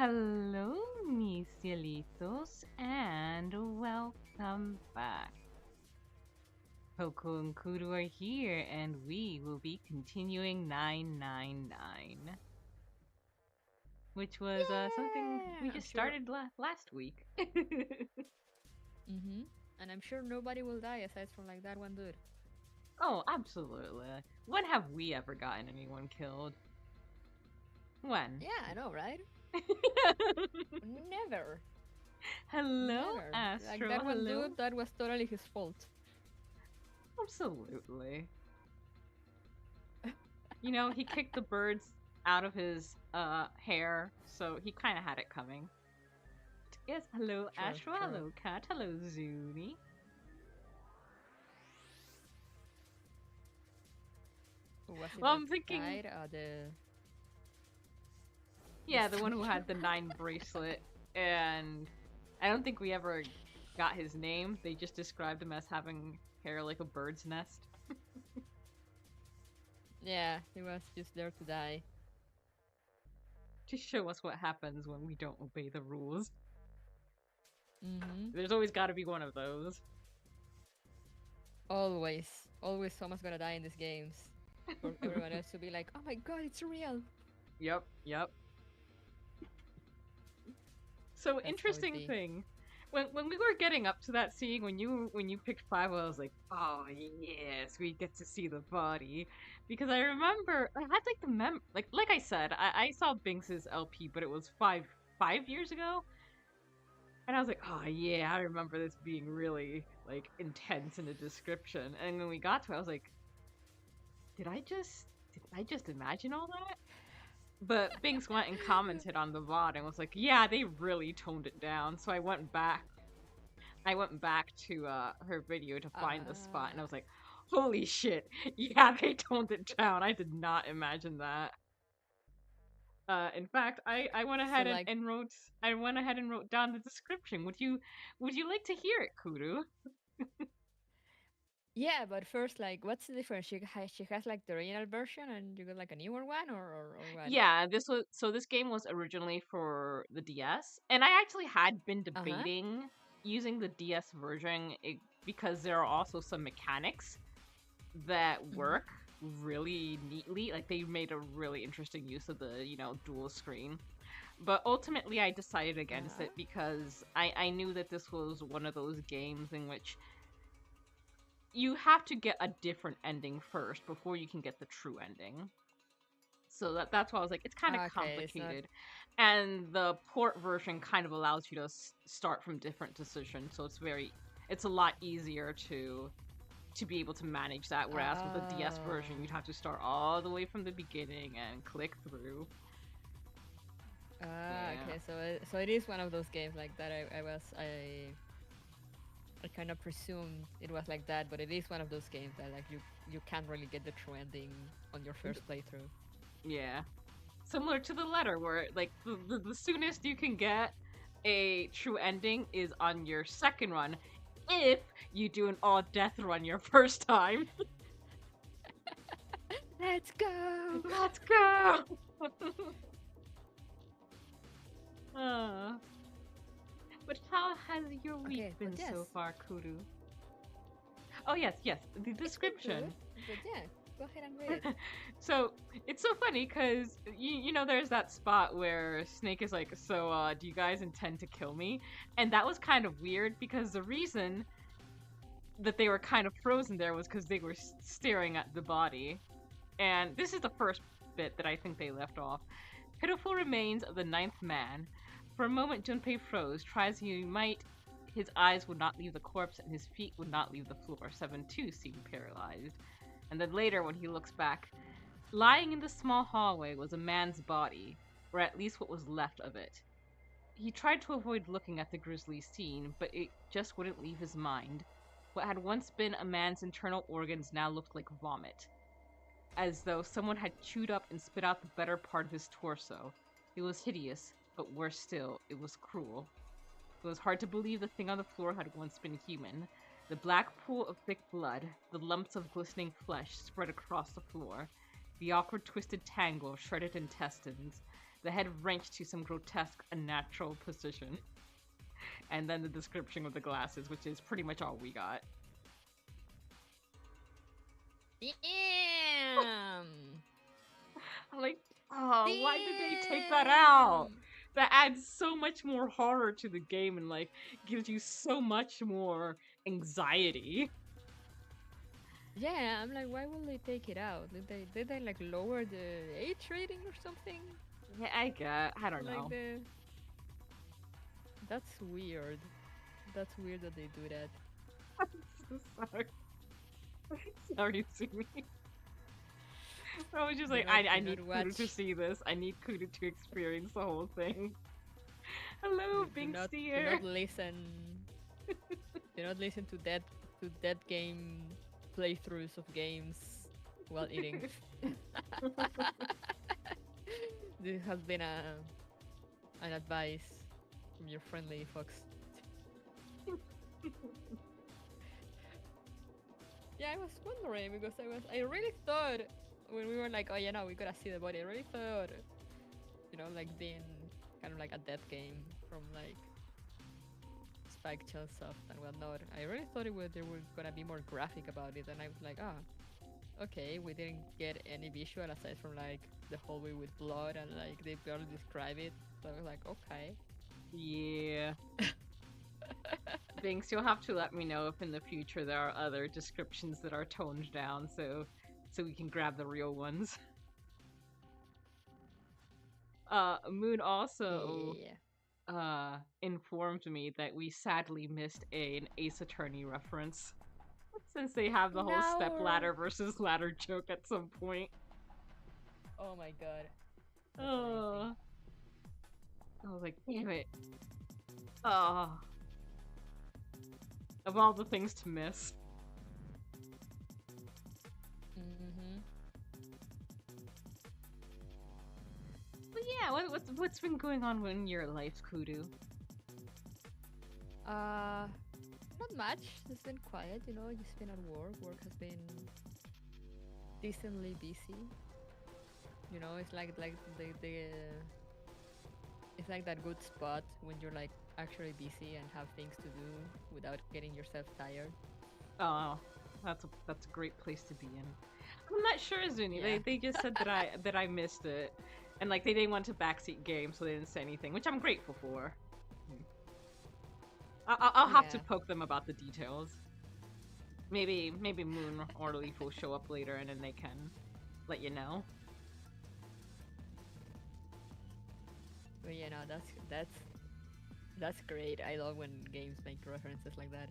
Hello, mis cielitos, and welcome back. Coco and Kudu are here, and we will be continuing 999, which was something we Yeah, I'm just sure. started last week. Mm-hmm. And I'm sure nobody will die aside from like that one dude. Oh, absolutely. When have we ever gotten anyone killed? When? Yeah, I know, right? Never. Hello, Never. Like Astro. that one Hello. dude, that was totally his fault. Absolutely. He kicked the birds out of his hair, so he kind of had it coming. Yes, hello True, Ashra, true. hello Cat, hello Zuni. Who was it Well, that I'm thinking, died? The yeah, the one who soldier. had the 9 bracelet, and I don't think we ever got his name. They just described him as having hair like a bird's nest. Yeah, he was just there to die. To show us what happens when we don't obey the rules. Mm-hmm. There's always got to be one of those. Always, always someone's gonna die in these games. For everyone else to be like, oh my god, it's real. Yep, yep. So That's how it interesting be. thing. When we were getting up to that scene, when you picked five, I was like, oh yes, we get to see the body, because I remember I had like the like I said, I saw Binks's LP, but it was five years ago, and I was like, oh yeah, I remember this being really like intense in the description, and when we got to it, I was like, did I just imagine all that? But Binks went and commented on the VOD and was like, "Yeah, they really toned it down." So I went back. I went back to her video to find the spot, and I Uh, was like, "Holy shit! Yeah, they toned it down. I did not imagine that." In fact, I went so ahead like, and wrote down the description. Would you like to hear it, Kuru? yeah, but first, like, what's the difference? She has like the original version, and you got like a newer one, or what? Yeah, this game was originally for the DS, and I actually had been Uh huh. debating using the DS version because there are also some mechanics that Mhm. work really neatly. Like they made a really interesting use of the dual screen. But ultimately, I decided Uh against huh. it because I knew that this was one of those games in which you have to get a different ending first before you can get the true ending. So that's why I was like, it's kind of Okay, it's not. complicated, and the port version kind of allows you to start from different decisions. So it's a lot easier to be able to manage that. Whereas with the DS version, Oh. you'd have to start all the way from the beginning and click through. Ah, Yeah, okay. So it is one of those games like that. I kind of presumed it was like that, but it is one of those games that like you can't really get the true ending on your first playthrough. yeah. Similar to the letter, where like the soonest you can get a true ending is on your second run, if you do an all death run your first time. Let's go. Let's go. uh, but how has your week Okay, but been yes, so far, Kudu? Oh yes, yes. The it's been good. description. But yeah, go ahead and read it. So it's so funny because there's that spot where Snake is like, so do you guys intend to kill me? And that was kind of weird because the reason that they were kind of frozen there was because they were staring at the body. And this is the first bit that I think they left off. Pitiful remains of the ninth man. For a moment, Junpei froze. Try as he might, his eyes would not leave the corpse and his feet would not leave the floor. 7 too seemed paralyzed. And then later, when he looks back, lying in the small hallway was a man's body, or at least what was left of it. He tried to avoid looking at the grisly scene, but it just wouldn't leave his mind. What had once been a man's internal organs now looked like vomit, as though someone had chewed up and spit out the better part of his torso. It was hideous, but worse still, it was cruel. It was hard to believe the thing on the floor had once been human. The black pool of thick blood, the lumps of glistening flesh spread across the floor, the awkward twisted tangle of shredded intestines. the head wrenched to some grotesque, unnatural position. And then the description of the glasses, which is pretty much all we got. Damn. I'm like, oh, why did they take that out? That adds so much more horror to the game and like gives you so much more anxiety. Yeah, I'm like, why will they take it out? Did they like lower the age rating or something? Yeah, I don't know. Like the That's weird. That's weird that they do that. I'm so sorry. Sorry, Sumi. I was just like, I need Kudo to see this. I need Kudo to experience the whole thing. Hello, Bink Steer. Do not listen. Do not listen to dead game playthroughs of games while eating. This has been an advice from your friendly fox. Yeah, I was wondering because I really thought when we were like, oh yeah, no, we gotta see the body. I really thought, like being kind of like a dead game from like Spike Chillsoft and whatnot. I really thought they were gonna be more graphic about it, and I was like, okay, we didn't get any visual aside from like the hallway with blood and like they barely describe it. So I was like, okay. Yeah. Binks, you'll have to let me know if in the future there are other descriptions that are toned down so we can grab the real ones. Moon also informed me that we sadly missed an Ace Attorney reference. Since they have the whole step ladder versus ladder joke at some point. Oh my god. Oh. I was like, damn it. Oh. Of all the things to miss. But yeah, what's been going on in your life, Kudu? Not much. It's been quiet, just been at work. Work has been decently busy. It's like the it's like that good spot when you're like actually busy and have things to do without getting yourself tired. Oh, that's a great place to be in. I'm not sure, Zuni. Yeah. They just said that I missed it, and like they didn't want to backseat game, so they didn't say anything, which I'm grateful for. I'll have to poke them about the details. Maybe Moon or Leaf will show up later, and then they can let you know. But yeah, no, that's great. I love when games make references like that.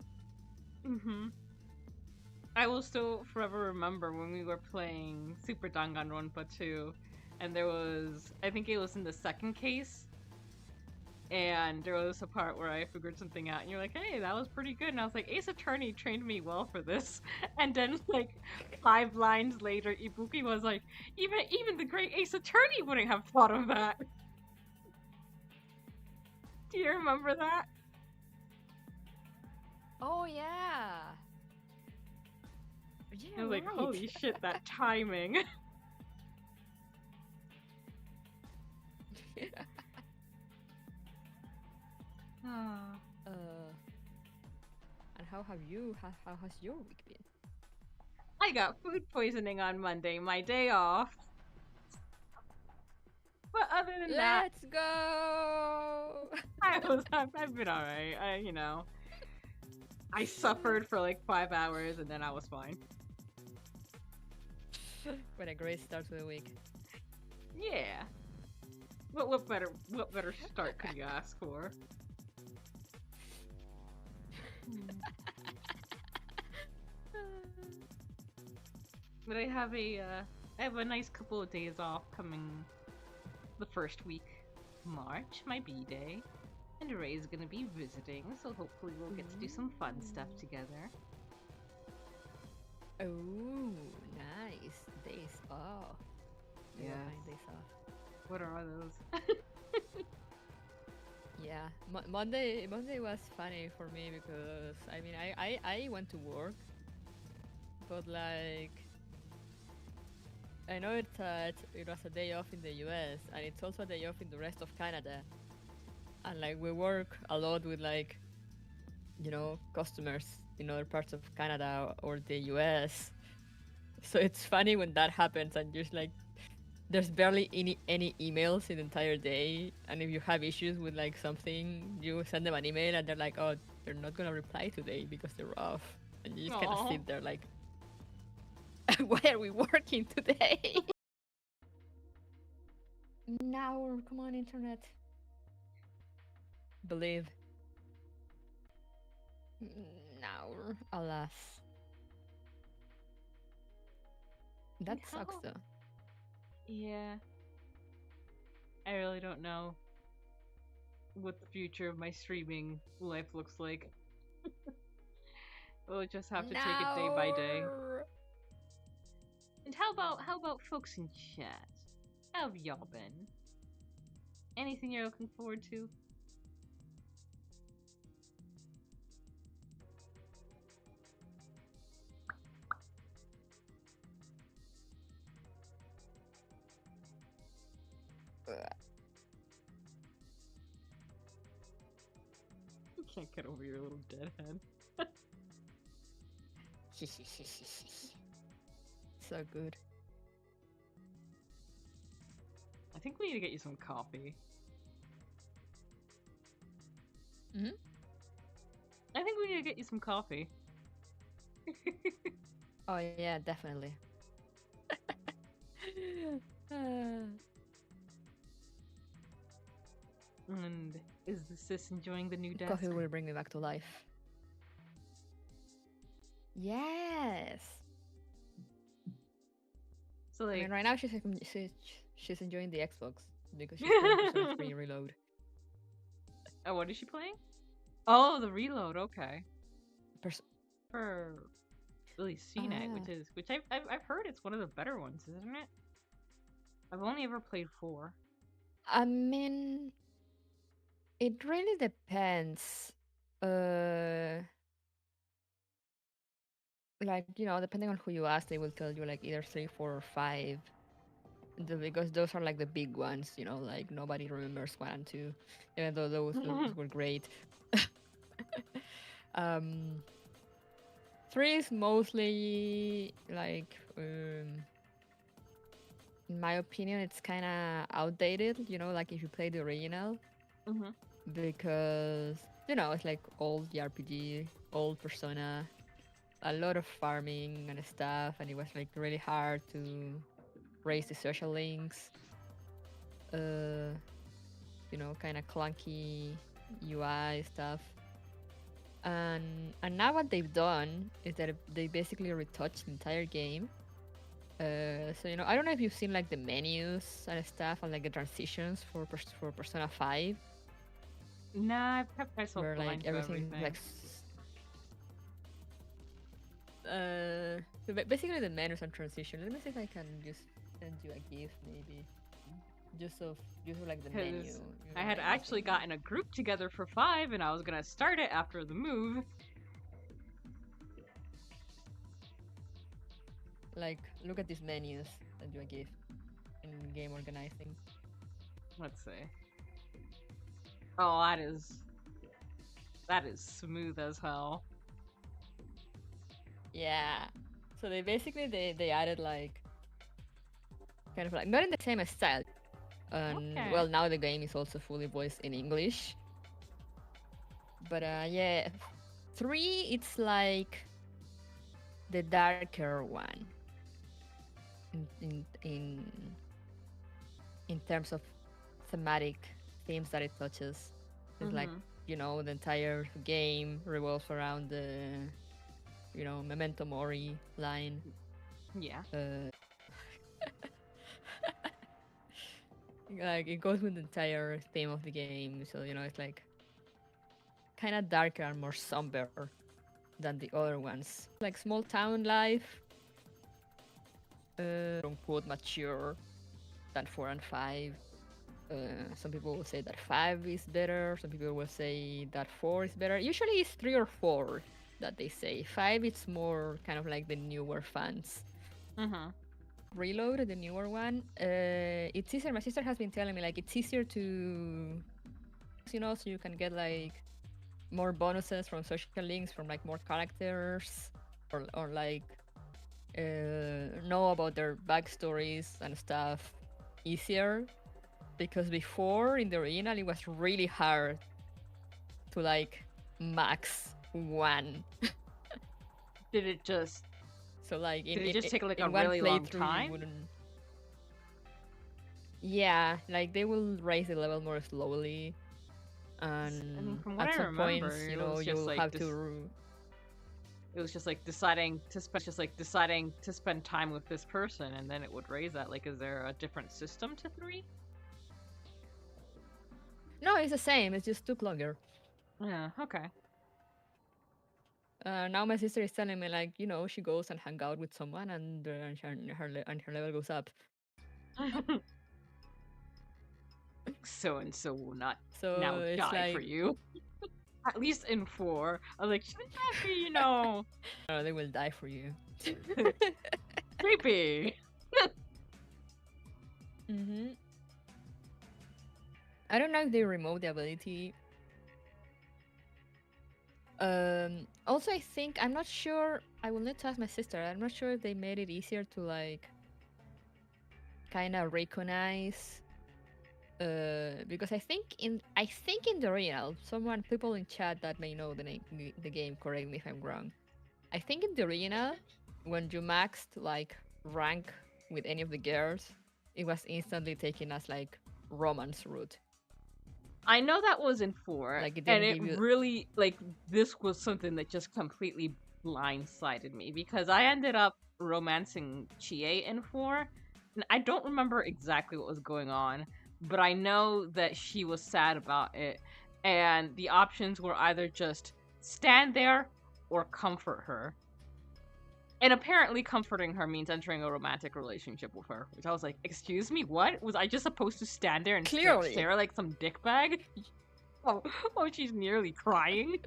I will still forever remember when we were playing Super Danganronpa 2, and there was, I think it was in the second case, and there was a part where I figured something out, and you're like, hey, that was pretty good. And I was like, Ace Attorney trained me well for this. And then, like, 5 lines later, Ibuki was like, even the great Ace Attorney wouldn't have thought of that. Do you remember that? Oh, yeah. I was like, holy shit, that timing. And how has your week been? I got food poisoning on Monday, my day off. But other than that, let's go. I've been alright. I suffered for like 5 hours and then I was fine. What a great start to the week. Yeah. What better start could you ask for? But I have a nice couple of days off coming the first week of March, my B-Day. And Ray's gonna be visiting, so hopefully we'll get to do some fun stuff together. Oh, nice. Days off. Yeah. Days off. What are those? Yeah, Monday was funny for me because I went to work, but like I know it was a day off in the U.S. and it's also a day off in the rest of Canada. And like we work a lot with like customers in other parts of Canada or the U.S. So it's funny when that happens and just like there's barely any emails in the entire day, and if you have issues with like something, you send them an email and they're like, oh, they're not gonna reply today because they're off, and you just kind of Aw. sit there like, why are we working today? Now, come on, internet. Believe. Now, alas. And That sucks how? though. Yeah, I really don't know what the future of my streaming life looks like. We'll just have to take it day by day. Now. And how about folks in chat? How have y'all been? Anything you're looking forward to? You can't get over your little dead head. So good. I think we need to get you some coffee. Hmm. I think we need to get you some coffee. Oh yeah, definitely. And is the sis enjoying the new desk? Coffee will bring me back to life. Yes. So I like, mean, right now she's enjoying the Xbox because she's playing Persona 3 Reload. oh, what is she playing? Oh, the reload. Okay, Pers- for really seen it, ah, which I've heard it's one of the better ones, isn't it? I've only ever played 4. I mean, it really depends. Uh, like depending on who you ask, they will tell you like either 3, 4, or 5. Because those are like the big ones, like nobody remembers 1 and 2, even though those were great. um, 3 is mostly like, in my opinion, it's kind of outdated. Like if you play the original, Mm-hmm. because it's like old RPG, old Persona, a lot of farming and stuff, and it was like really hard to raise the social links. Uh, kind of clunky UI stuff. And now what they've done is that they basically retouched the entire game. So I don't know if you've seen like the menus and stuff and like the transitions for Persona 5, Nah, I've kept myself where like blind to everything everything. like so basically the menus and transition. Let me see if I can just send you a GIF maybe, just of like the menu. Because I had actually gotten a group together for 5, and I was gonna start it after the move. Like, look at these menus that you give in game organizing. Let's see. Oh, that is smooth as hell. Yeah. So they basically they added like kind of like not in the same style. And Okay. well, now the game is also fully voiced in English. But yeah, 3 it's like the darker one in in in, in terms of thematic themes that it touches. It's like the entire game revolves around the Memento Mori line. Yeah. Like it goes with the entire theme of the game, so it's like kind of darker and more somber than the other ones. Like small town life, quote mature than 4 and 5. Some people will say that 5 is better. Some people will say that 4 is better. Usually it's 3 or 4 that they say. 5 it's more kind of like the newer fans. Mm-hmm. Reload, the newer one, it's easier. My sister has been telling me like it's easier to, so you can get like more bonuses from social links from like more characters, or like know about their backstories and stuff easier. Because before in the original it was really hard to like max one. Did it just So like did it just take like a in one really long playthrough you time? wouldn't. Yeah, like they will raise the level more slowly, I mean, and from what at I some remember, points, it was just you'll like have this. to. It was just like deciding to spend time with this person, and then it would raise that. Like, is there a different system to 3? No, it's the same. It just took longer. Yeah. Okay. Now my sister is telling me like she goes and hang out with someone, and her level goes up. So and so will not now So it's die for like you. At least in 4. I was like, shouldn't that be, no, they will die for you. creepy? I don't know if they removed the ability. Also, I think I'm not sure. I will need to ask my sister. I'm not sure if they made it easier to like kind of recognize. Because I think in the original, people in chat that may know the game, correct me if I'm wrong. I think in the original, when you maxed like rank with any of the girls, it was instantly taken as like romance route. I know that was in 4, Like it and didn't it give you. really, like, this was something that just completely blindsided me because I ended up romancing Chie in 4, and I don't remember exactly what was going on, but I know that she was sad about it, and the options were either just stand there or comfort her. And apparently comforting her means entering a romantic relationship with her, which I was like, excuse me, what? Was I just supposed to stand there and Clearly. stare like some dickbag? Oh, she's nearly crying.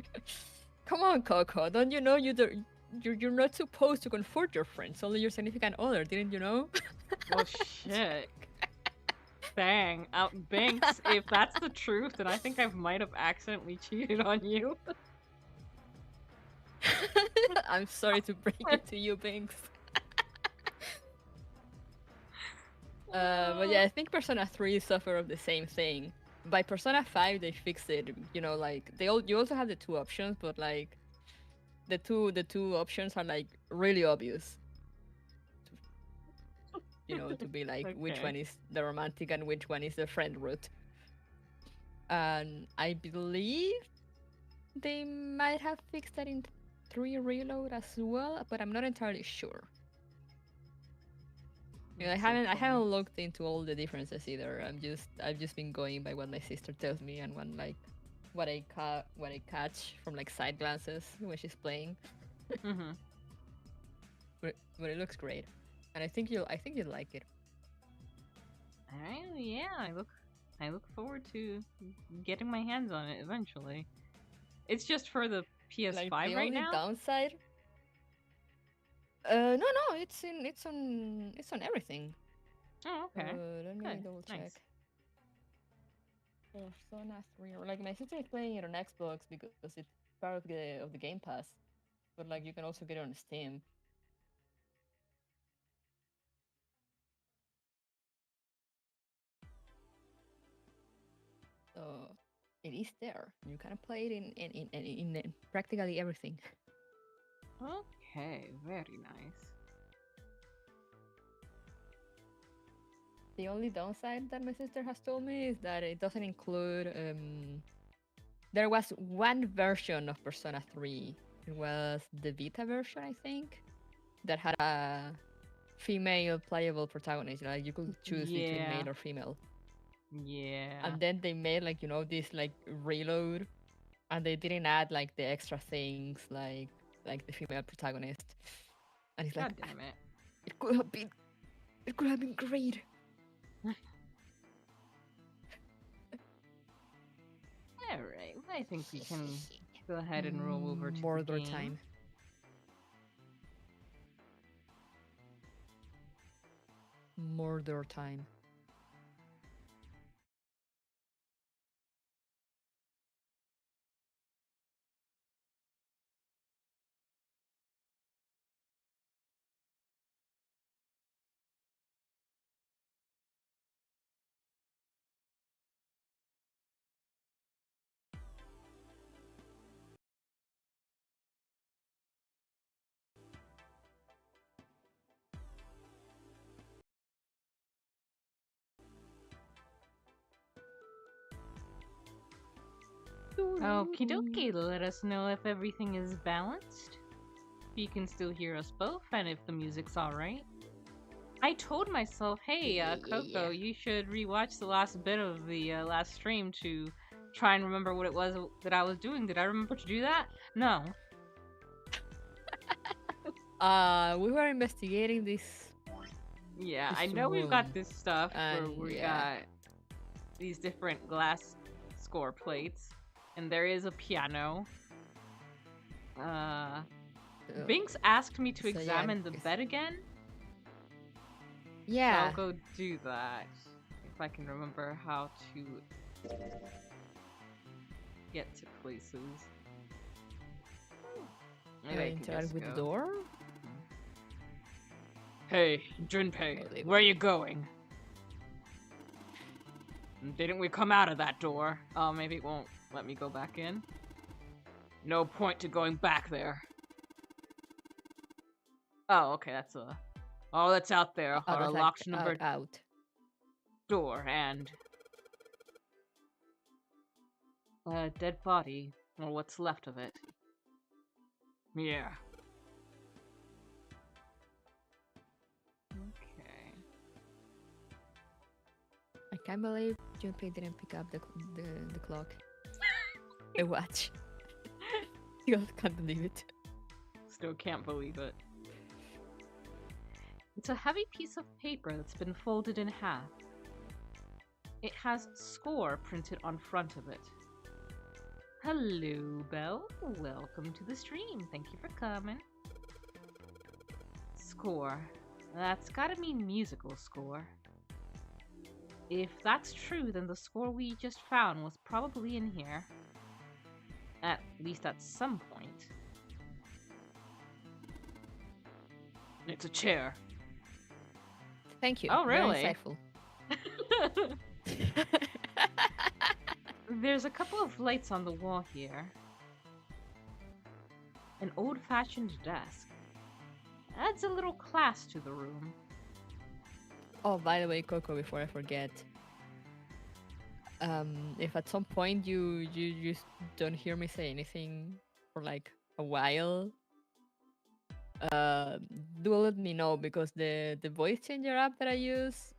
Come on, Coco. Don't you know you're not supposed to comfort your friends, only your significant other, didn't you know? Oh shit. Bang. Binks, if that's the truth, then I think I might have accidentally cheated on you. I'm sorry to break it to you, Binks. But yeah, I think Persona 3 suffer of the same thing. By Persona 5, they fixed it. Like you also have the 2 options, but like the two options are like really obvious. To be like which one is the romantic and which one is the friend route. And I believe they might have fixed that in 3 Reload as well, but I'm not entirely sure. I haven't looked into all the differences either. I've just been going by what my sister tells me and what I catch from like side glances when she's playing. Mm-hmm. But it looks great, and I think you'll like it. Yeah, I look forward to getting my hands on it eventually. It's just for the PS5 like, right now. The only downside. No, it's on everything. Oh, okay. Let me double check. Nice. Persona 3, or like my sister is playing it on Xbox because it's part of the Game Pass, but like you can also get it on Steam. So it is there. You can play it in practically everything. Okay, very nice. The only downside that my sister has told me is that it doesn't include. There was one version of Persona 3. It was the Vita version, I think, that had a female playable protagonist. Like you could choose between male or female. Yeah. And then they made like this like reload, and they didn't add like the extra things like the female protagonist. And it's like, God damn it! It could have been great. All right, I think we can go ahead and roll over to Mordor the game. time. murder time. Okie dokie, let us know if everything is balanced. If you can still hear us both, and if the music's alright. I told myself, hey, Coco, you should rewatch the last bit of the last stream to try and remember what it was that I was doing. Did I remember to do that? No. We were investigating this. Yeah, This I know we've got room, this stuff where and we yeah. got these different glass score plates, and there is a piano. Binks asked me to So, yeah, examine the guess- bed again. So Yeah. I'll go do that if I can remember how to get to places. Maybe I can Interact just with go. the door. Hey, Junpei, where you going? Didn't we come out of that door? Oh, maybe it won't let me go back in. No point to going back there. Oh, okay, that's a... Oh, that's out there. Oh, Our that's locked like number out. door and... a dead body, or what's left of it. Yeah. Okay. I can't believe Junpei didn't pick up the clock. The watch. You can't believe it. Still can't believe it. It's a heavy piece of paper that's been folded in half. It has score printed on front of it. Hello, Belle. Welcome to the stream. Thank you for coming. Score. That's gotta mean musical score. If that's true, then the score we just found was probably in here. At least at some point. It's a chair. Thank you. Oh, really? Very insightful. There's a couple of lights on the wall here. An old-fashioned desk. Adds a little class to the room. Oh, by the way, Coco, before I forget, if at some point you just don't hear me say anything for like a while, do let me know, because the voice changer app that I use,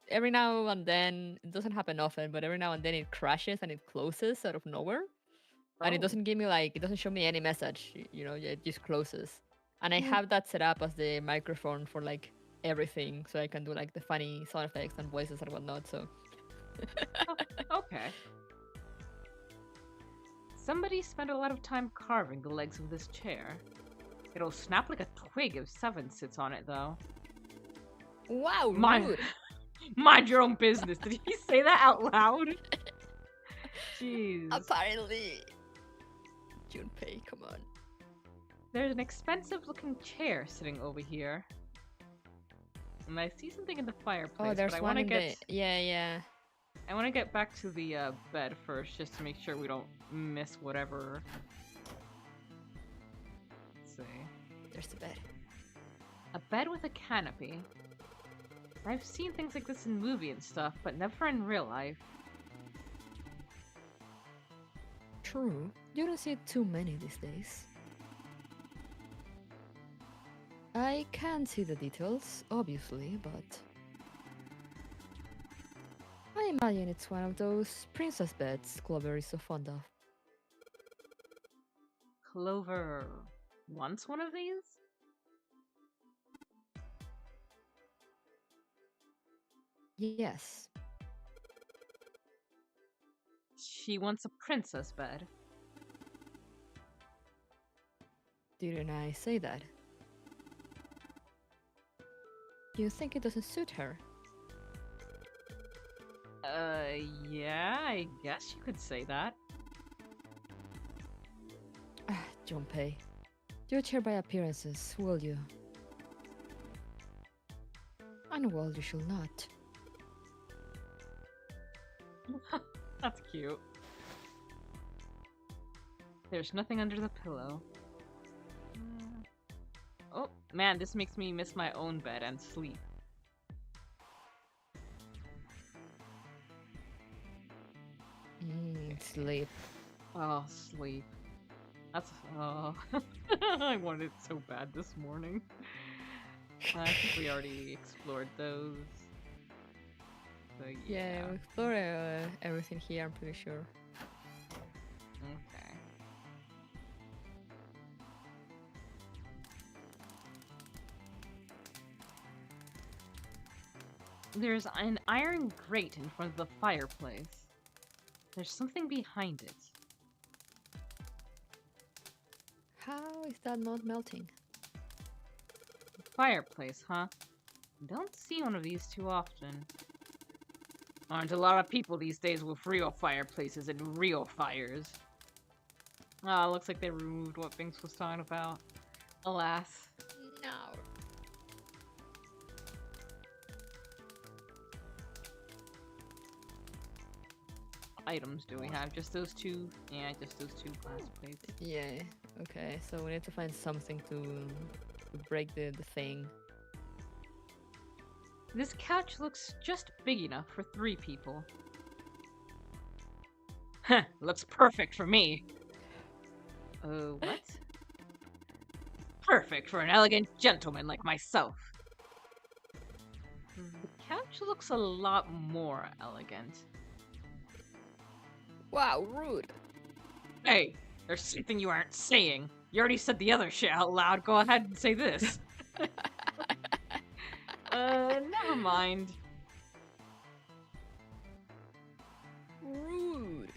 every now and then, it doesn't happen often, but every now and then it crashes and it closes out of nowhere. And it doesn't give me like, it doesn't show me any message, you know, it just closes. And I have that set up as the microphone for like everything, so I can do like the funny sound effects and voices and whatnot, so. Okay. Somebody spent a lot of time carving the legs of this chair. It'll snap like a twig if Seven sits on it, though. Wow, Mind your own business. Did he say that out loud? Jeez. Apparently. Junpei, come on. There's an expensive-looking chair sitting over here. And I see something in the fireplace, Oh, there's but I one want to in get... the... Yeah. I want to get back to the bed first, just to make sure we don't miss whatever. Let's see. There's the bed. A bed with a canopy. I've seen things like this in movie and stuff, but never in real life. True. You don't see too many these days. I can't see the details, obviously, but... I imagine it's one of those princess beds Clover is so fond of. Clover wants one of these? Yes. She wants a princess bed. Didn't I say that? You think it doesn't suit her? Yeah, I guess you could say that. Ah, Junpei. Judge her by appearances, will you? And well, you shall not. That's cute. There's nothing under the pillow. Oh, man, this makes me miss my own bed and sleep. Sleep. Oh, sleep. That's... oh... I wanted it so bad this morning. I think we already explored those. So, Yeah, we explore everything here, I'm pretty sure. Okay. There's an iron grate in front of the fireplace. There's something behind it. How is that not melting? Fireplace, huh? Don't see one of these too often. Aren't a lot of people these days with real fireplaces and real fires. Ah, looks like they removed what Binks was talking about. Alas. No. Items do we have? Just those two? Yeah, just those two glass plates. Yeah, okay, so we need to find something to break the thing. This couch looks just big enough for 3 people. Heh, looks perfect for me. What? Perfect for an elegant gentleman like myself. The couch looks a lot more elegant. Wow, rude. Hey, there's something you aren't saying. You already said the other shit out loud. Go ahead and say this. Never mind. Rude.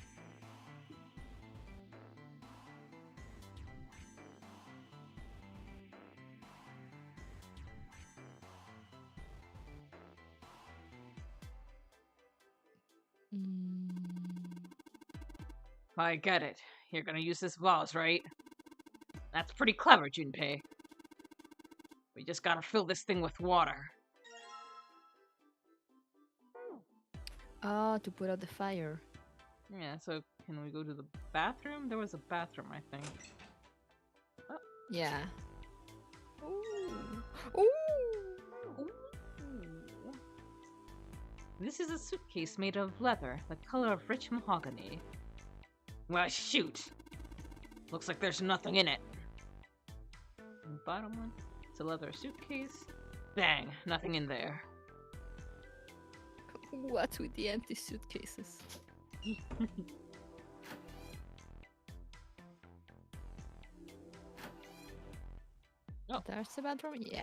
I get it. You're gonna use this vase, right? That's pretty clever, Junpei. We just gotta fill this thing with water. Ah, to put out the fire. Yeah, so can we go to the bathroom? There was a bathroom, I think. Oh. Yeah. Ooh. Ooh. This is a suitcase made of leather, the color of rich mahogany. Well, shoot! Looks like there's nothing in it. And the bottom one, it's a leather suitcase. Bang, nothing in there. What's with the empty suitcases? Oh. There's the bathroom? Yeah.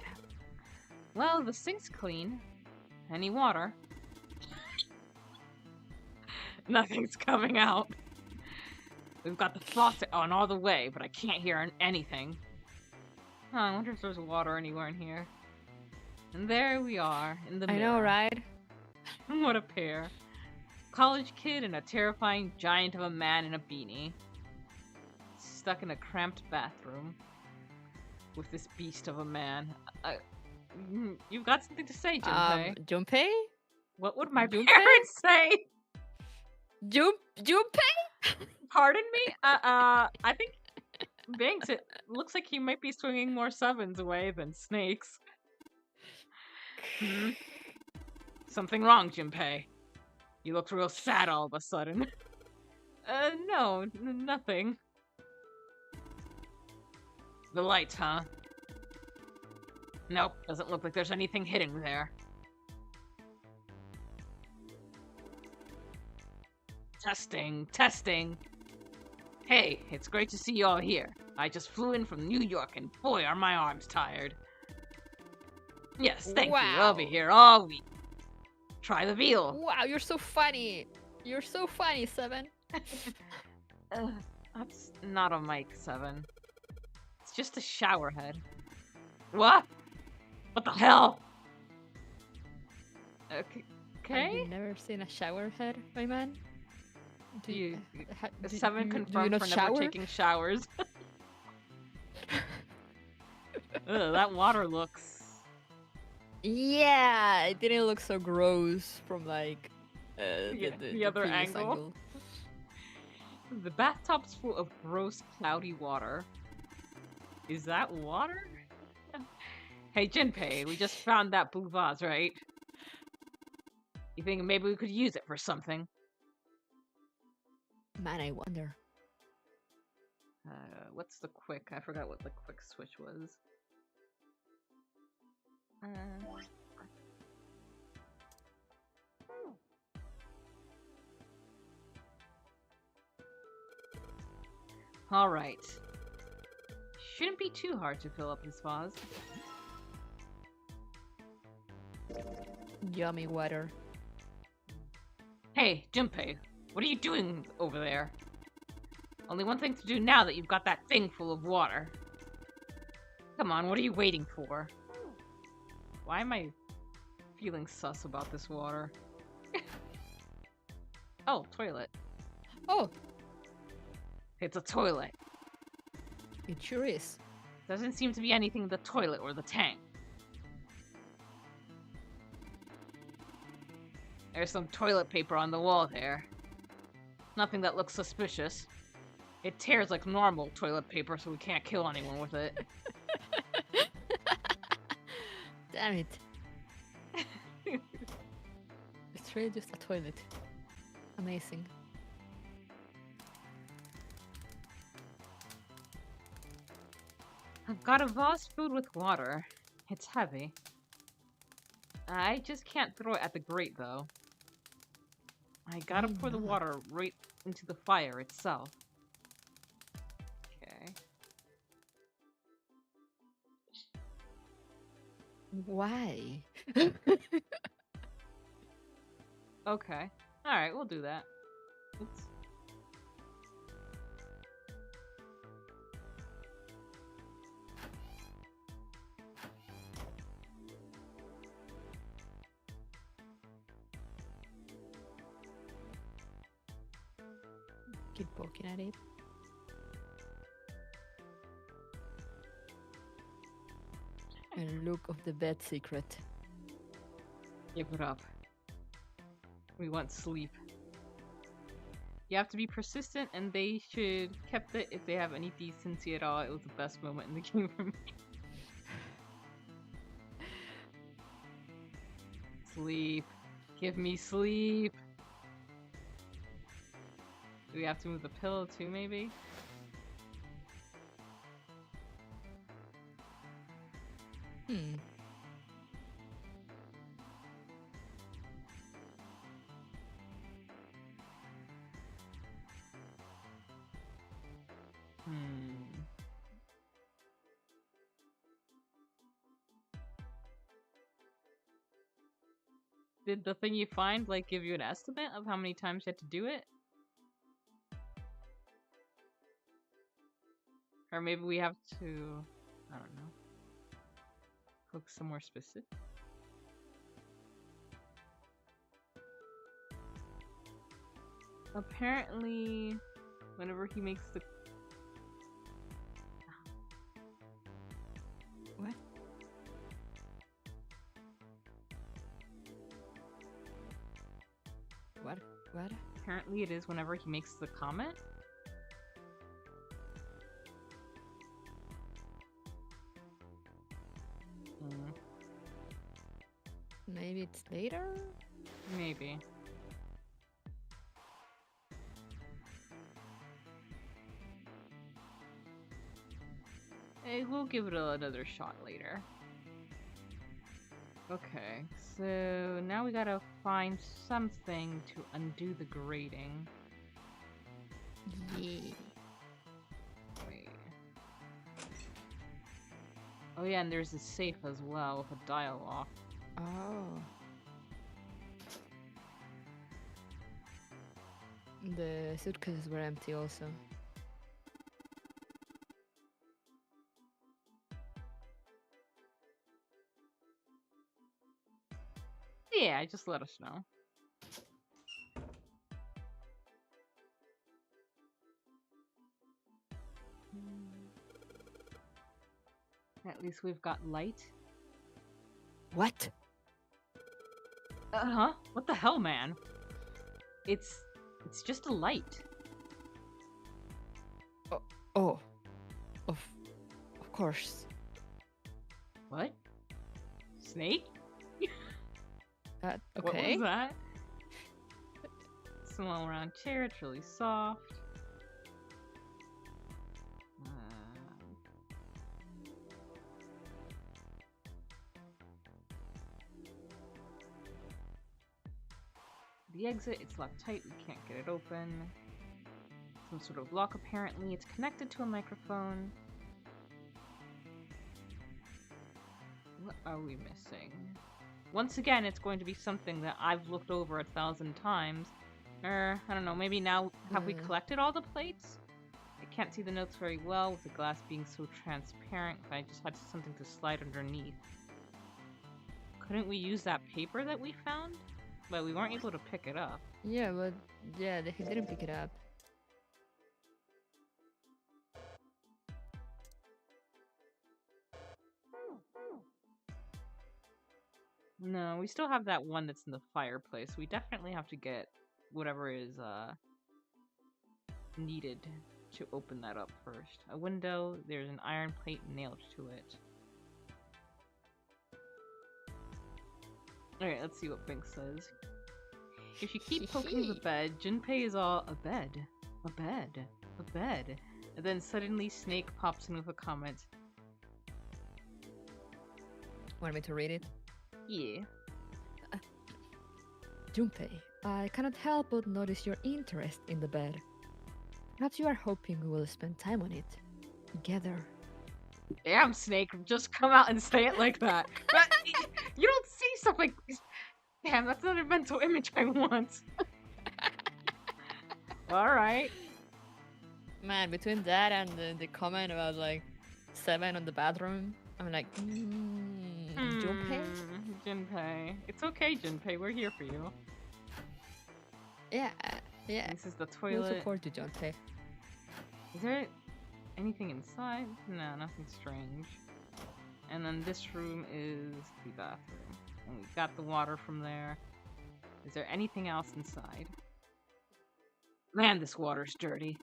Well, the sink's clean. Any water? Nothing's coming out. We've got the faucet on all the way, but I can't hear anything. Huh, I wonder if there's water anywhere in here. And there we are, in the mirror. I know, right? What a pair. College kid and a terrifying giant of a man in a beanie. Stuck in a cramped bathroom. With this beast of a man. You've got something to say, Junpei. Junpei? What would my Junpei? parents say? Junpei? Pardon me? I think Banks, it looks like he might be swinging more sevens away than snakes. Something wrong, Junpei. You look real sad all of a sudden. No, nothing. The lights, huh? Nope, doesn't look like there's anything hidden there. Testing, testing. Hey, it's great to see you all here. I just flew in from New York and boy are my arms tired. Yes, thank you. I'll be here all week. Try the veal. Wow, you're so funny. You're so funny, Seven. That's not a mic, Seven. It's just a shower head. What? What the hell? Okay. Have you never seen a shower head, my man? Do you, You do, Seven do you confirmed not for never shower? taking showers. Ugh, that water looks. Yeah, it didn't look so gross from like Yeah, the, the the other previous angle. angle. The bathtub's full of gross, cloudy water. Is that water? Hey, Junpei, we just found that blue vase, right? You think maybe we could use it for something? Man, I wonder. What's the quick? I forgot what the quick switch was. Alright. Shouldn't be too hard to fill up this vase. Yummy water. Hey, Junpei, what are you doing over there? Only one thing to do now that you've got that thing full of water. Come on, what are you waiting for? Why am I feeling sus about this water? Oh, toilet. Oh, It's a toilet. it sure is. Doesn't seem to be anything in the toilet or the tank. There's some toilet paper on the wall there. Nothing that looks suspicious. It tears like normal toilet paper, so we can't kill anyone with it. Damn it. It's really just a toilet. Amazing. I've got a vase filled with water. It's heavy. I just can't throw it at the grate, though. I gotta Why pour the not? water right into the fire itself. Okay. Why? Okay. Alright, we'll do that. Oops. Keep poking at it. And look of the bed secret. Give it up. We want sleep. You have to be persistent, and they should kept it if they have any decency at all. It was the best moment in the game for me. Sleep. Give me sleep. Do we have to move the pillow too, maybe? Hmm. Did the thing you find, like, give you an estimate of how many times you had to do it? Or maybe we have to, I don't know, look somewhere specific? Apparently, whenever he makes the... What? What? What? Apparently it is whenever he makes the comment. Maybe it's later? Maybe. Hey, we'll give it another shot later. Okay, so now we gotta find something to undo the grating. Yeah. Wait. Oh yeah, and there's a safe as well with a dial lock. Oh. The suitcases were empty also. Yeah, Yeah, just let us know. At least we've got light. What? Uh-huh. What the hell, man? It's just a light. Oh. Of course. What? Snake? Okay. What was that? Small round chair, it's really soft. The exit, it's locked tight, we can't get it open. Some sort of lock apparently, it's connected to a microphone. What are we missing? Once again, it's going to be something that I've looked over 1,000 times. I don't know, maybe now, have we collected all the plates? I can't see the notes very well with the glass being so transparent, but I just had something to slide underneath. Couldn't we use that paper that we found? But we weren't able to pick it up. Yeah, but yeah, he didn't pick it up. No, we still have that one that's in the fireplace. We definitely have to get whatever is needed to open that up first. A window, there's an iron plate nailed to it. Alright, let's see what Bink says. If you keep poking the bed, Junpei is all, a bed, a bed, a bed. And then suddenly Snake pops in with a comment. Want me to read it? Yeah. Junpei, I cannot help but notice your interest in the bed. Perhaps you are hoping we will spend time on it together. Damn, Snake, just come out and say it like that. You don't see stuff like this. Damn, that's not a mental image I want. Alright. Man, between that and the comment about like 7 on the bathroom, I'm like, Junpei? Junpei. It's okay, Junpei, we're here for you. Yeah. This is the We'll toilet. support you, Junpei. Is there anything inside? No, nothing strange. And then this room is the bathroom. And we got the water from there. Is there anything else inside? Man, this water's dirty.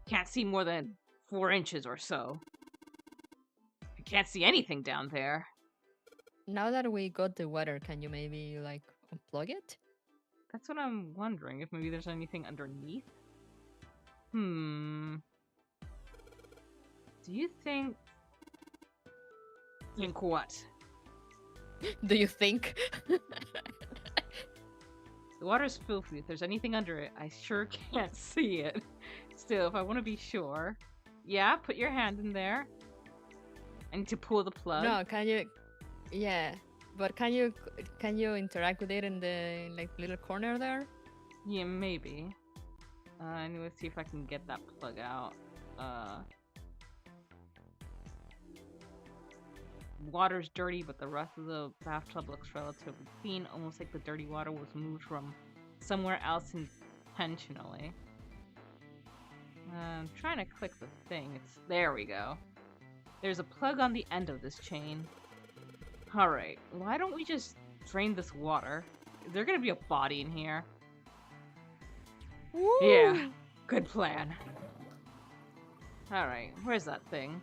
Can't see more than 4 inches or so. I can't see anything down there. Now that we got the water, can you maybe like unplug it? That's what I'm wondering, if maybe there's anything underneath? Do you think... Think what? Do you think? The water's filthy. If there's anything under it, I sure can't see it. Still, if I want to be sure... Yeah, put your hand in there. I need to pull the plug. No, can you... Yeah, but can you interact with it in the like little corner there? Yeah, maybe. Anyway, let's see if I can get that plug out. Water's dirty, but the rest of the bathtub looks relatively clean, almost like the dirty water was moved from somewhere else intentionally. I'm trying to click the thing. There we go. There's a plug on the end of this chain. Alright, why don't we just drain this water? Is there gonna be a body in here? Woo! Yeah, good plan. Alright, where's that thing?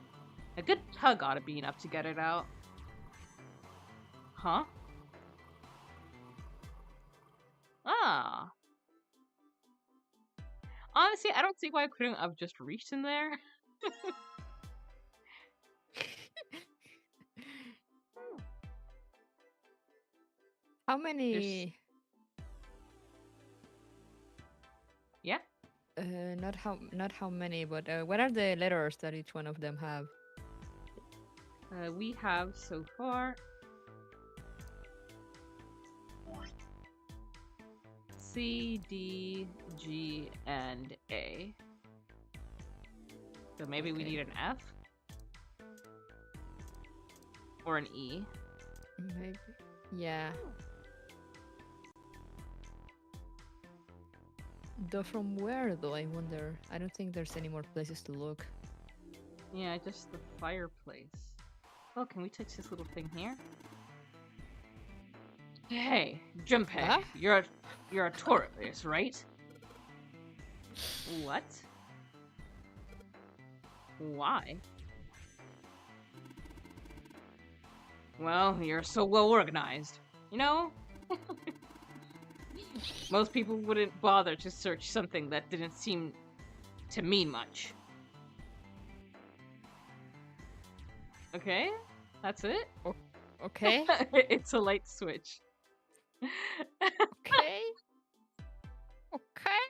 A good tug ought to be enough to get it out. Huh? Ah. Honestly, I don't see why I couldn't have just reached in there. How many? Yeah? Not how many, but what are the letters that each one of them have? We have so far C, D, G, and A. So maybe we Okay. need an F? Or an E? Maybe. Yeah. Though from where though, I wonder. I don't think there's any more places to look. Yeah, just the fireplace. Oh, can we touch this little thing here? Hey, Junpei, Huh? you're a tourist, right? What? Why? Well, you're so well organized. You know? Most people wouldn't bother to search something that didn't seem to mean much. Okay? That's it? Okay. It's a light switch. Okay. Okay.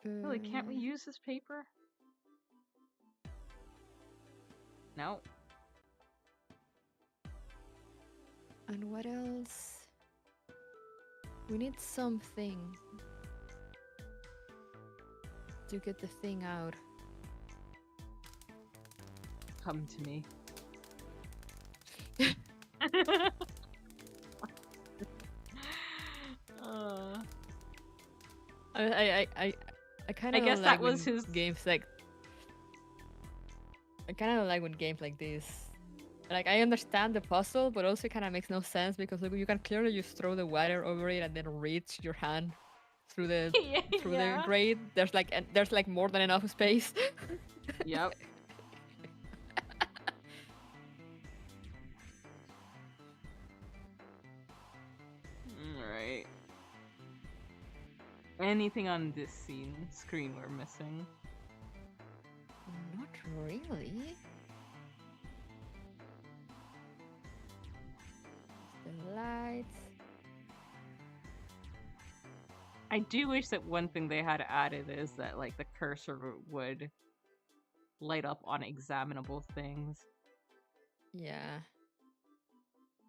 Really, can't we use this paper? No. And what else? We need something to get the thing out. Come to me. I kind of guess like that was when his games like. I kind of like when games like this. Like I understand the puzzle, but also it kind of makes no sense because look, you can clearly just throw the wire over it and then reach your hand through the yeah. the grate. There's like more than enough space. Yep. Alright. Anything on this screen we're missing? Not really. The lights. I do wish that one thing they had added is that like the cursor would light up on examinable things. Yeah.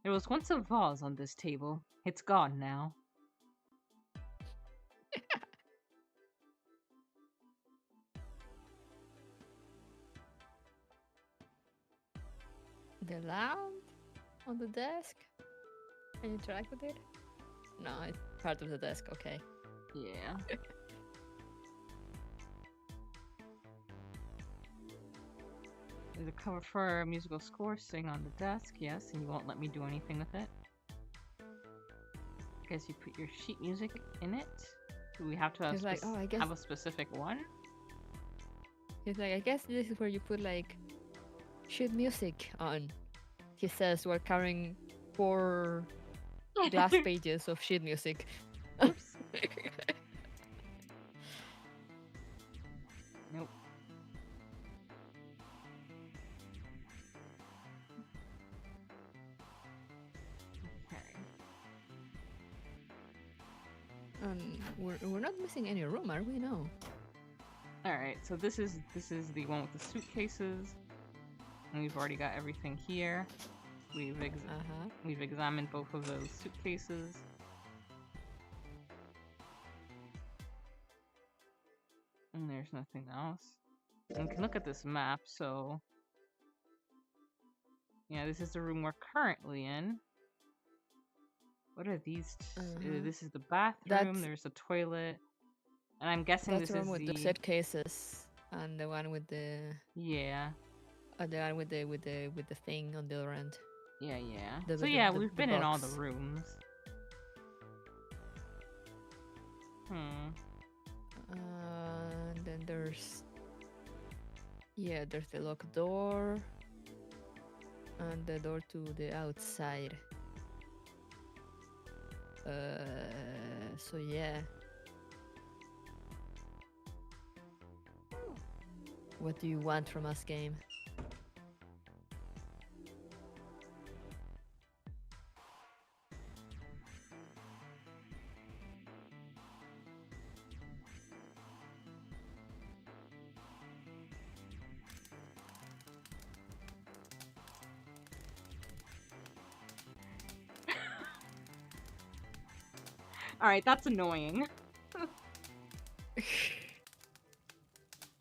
There was once a vase on this table. It's gone now. The lamp on the desk. Can you interact with it? No, it's part of the desk. Okay. Yeah. There's a cover for a musical score sitting on the desk, yes, and you won't let me do anything with it. Guess you put your sheet music in it. Do we have to have, Like, oh, I guess have a specific one? he's like, I guess this is where you put like sheet music on. He says we're carrying 4 glass pages of sheet music. Oops. Nope. We're not missing any room, are we? No. All right, so this is the one with the suitcases, and we've already got everything here. We've examined both of those suitcases. And there's nothing else. And we can look at this map, so yeah, this is the room we're currently in. What are these? This is the bathroom. There's a toilet, and I'm guessing this is with the suitcases and the one with the yeah, the one with the thing on the other end. Yeah. So yeah, we've been in all the rooms. And then there's the locked door and the door to the outside. So yeah. What do you want from us, game? Alright, that's annoying.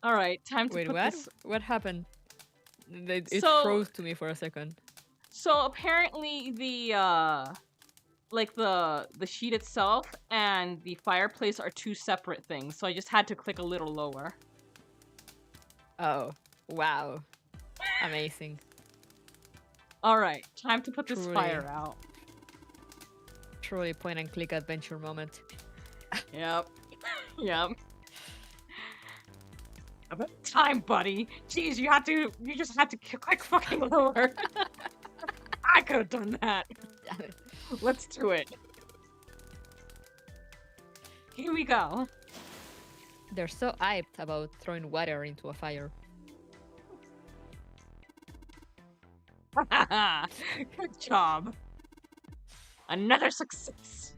Alright, time to Wait, put what? this... What happened? It froze to me for a second. So apparently like the sheet itself and the fireplace are two separate things. So I just had to click a little lower. Oh, wow. Amazing. All right, time to put this Truly. fire out. Truly point and click adventure moment. Yep. Yep. About time, buddy. Jeez, you just had to click fucking lower. I could have done that. Let's do it. Here we go. They're so hyped about throwing water into a fire. Good job. Another success.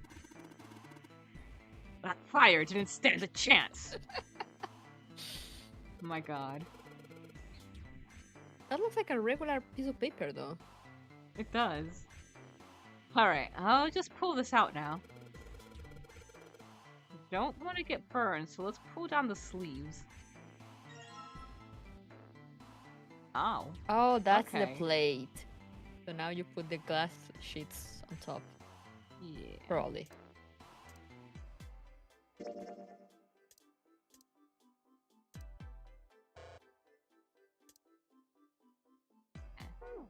That fire didn't stand a chance. Oh my god. That looks like a regular piece of paper, though. It does. Alright, I'll just pull this out now. Don't want to get burned, so let's pull down the sleeves. Oh. Oh, that's the Okay. plate. So now you put the glass sheets on top. Yeah. Probably.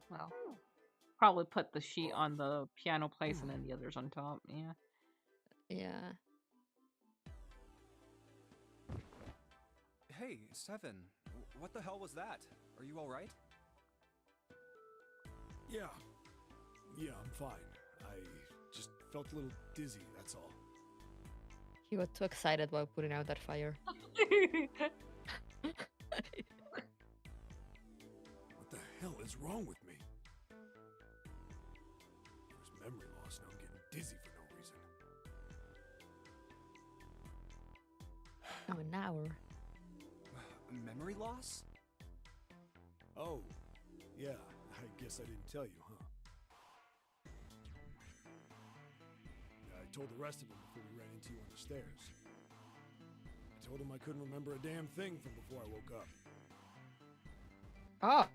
Well, probably put the sheet on the piano place and then the others on top. Yeah. Yeah. Hey, Seven. What the hell was that? Are you alright? Yeah. Yeah, I'm fine. I just felt a little dizzy, that's all. He got too excited while putting out that fire. What the hell is wrong with me? There's memory loss and I'm getting dizzy for no reason. Oh, an hour. Memory loss? Oh, yeah, I guess I didn't tell you, huh? I told the rest of them before we ran into you on the stairs. I told them I couldn't remember a damn thing from before I woke up.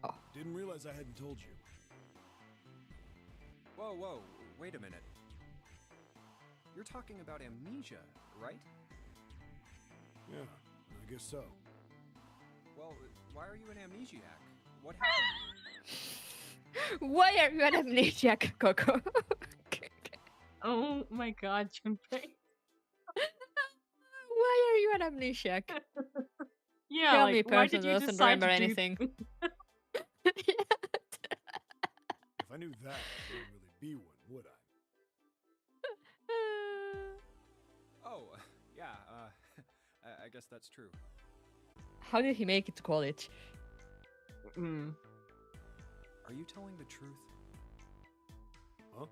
Oh. Didn't realize I hadn't told you. Whoa, wait a minute. You're talking about amnesia, right? Yeah, I guess so. Well, why are you an amnesiac? What happened? Why are you an amnesiac, Coco? Oh my god, Junpei. Why are you an amnesiac? Yeah, Tell like, me, why person did you doesn't decide remember to do- anything. If I knew that, I wouldn't really be one, would I? Oh, yeah, I guess that's true. How did he make it to college? Mm. Are you telling the truth? Huh?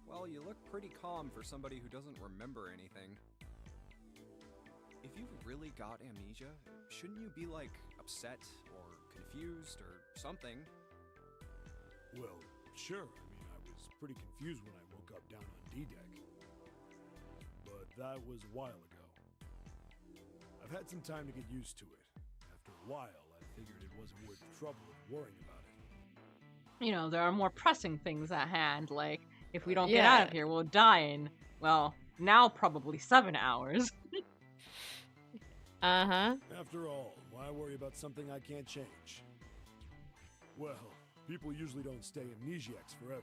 Well, you look pretty calm for somebody who doesn't remember anything. If you've really got amnesia, shouldn't you be, like, upset or confused or something? Well, sure. I mean, I was pretty confused when I woke up down on D-Deck. But that was a while ago. I've had some time to get used to it. After a while, I figured it wasn't worth the trouble of worrying about it. You know, there are more pressing things at hand, like, if we don't get out of Yeah. here, we'll die in, well, now probably 7 hours. Uh-huh. After all, why worry about something I can't change? Well, people usually don't stay amnesiacs forever.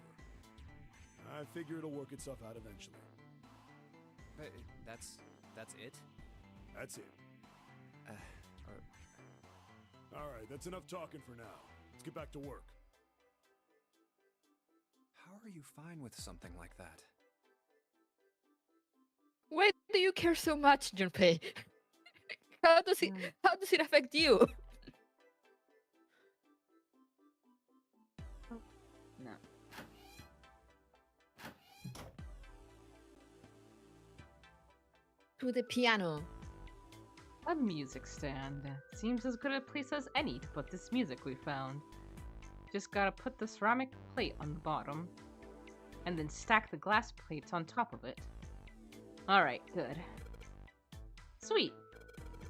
I figure it'll work itself out eventually. But that's it? That's it. Uh, Alright, that's enough talking for now. Let's get back to work. how are you fine with something like that? Why do you care so much, Junpei? How does it affect you? No. To the piano. A music stand. Seems as good a place as any to put this music we found. Just gotta put the ceramic plate on the bottom, and then stack the glass plates on top of it. Alright, good. Sweet.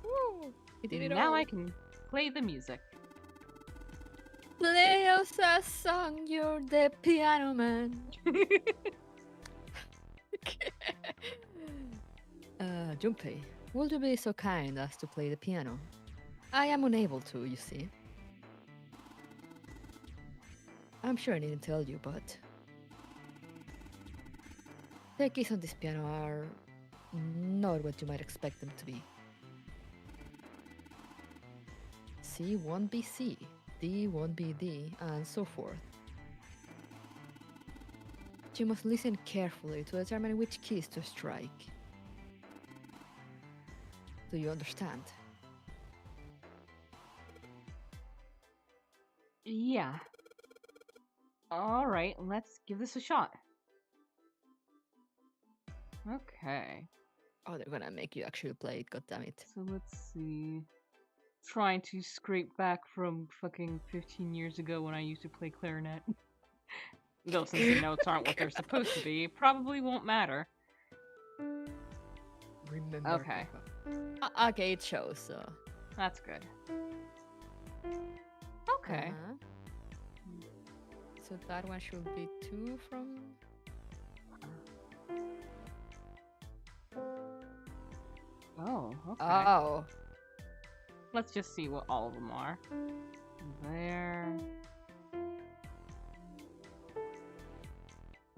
Woo! He did it Now all. I can play the music. Play us a song, you're the piano man. Junpei, would you be so kind as to play the piano? I am unable to, you see. I'm sure I didn't tell you, but the keys on this piano are not what you might expect them to be. C won't be C, D won't be D, and so forth. You must listen carefully to determine which keys to strike. Do you understand? Yeah. Alright, let's give this a shot. Okay. Oh, they're gonna make you actually play it, goddammit. So let's see. Trying to scrape back from fucking 15 years ago when I used to play clarinet. Though since the notes aren't what they're supposed to be, probably won't matter. Remember. Okay. Okay, it shows, so. That's good. Okay. Uh-huh. So that one should be 2 from. Oh, okay. Oh. Let's just see what all of them are. There.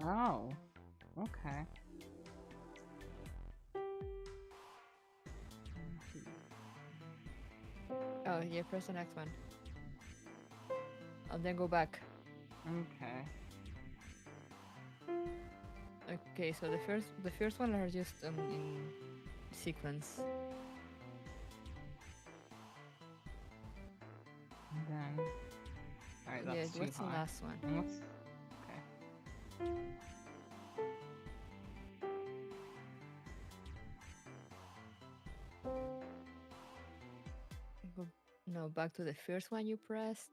Oh, okay. Oh, yeah, press the next one. And then go back. Okay. Okay, so the first one are just in sequence. And then. Alright, that's Yeah, too what's the high. last one? And what's- Okay. No, back to the first one you pressed.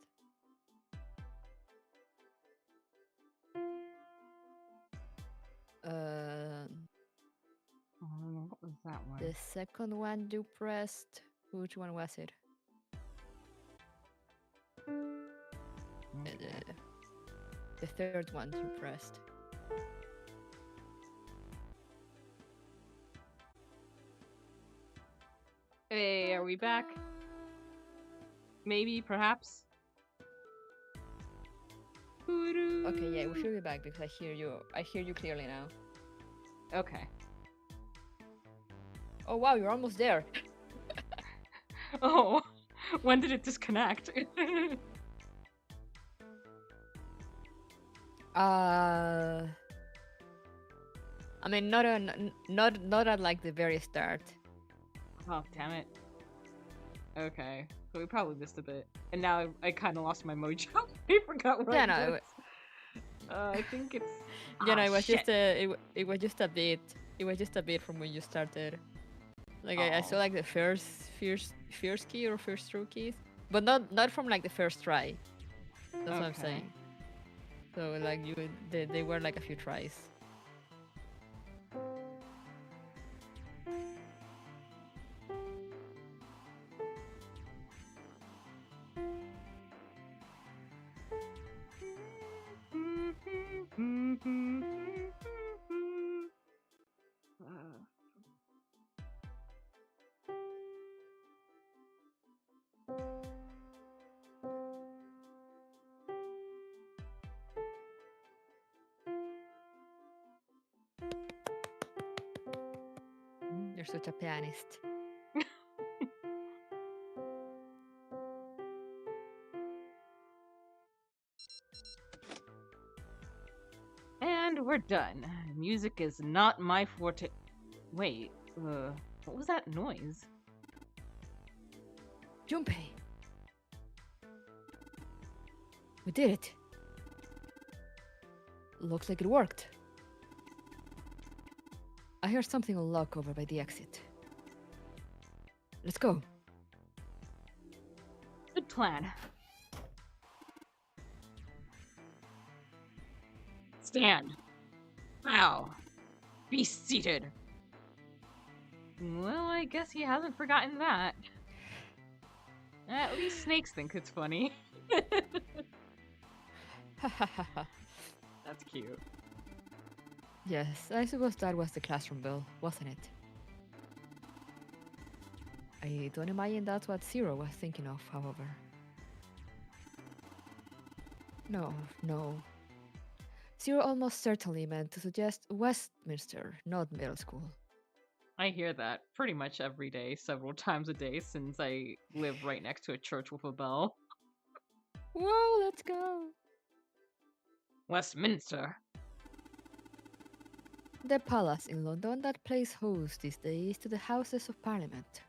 What was that one? The second one you pressed. Which one was it? Okay. The third one you pressed. Hey, are we back? Maybe, perhaps? Okay, yeah, we should be back because I hear you clearly now. Okay. Oh wow, you're almost there. Oh, when did it disconnect? I mean, not at like the very start. Oh, damn it. Okay, so we probably missed a bit. And now I kind of lost my mojo. I forgot what Yeah, I no, was. I think it's... Yeah, no, Ah, it was shit. just it was just a bit. It was just a bit from when you started. Like I saw Oh. like the first key or first two keys, but not from like the first try. That's what I'm Okay. saying. So like they were like a few tries. You're such a pianist. And we're done. Music is not my forte. Wait, what was that noise? Junpei! We did it! Looks like it worked. I hear something unlock over by the exit. Let's go. Good plan. Stand. Bow. Be seated. Well, I guess he hasn't forgotten that. At least snakes think it's funny. That's cute. Yes, I suppose that was the classroom bell, wasn't it? I don't imagine that's what Zero was thinking of, however. No, no. Zero almost certainly meant to suggest Westminster, not middle school. I hear that pretty much every day, several times a day, since I live right next to a church with a bell. Whoa, let's go! Westminster. The palace in London that plays host these days to the Houses of Parliament.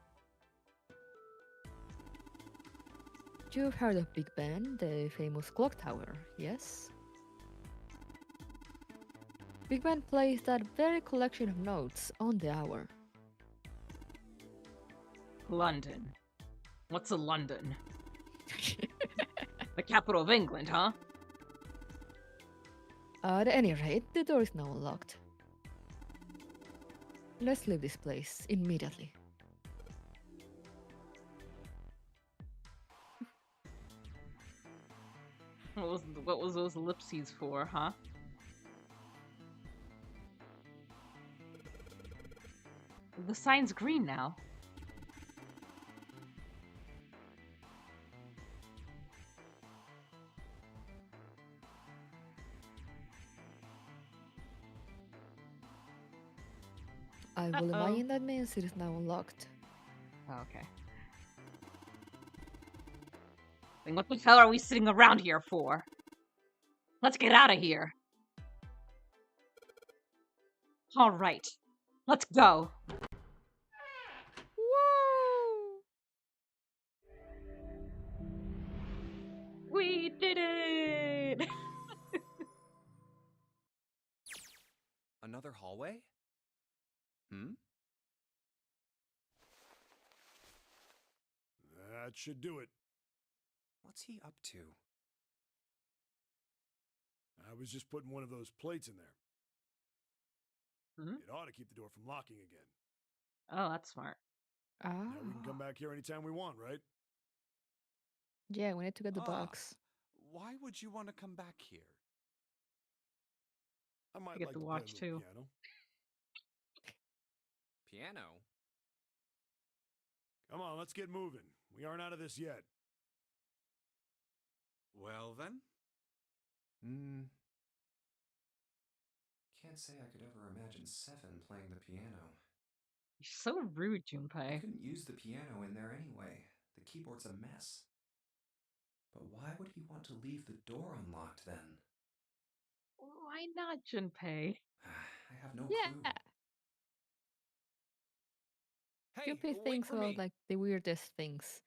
You've heard of Big Ben, the famous clock tower, yes? Big Ben plays that very collection of notes on the hour. London. What's a London? The capital of England, huh? At any rate, the door is now unlocked. Let's leave this place immediately. What was those ellipses for, huh? The sign's green now. I will Uh-oh. imagine that means it is now unlocked. Oh, okay. Then what the hell are we sitting around here for? Let's get out of here. All right, let's go. Whoa! We did it! Another hallway? Hmm? That should do it. What's he up to? I was just putting one of those plates in there. Hmm? It ought to keep the door from locking again. Oh, that's smart. Ah. Now we can come back here anytime we want, right? Yeah, we need to get the Ah. box. Why would you want to come back here? I might get like to to watch play a little too. piano. Piano? Come on, let's get moving. We aren't out of this yet. Well then, Can't say I could ever imagine Seven playing the piano. You're so rude, I Junpei. couldn't use the piano in there anyway. The keyboard's a mess. But why would he want to leave the door unlocked then? Why not, Junpei? I have no Yeah. clue. hey, Junpei wait thinks for about me. like the weirdest things.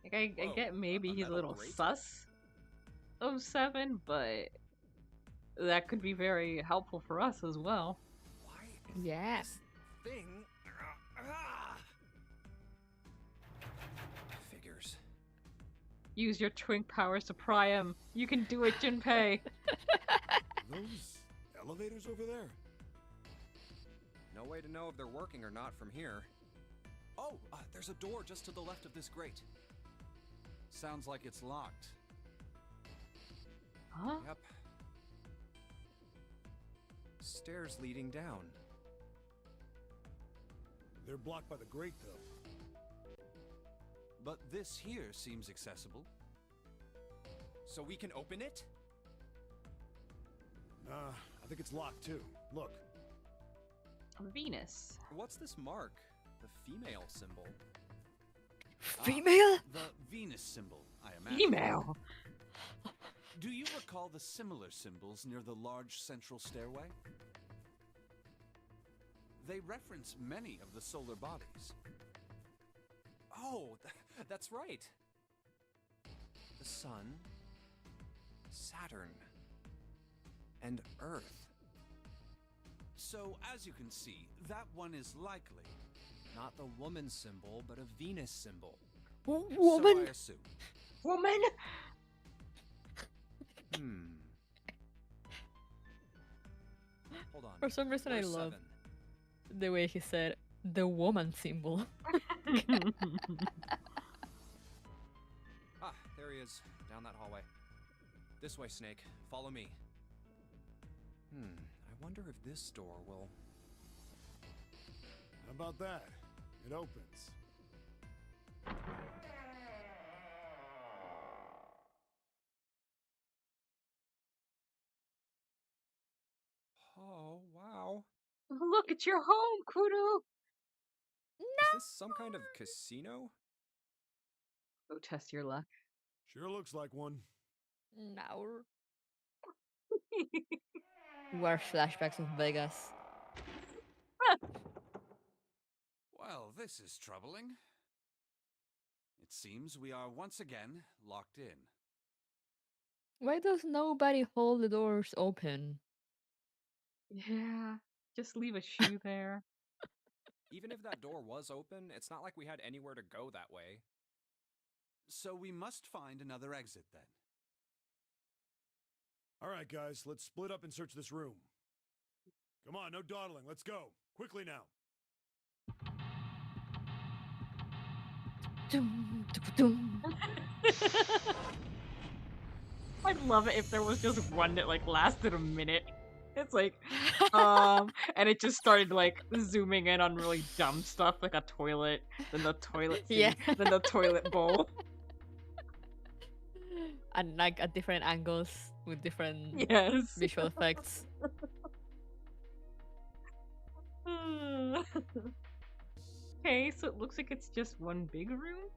Like, I Whoa, get maybe a he's a metal little grate? sus of Seven, but that could be very helpful for us as well. Why Yeah. this thing? Figures. Use your twink powers to pry him. You can do it, Junpei. Those elevators over there? No way to know if they're working or not from here. Oh, there's a door just to the left of this grate. Sounds like it's locked. Huh? Yep. Stairs leading down. They're blocked by the grate, though. But this here seems accessible. So we can open it? I think it's locked too. Look. Venus. What's this mark? The female symbol. Female? The Venus symbol, I imagine. Female. Do you recall the similar symbols near the large central stairway? They reference many of the solar bodies. Oh, that's right. The Sun, Saturn, and Earth. So, as you can see, that one is likely. Not the woman symbol, but a Venus symbol. Woman? So I assume. Woman? Hold on. For some reason, I Where's love Seven? the way he said the woman symbol. Ah, there he is, down that hallway. This way, Snake. Follow me. I wonder if this door will... How about that? It opens. Oh, wow. Look, it's your home, Kudo! Is this some kind of casino? Go test your luck. Sure looks like one. Now. More flashbacks of Vegas. Well, this is troubling. It seems we are once again locked in. Why does nobody hold the doors open? Yeah, just leave a shoe there. Even if that door was open, it's not like we had anywhere to go that way. So we must find another exit then. All right, guys, let's split up and search this room. Come on, no dawdling. Let's go. Quickly now. Dum, dum, dum. I'd love it if there was just one that like lasted a minute. It's like, and it just started like zooming in on really dumb stuff like a toilet, then the toilet seat, Yeah. then the toilet bowl. And like at different angles with different Yes. visual effects. Okay, so it looks like it's just one big room.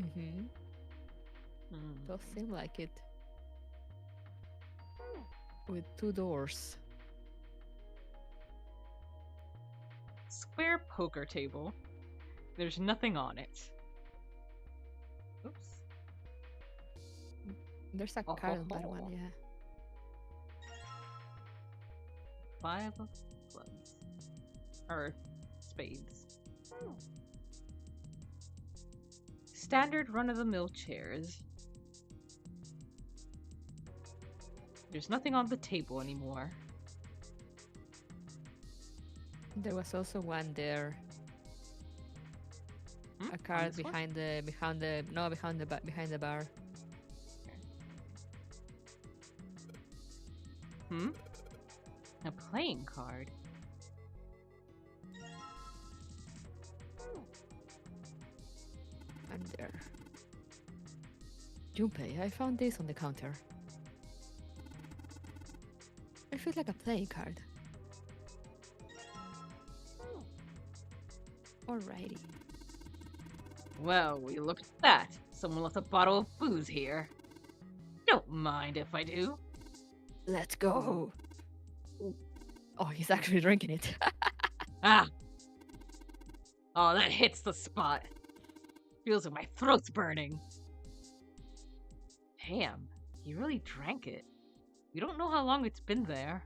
Mm-hmm. Does seem like it. With 2 doors. Square poker table. There's nothing on it. Oops. There's a Oh, card on ho, that ho. one, yeah. 5 of clubs. Or spades. Standard run-of-the-mill chairs. There's nothing on the table anymore. There was also one there. Hmm? A On card this one? behind the bar. Hmm? A playing card. And there. Junpei, I found this on the counter. It feels like a playing card. Alrighty. Well, we look at that. Someone left a bottle of booze here. Don't mind if I do. Let's go. Oh, he's actually drinking it. Ah! Oh, that hits the spot. Feels like my throat's burning. Damn, he really drank it. We don't know how long it's been there.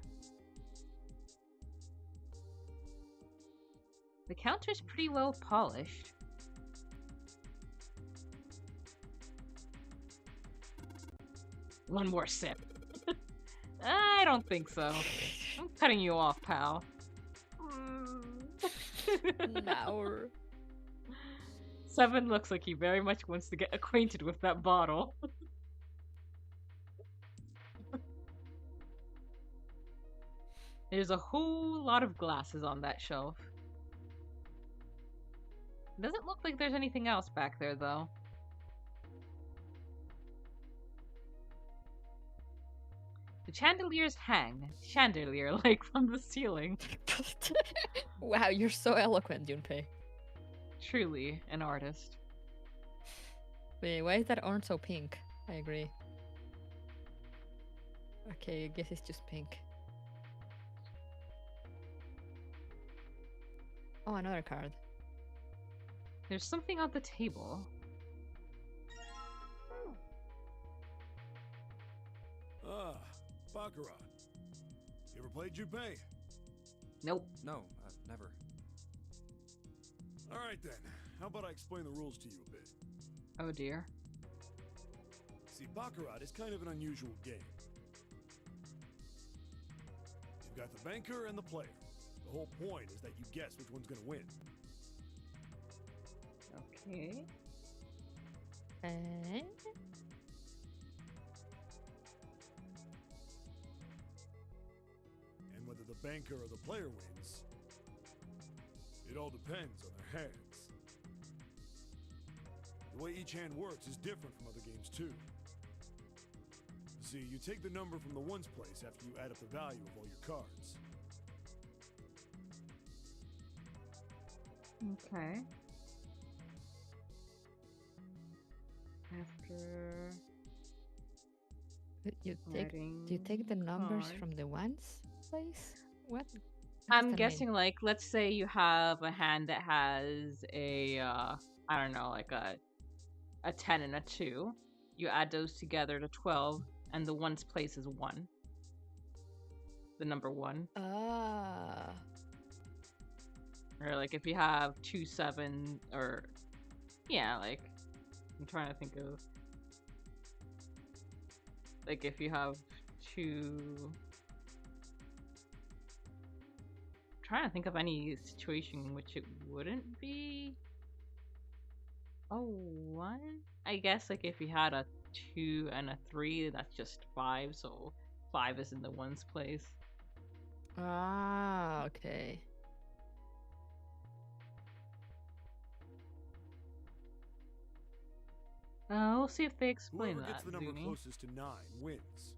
The counter's pretty well polished. One more sip. I don't think so. I'm cutting you off, pal. Now. 7 looks like he very much wants to get acquainted with that bottle. There's a whole lot of glasses on that shelf. Doesn't look like there's anything else back there, though. The chandeliers hang, chandelier-like from the ceiling. Wow, you're so eloquent, Junpei. Truly an artist. Wait, why is that orange so pink? I agree. Okay, I guess it's just pink. Oh, another card. There's something on the table. Ah, Baccarat. You ever played Junpei? Nope. No, never. All right then. How about I explain the rules to you a bit? Oh dear. See, Baccarat is kind of an unusual game. You've got the banker and the player. The whole point is that you guess which one's gonna win. Okay. the banker or the player wins, it all depends on their hands. The way each hand works is different from other games too. See, you take the number from the ones place after you add up the value of all your cards. Okay. After You take the numbers from the ones place? What? What I'm does that guessing, mean? like, let's say you have a hand that has a, I don't know, like a 10 and a 2. You add those together to 12, and the ones place is 1. The number 1. Ah. Or, like, if you have 2, 7, or, yeah, like, I'm trying to think of, like, if you have 2... trying to think of any situation in which it wouldn't be. Oh, 1? I guess, like, if you had a 2 and a 3, that's just 5, so 5 is in the ones place. Ah, okay. We'll see if they explain Whoever that, gets the number Zuni. closest to 9 wins.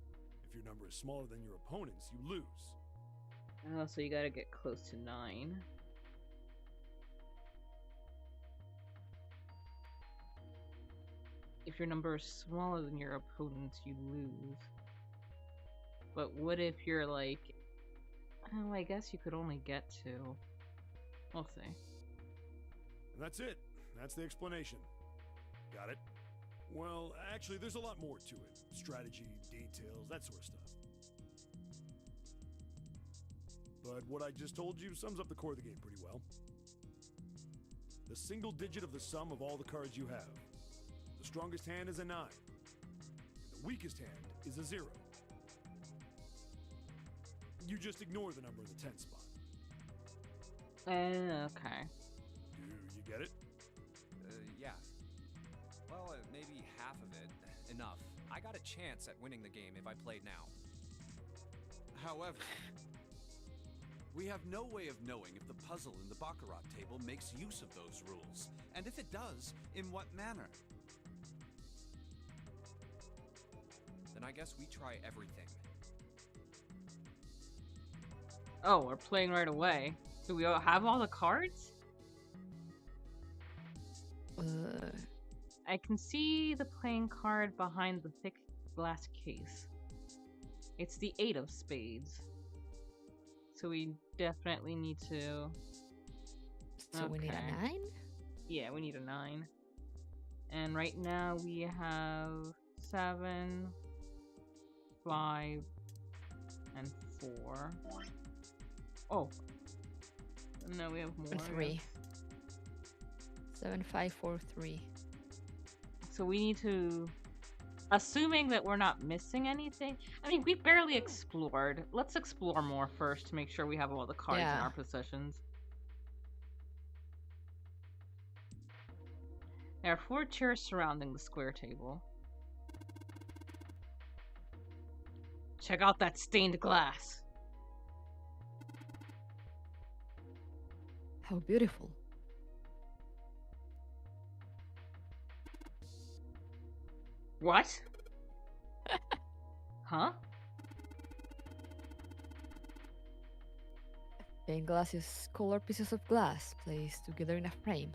If your number is smaller than your opponent's, you lose. Oh, so you gotta get close to 9. If your number is smaller than your opponent's, you lose. But what if you're like... Oh, I guess you could only get 2. We'll see. And that's it. That's the explanation. Got it? Well, actually, there's a lot more to it. Strategy, details, that sort of stuff. But what I just told you sums up the core of the game pretty well. The single digit of the sum of all the cards you have. The strongest hand is a 9. And the weakest hand is a 0. You just ignore the number in the 10 spot. Okay. Do you get it? Yeah. Well, maybe half of it. Enough. I got a chance at winning the game if I played now. However, we have no way of knowing if the puzzle in the Baccarat table makes use of those rules, and if it does, in what manner. Then I guess we try everything. Oh, we're playing right away. Do we all have all the cards? I can see the playing card behind the thick glass case. It's the 8 of spades. So we definitely need to... So we need a Okay. 9? Yeah, we need a 9. And right now we have 7, 5, and 4. Oh. No, we have more. Or 3. 7, 5, 4, 3. So we need to... Assuming that we're not missing anything. I mean, we barely explored. Let's explore more first to make sure we have all the cards in Yeah. our possessions. There are 4 chairs surrounding the square table. Check out that stained glass. How beautiful. What? Huh? Stained glass is colored pieces of glass placed together in a frame.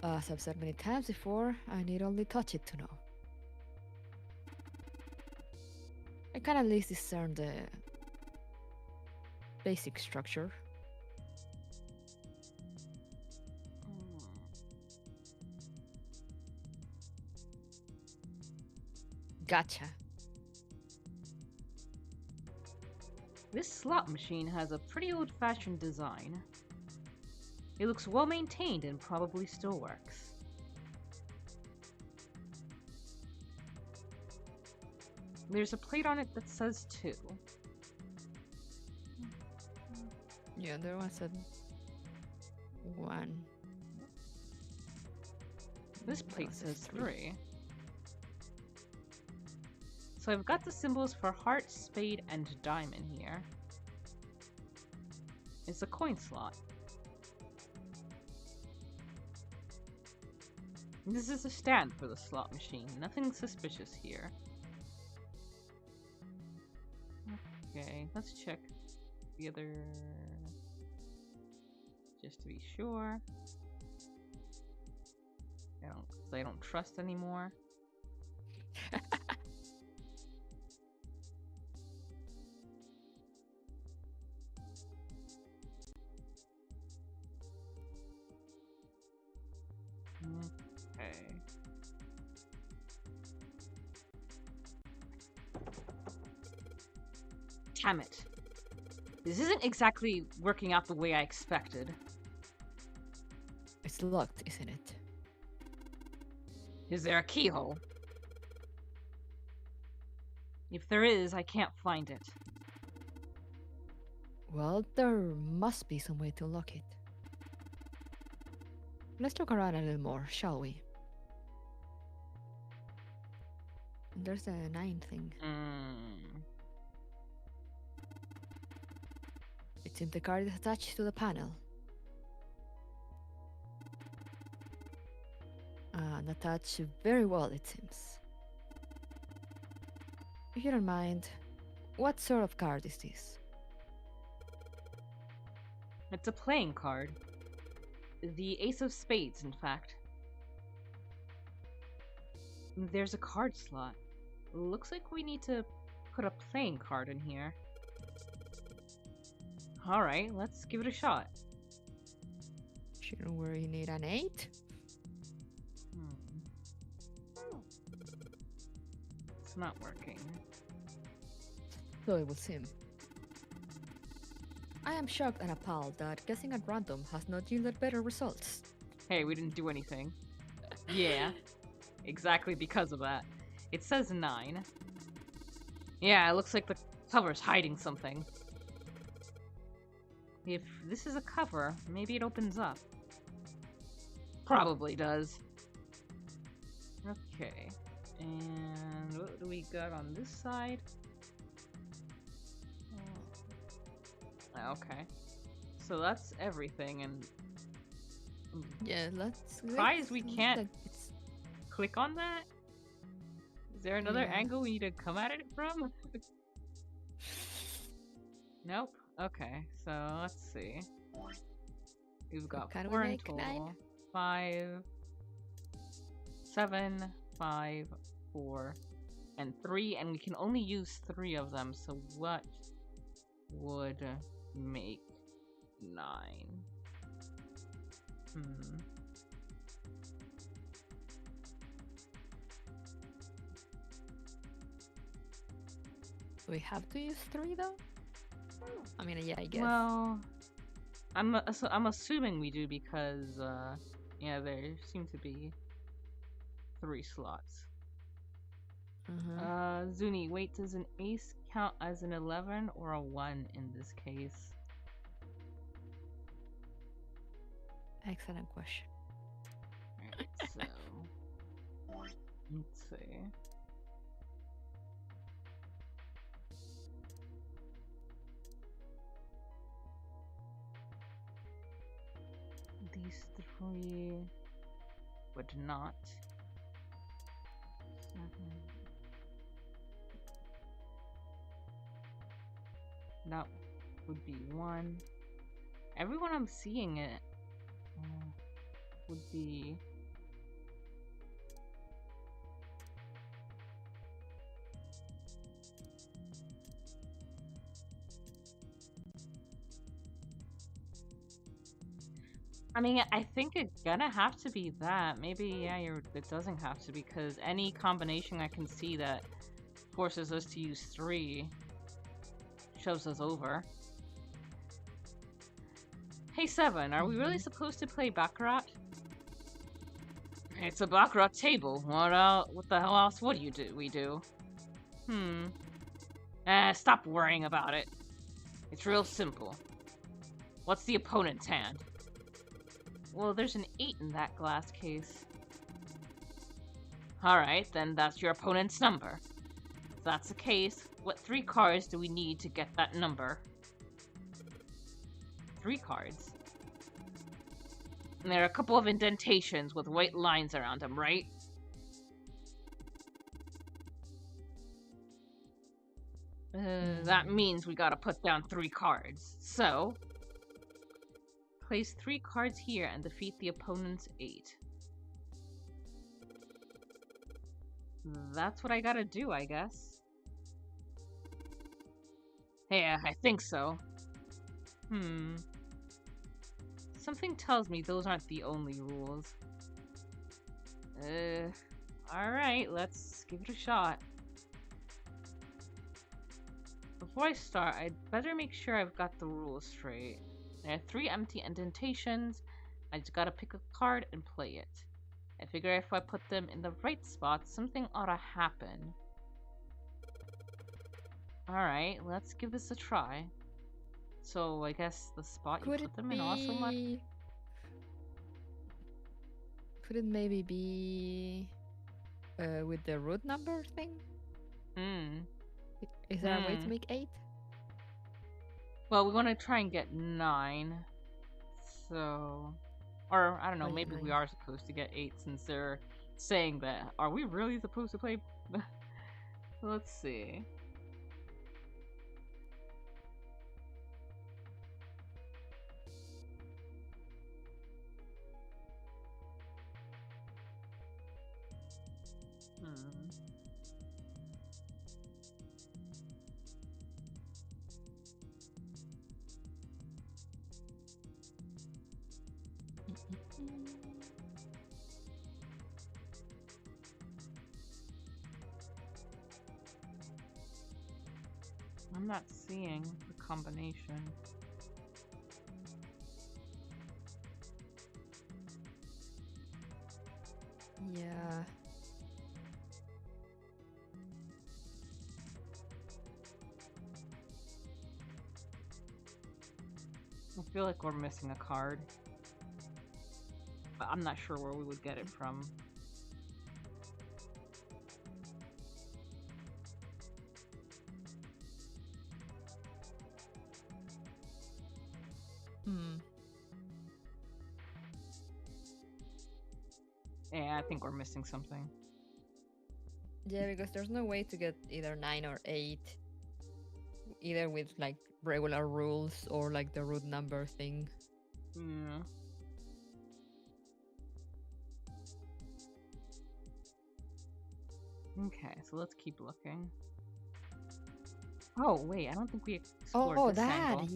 As I've said many times before, I need only touch it to know. I can at least discern the basic structure. Gotcha. This slot machine has a pretty old-fashioned design. It looks well-maintained and probably still works. There's a plate on it that says 2. Yeah, there was a 1. This plate There was says a 3. so I've got the symbols for heart, spade, and diamond here. It's a coin slot. This is a stand for the slot machine. Nothing suspicious here. Okay, let's check the other... just to be sure. I don't trust anymore. Okay. Damn it. This isn't exactly working out the way I expected. It's locked, isn't it? Is there a keyhole? If there is, I can't find it. Well, there must be some way to lock it. Let's look around a little more, shall we? There's a 9 thing. It seems the card is attached to the panel. And attached very well, it seems. If you don't mind, what sort of card is this? It's a playing card. The Ace of Spades, in fact. There's a card slot. Looks like we need to put a playing card in here. Alright, let's give it a shot. Shouldn't worry, you need an 8? It's not working. So it would seem. I am shocked and appalled that guessing at random has not yielded better results. Hey, we didn't do anything. Yeah, exactly because of that. It says 9. Yeah, it looks like the cover's hiding something. If this is a cover, maybe it opens up. Probably does. Okay. And what do we got on this side? Okay. So that's everything, and... Yeah, let's... Surprised we can't click on that? Is there another angle we need to come at it from? Nope. Okay, so let's see. We've got 4 in total. 9? 5, 7, 5, 4, and 3, and we can only use 3 of them, so what would make 9? Do we have to use 3 though? I mean, yeah, I guess. Well, I'm assuming we do because, yeah, there seem to be 3 slots. Zuni, wait, does an ace count as an 11 or a 1 in this case? Excellent question. Alright, so... let's see. These 3 would not. 7. That would be 1. Everyone I'm seeing it would be... I mean, I think it's gonna have to be that. Maybe, yeah, it doesn't have to, because any combination I can see that forces us to use 3 shoves us over. Hey, 7, are we really supposed to play Baccarat? It's a Baccarat table. What the hell else would we do? Stop worrying about it. It's real simple. What's the opponent's hand? Well, there's an 8 in that glass case. Alright, then that's your opponent's number. If that's the case, what 3 cards do we need to get that number? 3 cards. And there are a couple of indentations with white lines around them, right? That means we gotta put down 3 cards. So, place 3 cards here and defeat the opponent's 8. That's what I gotta do, I guess. Yeah, I think so. Something tells me those aren't the only rules. Alright, let's give it a shot. Before I start, I'd better make sure I've got the rules straight. There are 3 empty indentations. I just gotta pick a card and play it. I figure if I put them in the right spot, something ought to happen. Alright, let's give this a try. So, I guess the spot you put them in also might... Could it maybe be with the root number thing? Is there a way to make 8? Well, we want to try and get 9. So... Or, I don't know, maybe 9. we are supposed to get 8 since they're saying that. Are we really supposed to play... Let's see. I'm not seeing the combination. Yeah. I feel like we're missing a card. But I'm not sure where we would get it from. Yeah, I think we're missing something. Yeah, because there's no way to get either 9 or 8. Either with like regular rules or like the root number thing. Yeah. Okay, so let's keep looking. Oh, wait, I don't think we explored this angle.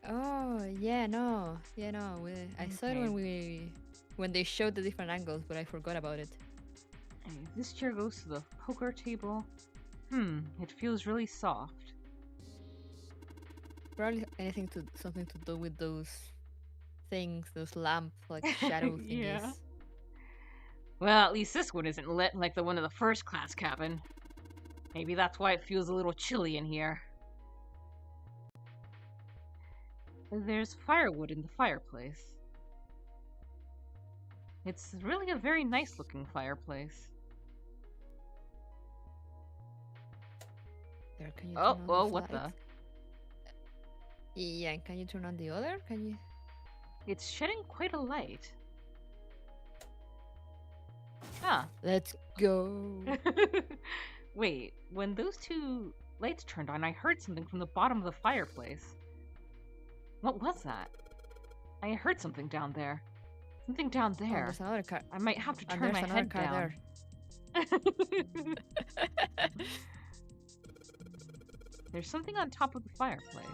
Oh, yeah, no. Yeah, no. I saw it when they showed the different angles, but I forgot about it. Okay, this chair goes to the poker table. It feels really soft. Probably something to do with those things, those lamp like shadow thingies. Yeah. Well, at least this one isn't lit like the one in the first class cabin. Maybe that's why it feels a little chilly in here. There's firewood in the fireplace. It's really a very nice looking fireplace. There, can you what the? Yeah, can you turn on the other? Can you? It's shedding quite a light. Huh. Let's go. Wait, when those 2 lights turned on, I heard something from the bottom of the fireplace. What was that? I heard something down there. Something down there. There's another car. I might have to turn my head down. There's something on top of the fireplace.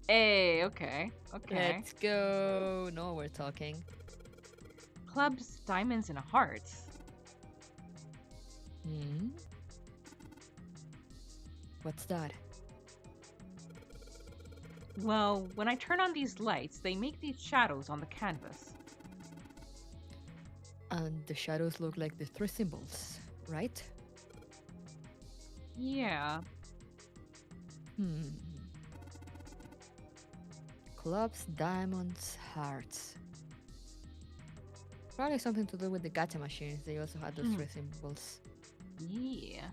Hey, okay. Let's go. No, we're talking. Clubs, diamonds, and hearts. What's that? Well, when I turn on these lights, they make these shadows on the canvas. And the shadows look like the 3 symbols, right? Yeah. Clubs, diamonds, hearts. Probably something to do with the gacha machines. They also had those 3 symbols. Yeah.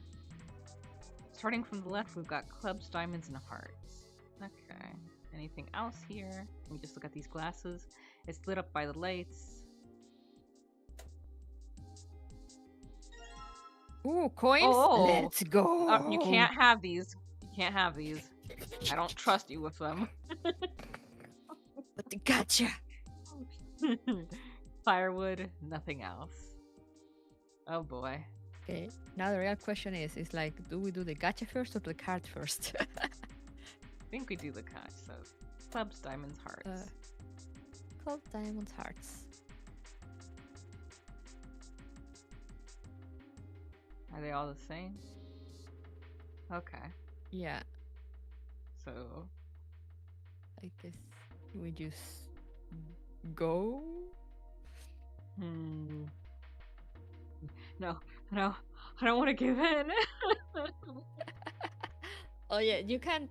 Starting from the left, we've got clubs, diamonds, and hearts. Okay. Anything else here? Let me just look at these glasses. It's lit up by the lights. Ooh, coins. Oh, Let's go. you can't have these. You can't have these. I don't trust you with them. But they gotcha. Firewood, nothing else. Oh boy. Okay. Now the real question is like, do we do the gacha first or the card first? I think we do the catch. So, clubs, diamonds, hearts. Club, diamonds, hearts. Are they all the same? Okay. Yeah. So, I guess we just go. No, I don't want to give in. Oh yeah, you can't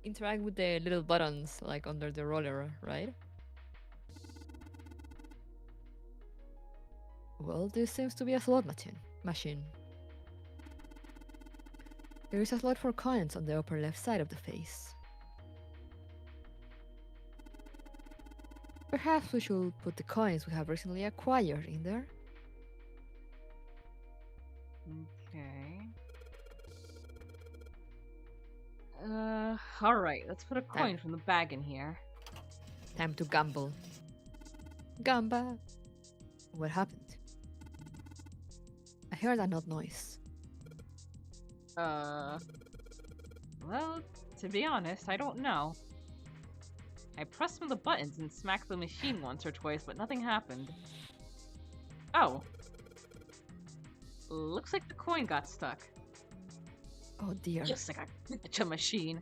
interact with the little buttons like under the roller, right? Well, this seems to be a slot machine. There is a slot for coins on the upper left side of the face. Perhaps we should put the coins we have recently acquired in there. Okay. Alright, let's put a coin from the bag in here. Time to gamble. Gamba! What happened? I heard an odd noise. Well, to be honest, I don't know. I pressed some of the buttons and smacked the machine once or twice, but nothing happened. Oh. Looks like the coin got stuck. Oh dear. Just like a glitch machine.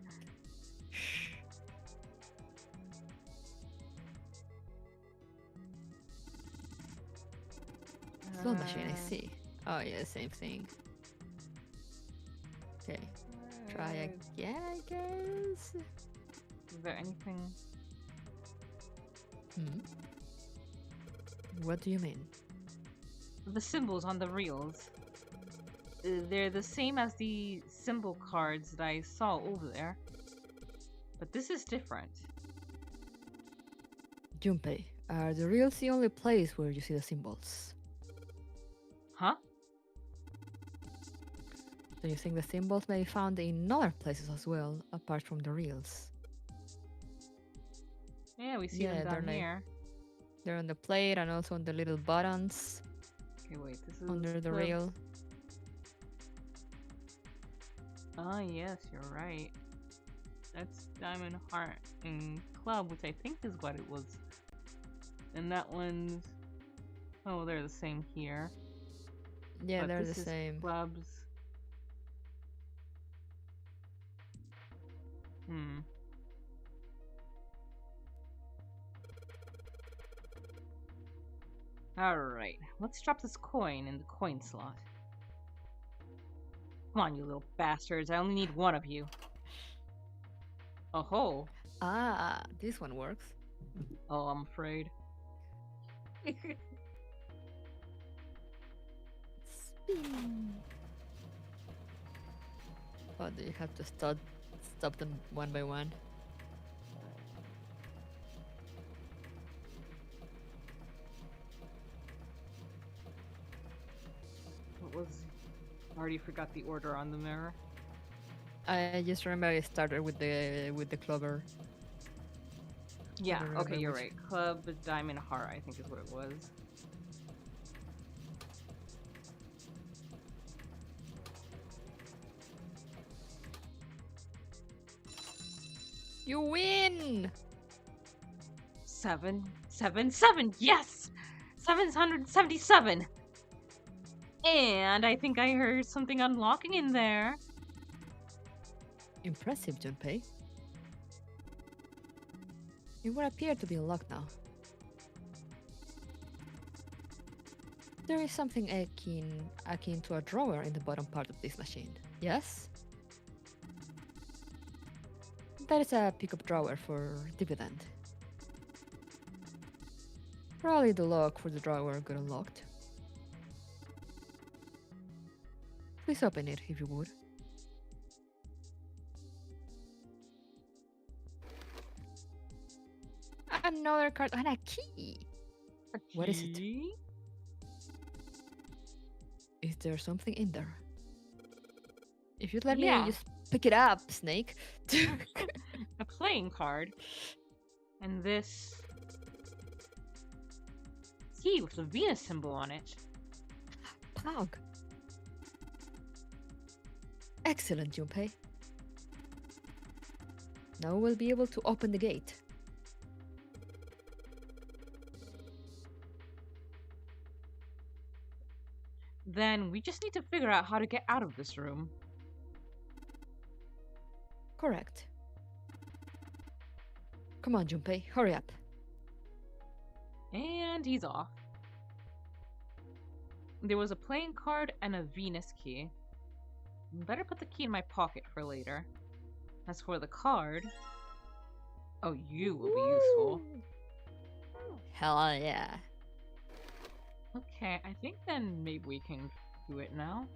Slot machine, I see. Oh yeah, same thing. Okay. Try again, I guess. Is there anything? What do you mean? The symbols on the reels. They're the same as the symbol cards that I saw over there. But this is different. Junpei, are the reels the only place where you see the symbols? Huh? Do you think the symbols may be found in other places as well, apart from the reels? Yeah, we see them down here. They're on the plate and also on the little buttons. Okay, wait, this is under the reel. Ah, yes, you're right. That's diamond, heart, and club, which I think is what it was. And that one's... Oh, they're the same here. Yeah, but they're the this is same. Clubs. Alright, let's drop this coin in the coin slot. Come on, you little bastards. I only need one of you. Oh-ho. Ah, this one works. Oh, I'm afraid. Spin. Oh, do you have to stop them one by one? What was... I already forgot the order on the mirror. I just remember I started with the clover. Yeah, remember okay, you're which- right. Club, diamond, heart, I think is what it was. You win! 777, yes! 777! And I think I heard something unlocking in there. Impressive, Junpei. It would appear to be unlocked now. There is something akin to a drawer in the bottom part of this machine. Yes? That is a pickup drawer for dividend. Probably the lock for the drawer got unlocked. Please open it if you would. another card and a key. What is it? Key? Is there something in there? If you'd let me Yeah. just pick it up, Snake. A playing card. And this key with the Venus symbol on it. Pog. Excellent, Junpei. Now we'll be able to open the gate. Then we just need to figure out how to get out of this room. Correct. Come on, Junpei, hurry up. And he's off. There was a playing card and a Venus key. Better put the key in my pocket for later. As for the card... Oh, you will be useful. Hell yeah. Okay, I think then maybe we can do it now.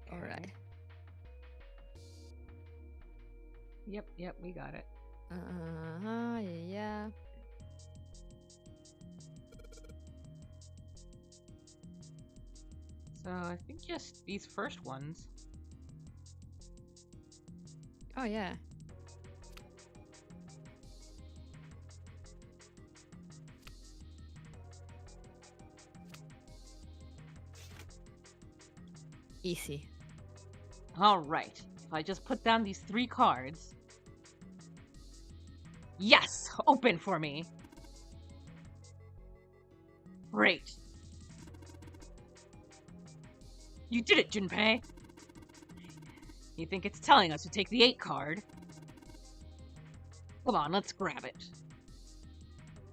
Okay. Alright. Yep, we got it. Yeah. So I think just these first ones. Oh, yeah. Easy. Alright, if I just put down these 3 cards. Yes! Open for me! Great. You did it, Junpei! You think it's telling us to take the 8 card? Come on, let's grab it.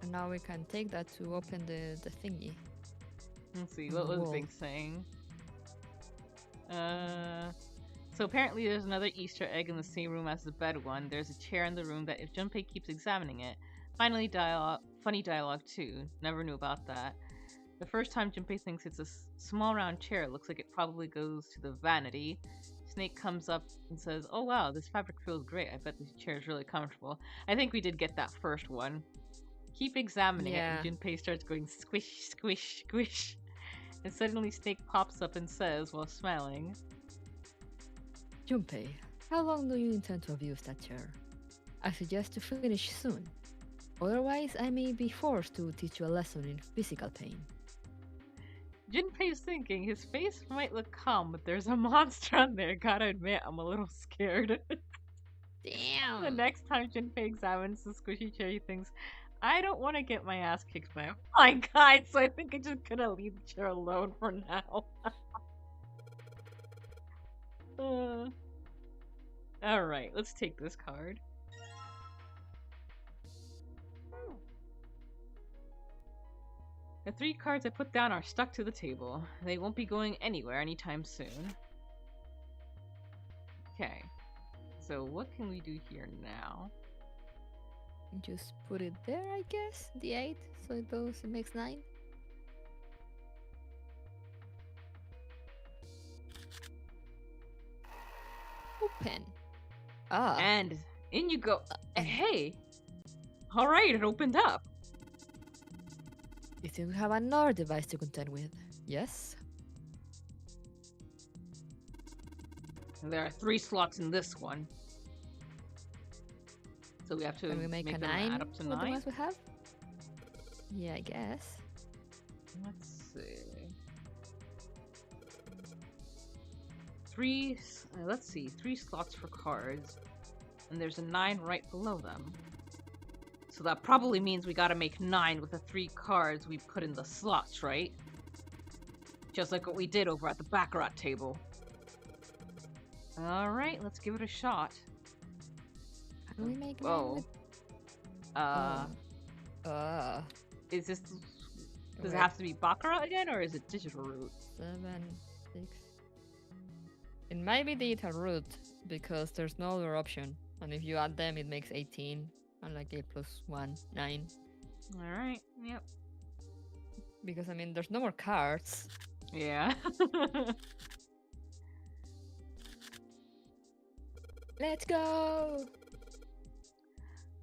And now we can take that to open the thingy. Let's see, what was Whoa. Big saying? So apparently there's another Easter egg in the same room as the bed one. There's a chair in the room that if Junpei keeps examining it. Finally, funny dialogue too. Never knew about that. The first time Junpei thinks it's a small round chair, it looks like it probably goes to the vanity. Snake comes up and says, "Oh wow, this fabric feels great. I bet this chair is really comfortable." I think we did get that first one. Keep examining it, and Junpei starts going squish, squish, squish. And suddenly Snake pops up and says, while smiling, Junpei, how long do you intend to abuse that chair? I suggest to finish soon. Otherwise, I may be forced to teach you a lesson in physical pain. Junpei's thinking his face might look calm, but there's a monster on there. Gotta admit, I'm a little scared. Damn! The next time Junpei examines the squishy chair, he thinks, I don't want to get my ass kicked by a flying guy, so I think I'm just gonna leave the chair alone for now. Alright, let's take this card. The 3 cards I put down are stuck to the table. They won't be going anywhere anytime soon. Okay. So what can we do here now? Just put it there, I guess. The 8, so it makes 9. Open. Ah. And in you go. Hey! Alright, it opened up. You think we have another device to contend with? Yes? There are 3 slots in this one. So we have to Can we make a them 9 add up to with the 9? ones we have? Yeah, I guess. Let's see. 3, let's see, 3 slots for cards. And there's a 9 right below them. So that probably means we gotta make 9 with the 3 cards we put in the slots, right? Just like what we did over at the Baccarat table. Alright, let's give it a shot. How do we make 9 Whoa. with... Is this... Does it have to be Baccarat again, or is it digital root? 7, 6... It might be digital root, because there's no other option. And if you add them, it makes 18. And like 8 plus 1, 9. Alright, yep. Because, I mean, there's no more cards. Yeah. Let's go!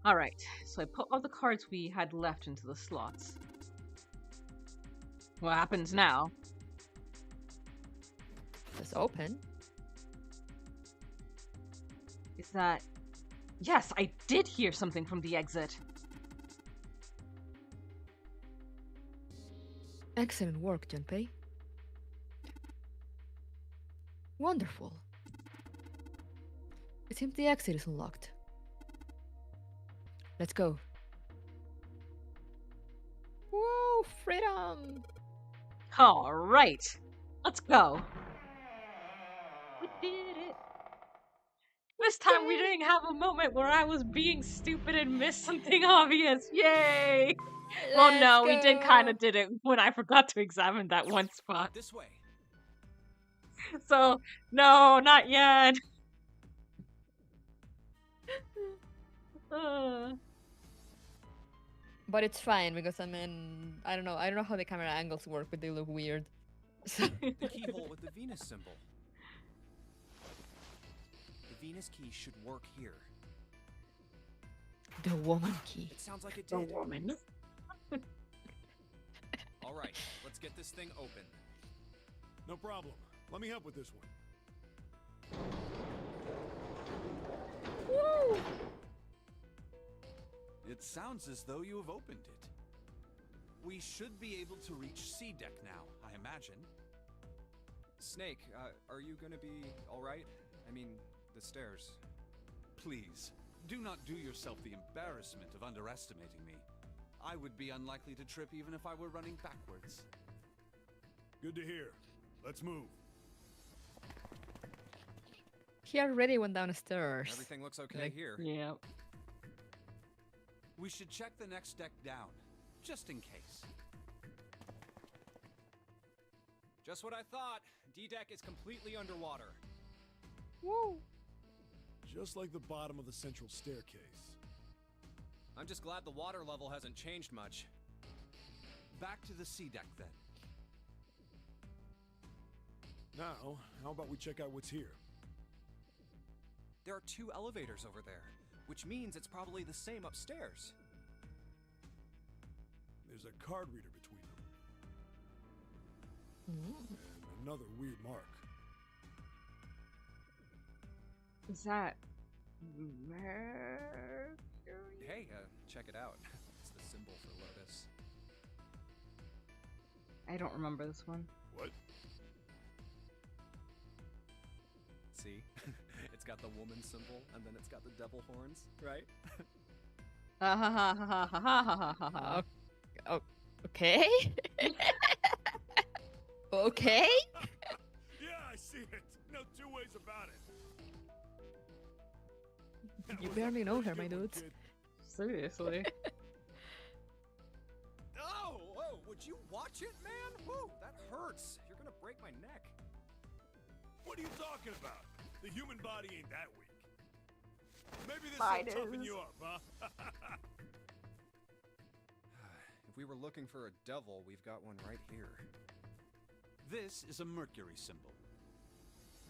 Alright, so I put all the cards we had left into the slots. What happens now? It's open. Is that... Yes, I did hear something from the exit. Excellent work, Junpei. Wonderful. It seems the exit is unlocked. Let's go. Woo, freedom! Alright, let's go. We did it. This time we didn't have a moment where I was being stupid and missed something obvious. Yay! Well, no, we did kind of did it when I forgot to examine that one spot. This way. So, no, not yet. But it's fine because I mean, I don't know how the camera angles work, but they look weird. So The keyhole with the Venus symbol. The Venus key should work here. the woman key. It sounds like it The did. woman. All right, let's get this thing open. No problem. Let me help with this one. Woo! It sounds as though you have opened it. We should be able to reach C deck now, I imagine. Snake, are you gonna be all right? I mean, the stairs. Please, do not do yourself the embarrassment of underestimating me. I would be unlikely to trip even if I were running backwards. Good to hear. Let's move. He already went down the stairs. Everything looks okay Like- here. Yeah. We should check the next deck down, just in case. Just what I thought. D-deck is completely underwater. Woo! Just like the bottom of the central staircase. I'm just glad the water level hasn't changed much. Back to the C deck then. Now, how about we check out what's here? There are 2 elevators over there, which means it's probably the same upstairs. There's a card reader between them. Mm. And another weird mark. Is that Mercury? Hey, check it out. It's the symbol for Lotus. I don't remember this one. What? See? It's got the woman symbol, and then it's got the devil horns, right? Ha ha ha ha ha ha ha ha. Oh, okay. Okay. Yeah, I see it. No 2 ways about it. That You was a barely know her, pretty my good one, dudes. kid. Seriously. Oh, whoa, would you watch it, man? Whoa, that hurts. You're gonna break my neck. What are you talking about? The human body ain't that weak. Maybe this Spiders. will toughen you up, huh? If we were looking for a devil, we've got one right here. This is a Mercury symbol.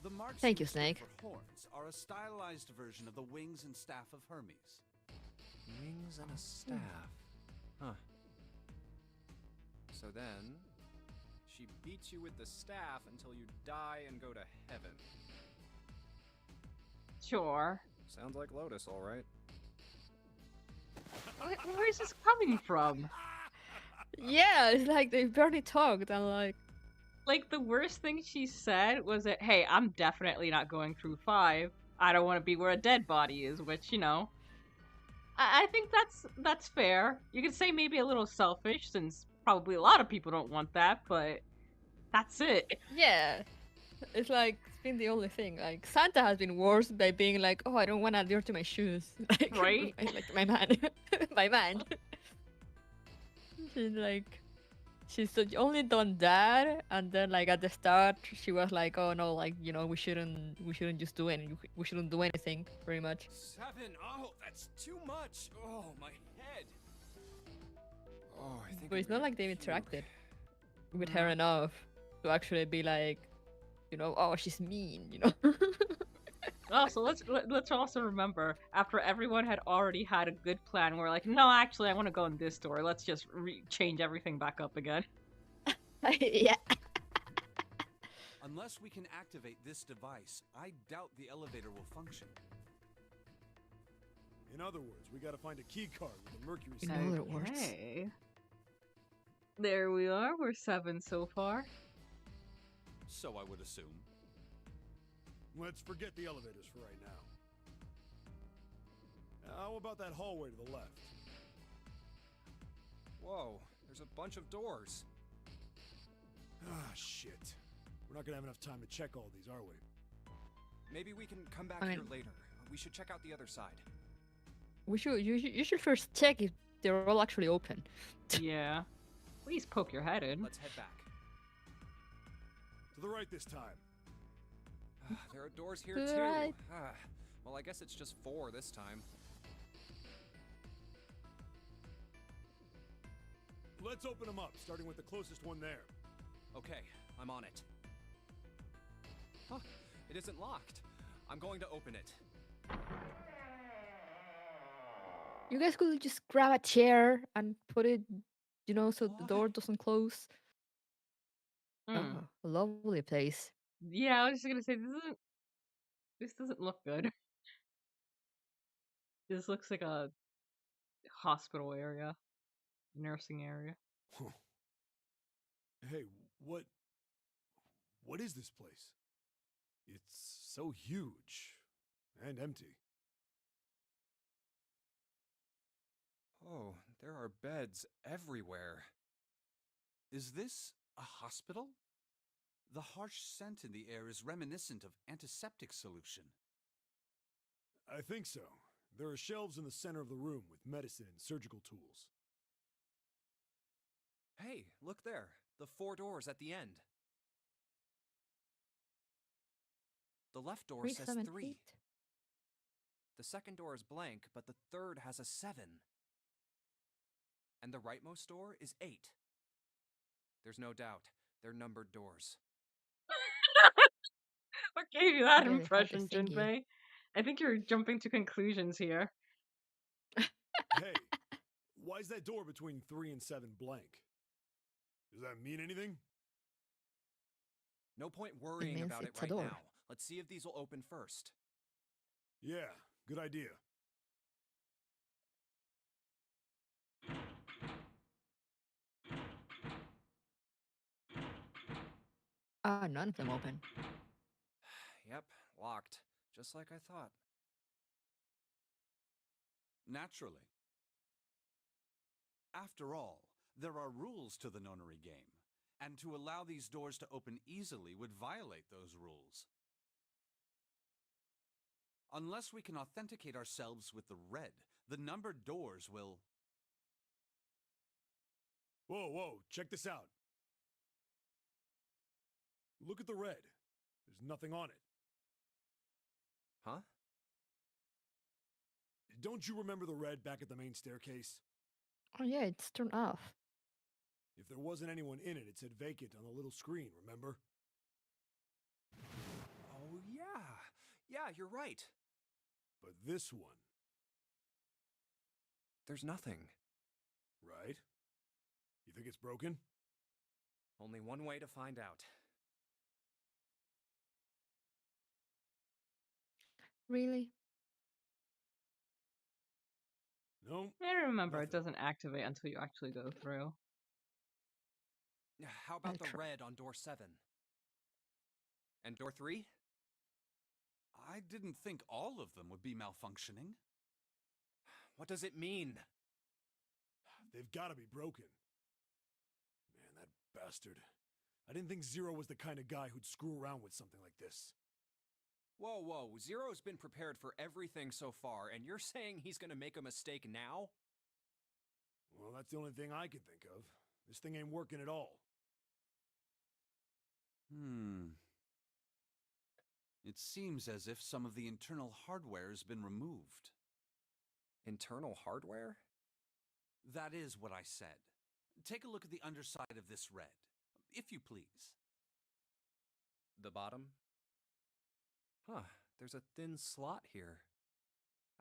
The marks Thank you, listed Snake. for horns are a stylized version of the wings and staff of Hermes. Wings and a staff. Huh. So then, she beats you with the staff until you die and go to heaven. Sure. Sounds like Lotus, all right. Where's this coming from? Yeah, it's like they barely talked. I'm like, Like, the worst thing she said was that, hey, I'm definitely not going through 5. I don't want to be where a dead body is, which, you know, I think that's fair. You could say maybe a little selfish, since probably a lot of people don't want that, but that's it. yeah. It's like it's been the only thing. Like Santa has been worse by being like, oh, I don't want to adhere to my shoes. Like, Right? Like my man, my man. She's like, she's only done that, and then like at the start, she was like, oh no, like you know, we shouldn't just do any, we shouldn't do anything, pretty much. 7. Oh, that's too much. Oh, my head. Oh, I think. But it's not like they've puke. interacted with her enough to actually be like, you know, oh, she's mean, you know. Also, let's also remember, after everyone had already had a good plan, we're like, no, actually, I want to go in this door. Let's just change everything back up again. Yeah. Unless we can activate this device, I doubt the elevator will function. In other words, we gotta find a key card with a mercury In star. other words. Okay. There we are. We're 7 so far. So I would assume. Let's forget the elevators for right now. How about that hallway to the left? Whoa, there's a bunch of doors. Ah, shit. We're not gonna have enough time to check all these, are we? Maybe we can come back I here mean- later. We should check out the other side. You should first check if they're all actually open. Yeah. Please poke your head in. Let's head back. To the right this time. There are doors here To the too. right. Well, I guess it's just 4 this time. Let's open them up, starting with the closest one there. Okay, I'm on it. Huh, it isn't locked. I'm going to open it. You guys could just grab a chair and put it, so the door doesn't close. Hmm. Oh, a lovely place. Yeah, I was just gonna say this doesn't look good. This looks like a hospital area, nursing area. Huh. Hey, what is this place? It's so huge and empty. Oh, there are beds everywhere. Is this a hospital? The harsh scent in the air is reminiscent of antiseptic solution. I think so. There are shelves in the center of the room with medicine and surgical tools. Hey, look there. The 4 doors at the end. The left door says 3. 378. The second door is blank, but the third has a 7. And the rightmost door is 8. There's no doubt. They're numbered doors. What gave you that Very hard to impression, thingy. Junpei? I think you're jumping to conclusions here. Hey, why is that door between 3 and 7 blank? Does that mean anything? No point worrying means about it it's a right door. now. Let's see if these will open first. Yeah, good idea. Ah, none of them open. Yep, locked. Just like I thought. Naturally. After all, there are rules to the nonary game, and to allow these doors to open easily would violate those rules. Unless we can authenticate ourselves with the red, the numbered doors will... Whoa, check this out. Look at the red. There's nothing on it. Huh? Don't you remember the red back at the main staircase? Oh yeah, it's turned off. If there wasn't anyone in it, it said vacant on the little screen, remember? Oh, yeah. Yeah, you're right. But this one, There's nothing. right? You think it's broken? Only one way to find out. Really? No? I remember it Nothing. doesn't activate until you actually go through. How about the True. red on door 7? And door 3? I didn't think all of them would be malfunctioning. What does it mean? They've gotta be broken. Man, that bastard. I didn't think Zero was the kind of guy who'd screw around with something like this. Whoa. Zero's been prepared for everything so far, and you're saying he's gonna make a mistake now? Well, that's the only thing I can think of. This thing ain't working at all. It seems as if some of the internal hardware has been removed. Internal hardware? That is what I said. Take a look at the underside of this red, if you please. The bottom? Huh, there's a thin slot here.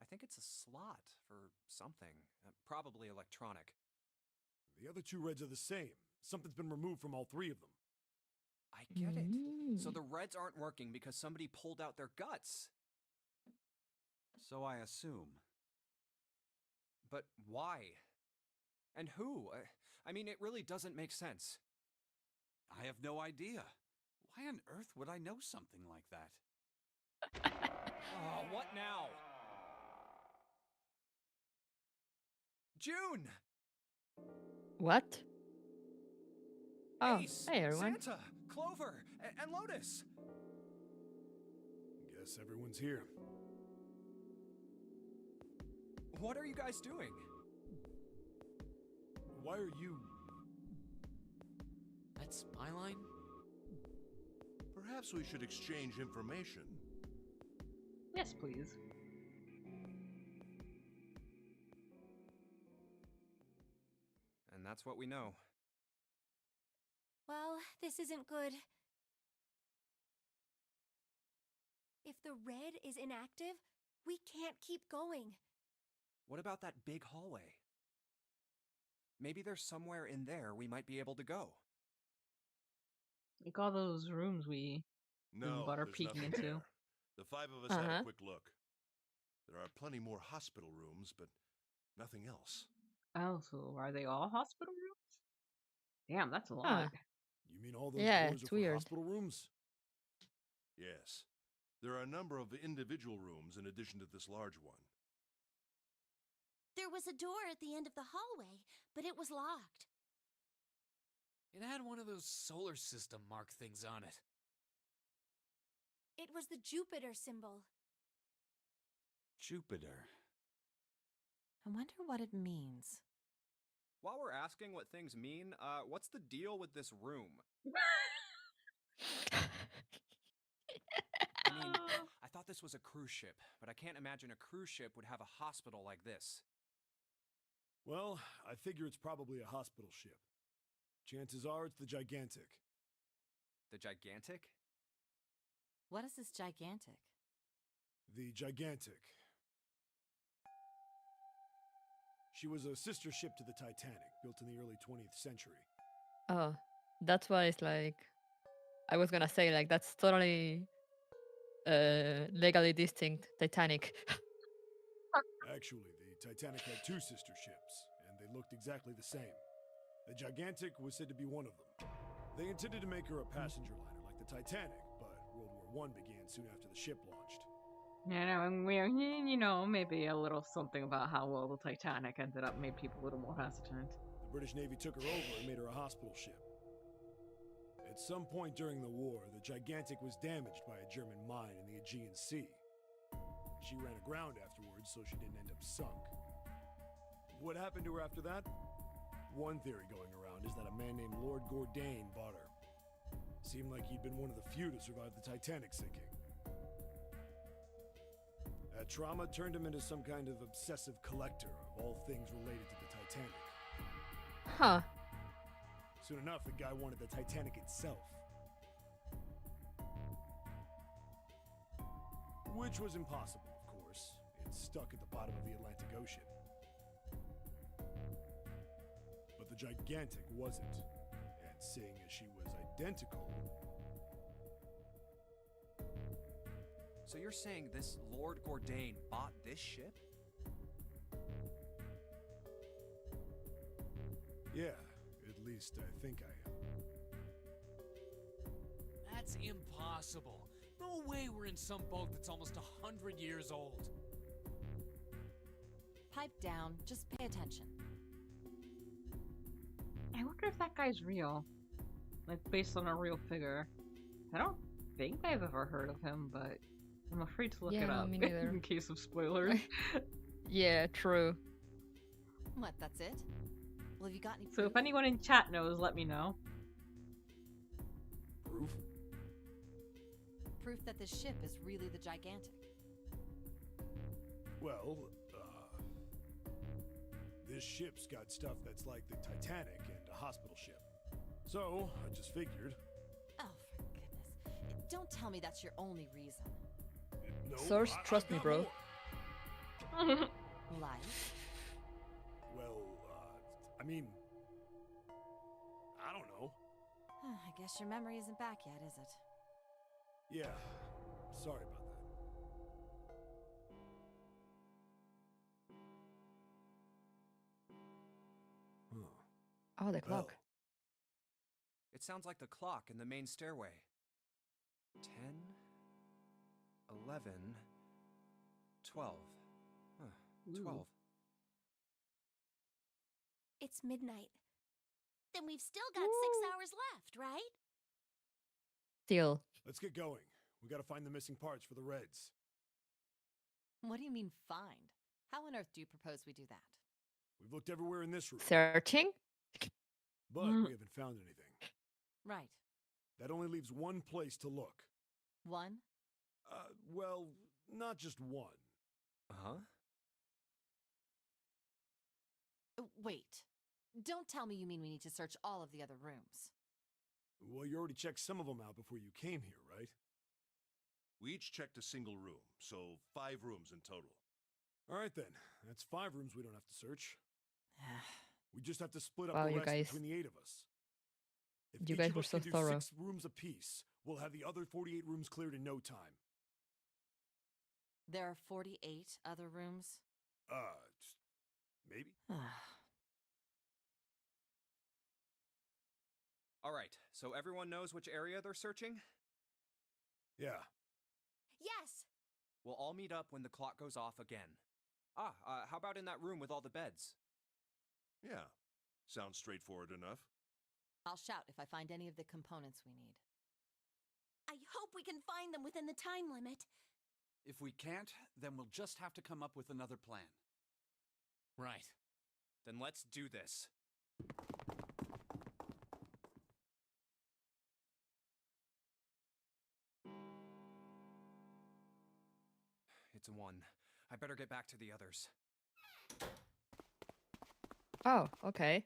I think it's a slot for something. Probably electronic. The other two reds are the same. Something's been removed from all three of them. I get it. So Mm. the reds aren't working because somebody pulled out their guts. So I assume. But why? And who? I mean, it really doesn't make sense. I have no idea. Why on earth would I know something like that? Oh, what now? June! What? Oh, Ace! hey everyone. Santa! Clover! And Lotus! Guess everyone's here. What are you guys doing? Why are you... That's my line? Perhaps we should exchange information. Yes, please. And that's what we know. Well, this isn't good. If the red is inactive, we can't keep going. What about that big hallway? Maybe there's somewhere in there we might be able to go. Like all those rooms we No, butter there's peeking nothing into. there. The five of us had Uh-huh. a quick look. There are plenty more hospital rooms, but nothing else. Oh, so are they all hospital rooms? Damn, that's a Huh. lot. You mean all those Yeah, doors it's are for weird. hospital rooms? Yes. There are a number of individual rooms in addition to this large one. There was a door at the end of the hallway, but it was locked. It had one of those solar system mark things on it. It was the Jupiter symbol. Jupiter. I wonder what it means. While we're asking what things mean, what's the deal with this room? I mean, I thought this was a cruise ship, but I can't imagine a cruise ship would have a hospital like this. Well, I figure it's probably a hospital ship. Chances are it's the Gigantic. The Gigantic? What is this gigantic? The Gigantic. She was a sister ship to the Titanic, built in the early 20th century. Oh, that's why it's like. I was gonna say like that's totally legally distinct Titanic. Actually, the Titanic had two sister ships, and they looked exactly the same. The Gigantic was said to be one of them. They intended to make her a passenger liner like the Titanic, but World War I began soon after the ship launched. Yeah, no, and maybe a little something about how well the Titanic ended up made people a little more hesitant. The British Navy took her over and made her a hospital ship. At some point during the war, the Gigantic was damaged by a German mine in the Aegean Sea. She ran aground afterwards, so she didn't end up sunk. What happened to her after that? One theory going around is that a man named Lord Gourdane bought her. Seemed like he'd been one of the few to survive the Titanic sinking. That trauma turned him into some kind of obsessive collector of all things related to the Titanic. Huh. Soon enough, the guy wanted the Titanic itself. Which was impossible, of course. It's stuck at the bottom of the Atlantic Ocean. But the Gigantic wasn't. And seeing as she was identical... So you're saying this Lord Gourdane bought this ship? Yeah, at least I think I am. That's impossible. No way we're in some boat that's almost 100 years old. Pipe down, just pay attention. I wonder if that guy's real. Like, based on a real figure. I don't think I've ever heard of him, but I'm afraid to look Yeah, it no, up me neither. in case of spoilers. Yeah, true. What, that's it? Well, have you got any So if proof? anyone in chat knows, let me know. Proof? Proof that this ship is really the Gigantic. Well, this ship's got stuff that's like the Titanic and a hospital ship. So, I just figured. Oh, for goodness. Don't tell me that's your only reason. No, Source, I've trust me, got bro. more. Like? Well, I mean, I don't know. I guess your memory isn't back yet, is it? Yeah, sorry about that. Huh. Oh, the clock. Bell. It sounds like the clock in the main stairway. 10, 11, 12. Huh, 12. It's midnight. Then we've still got 6 hours left, right? Still. Let's get going. We gotta find the missing parts for the Reds. What do you mean, find? How on earth do you propose we do that? We've looked everywhere in this room, Searching? but we haven't found anything. Right. That only leaves one place to look. One? Well, not just one. Uh-huh. Wait. Don't tell me you mean we need to search all of the other rooms. Well, you already checked some of them out before you came here, right? We each checked a single room, so 5 rooms in total. All right, then. That's 5 rooms we don't have to search. We just have to split up Wow, the you rest guys. between the 8 of us. If You each guys of were us so can do thorough. 6 rooms apiece, we'll have the other 48 rooms cleared in no time. There are 48 other rooms? Maybe? All right, so everyone knows which area they're searching? Yeah. Yes. We'll all meet up when the clock goes off again. How about in that room with all the beds? Yeah, sounds straightforward enough. I'll shout if I find any of the components we need. I hope we can find them within the time limit. If we can't, then we'll just have to come up with another plan. Right. Then let's do this. It's a 1. I better get back to the others. Oh, okay.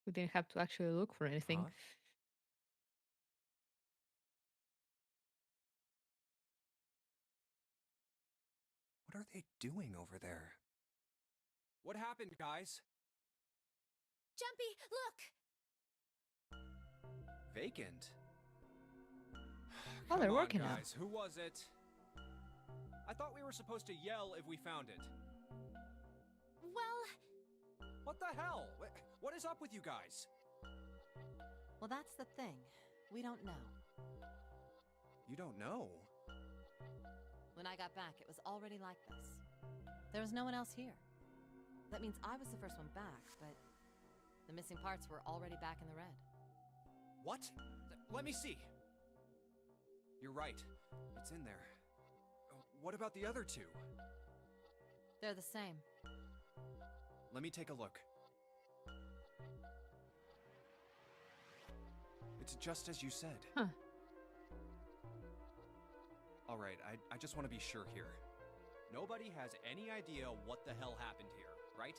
We didn't have to actually look for anything. Huh? What are they doing over there? What happened, guys? Junpei, look! Vacant. Oh, they're Come on, working now. guys. Who was it? I thought we were supposed to yell if we found it. Well, What the hell? What is up with you guys? Well, that's the thing. We don't know. You don't know? When I got back, it was already like this. There was no one else here. That means I was the first one back, but the missing parts were already back in the red. What? Let me see. You're right. It's in there. What about the other 2? They're the same. Let me take a look. It's just as you said. Huh. All right, I just want to be sure here. Nobody has any idea what the hell happened here, right?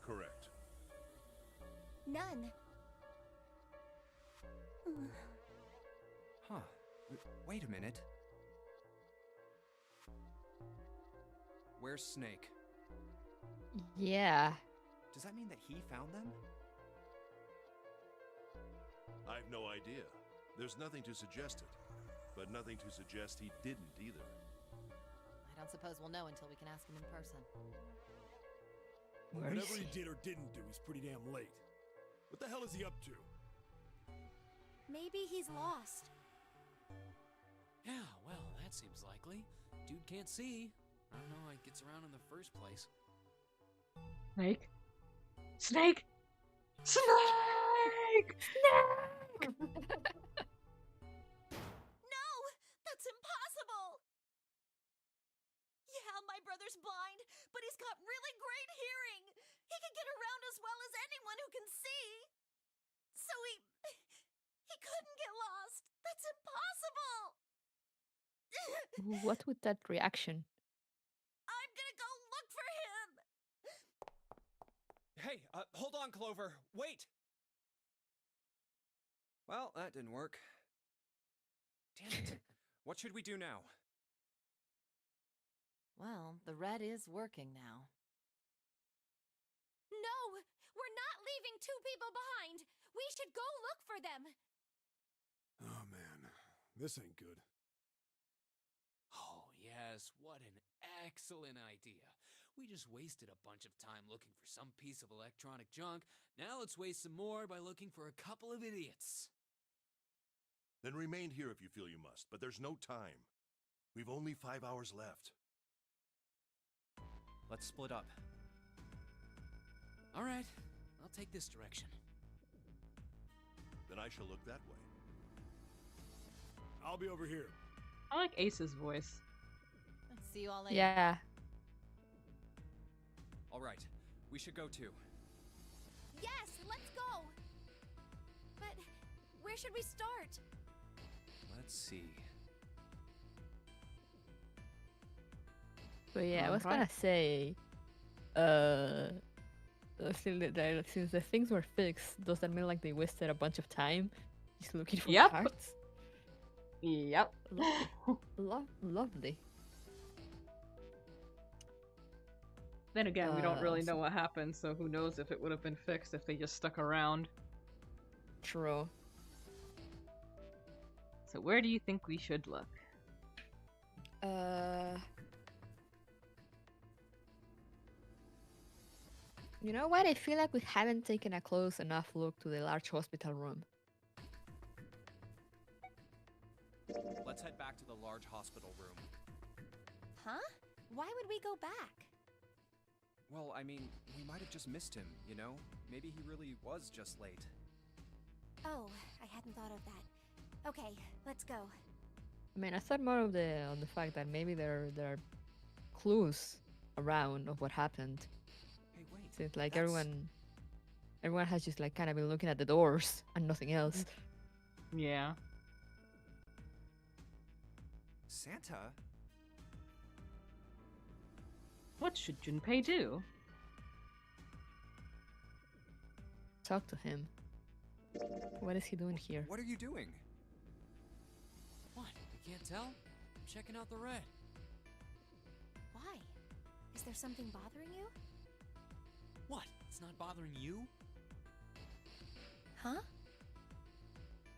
Correct. none. Huh. Wait a minute. Where's Snake? Yeah. Does that mean that he found them? I've no idea. There's nothing to suggest it, but nothing to suggest he didn't either. I don't suppose we'll know until we can ask him in person. Where is Whatever he he? did or didn't do, he's pretty damn late. What the hell is he up to? Maybe he's lost. Yeah, well, that seems likely. Dude can't see. I don't know how he gets around in the first place. Snake? Snake? Snake! No! That's impossible! Yeah, my brother's blind, but he's got really great hearing. He can get around as well as anyone who can see. So he couldn't get lost. That's impossible! What would that reaction? I'm gonna go look for him! Hey, hold on, Clover. Wait! Well, that didn't work. Damn it. What should we do now? Well, the red is working now. No! We're not leaving two people behind! We should go look for them! Oh man, this ain't good. Oh, yes, what an excellent idea. We just wasted a bunch of time looking for some piece of electronic junk. Now let's waste some more by looking for a couple of idiots. Then remain here if you feel you must, but there's no time. We've only 5 hours left. Let's split up. All right, I'll take this direction. Then I shall look that way. I'll be over here. I like Ace's voice. See you all later. Yeah. All right, we should go too. Yes, let's go! But where should we start? Let's see. But yeah, I was Alright. gonna say, since the things were fixed, does that mean like they wasted a bunch of time just looking for Yep. parts? Yep. Lovely. Then again, we don't really know So- what happened, so who knows if it would have been fixed if they just stuck around. True. So where do you think we should look? You know what? I feel like we haven't taken a close enough look to the large hospital room. Let's head back to the large hospital room. Huh? Why would we go back? Well, I mean, we might have just missed him, you know? Maybe he really was just late. Oh, I hadn't thought of that. Okay, let's go. I mean, I thought more of the on the fact that maybe there are clues around of what happened. Hey, wait. Since like that's- everyone has just like kind of been looking at the doors and nothing else. Yeah. Santa? What should Junpei do? Talk to him. What is he doing here? What are you doing? What? You can't tell? I'm checking out the red. Why? Is there something bothering you? What? It's not bothering you? Huh?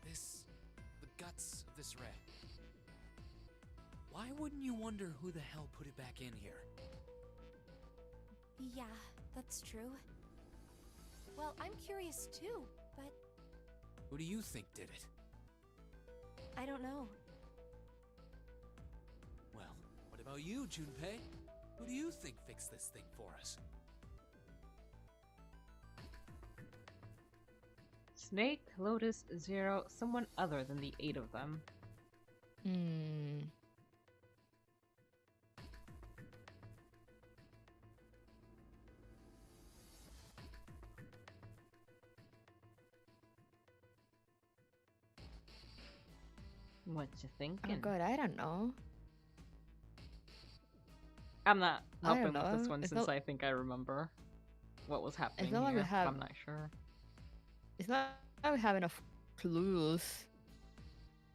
The guts of this red. Why wouldn't you wonder who the hell put it back in here? Yeah, that's true. Well, I'm curious too, but Who do you think did it? I don't know. Well, what about you, Junpei? Who do you think fixed this thing for us? Snake, Lotus, Zero, someone other than the 8 of them. Hmm. What you Oh thinking? god, I don't know. I'm not I don't helping with this know. one It's since not- I think I remember what was happening not like we here. have- I'm not sure. It's not like we have enough clues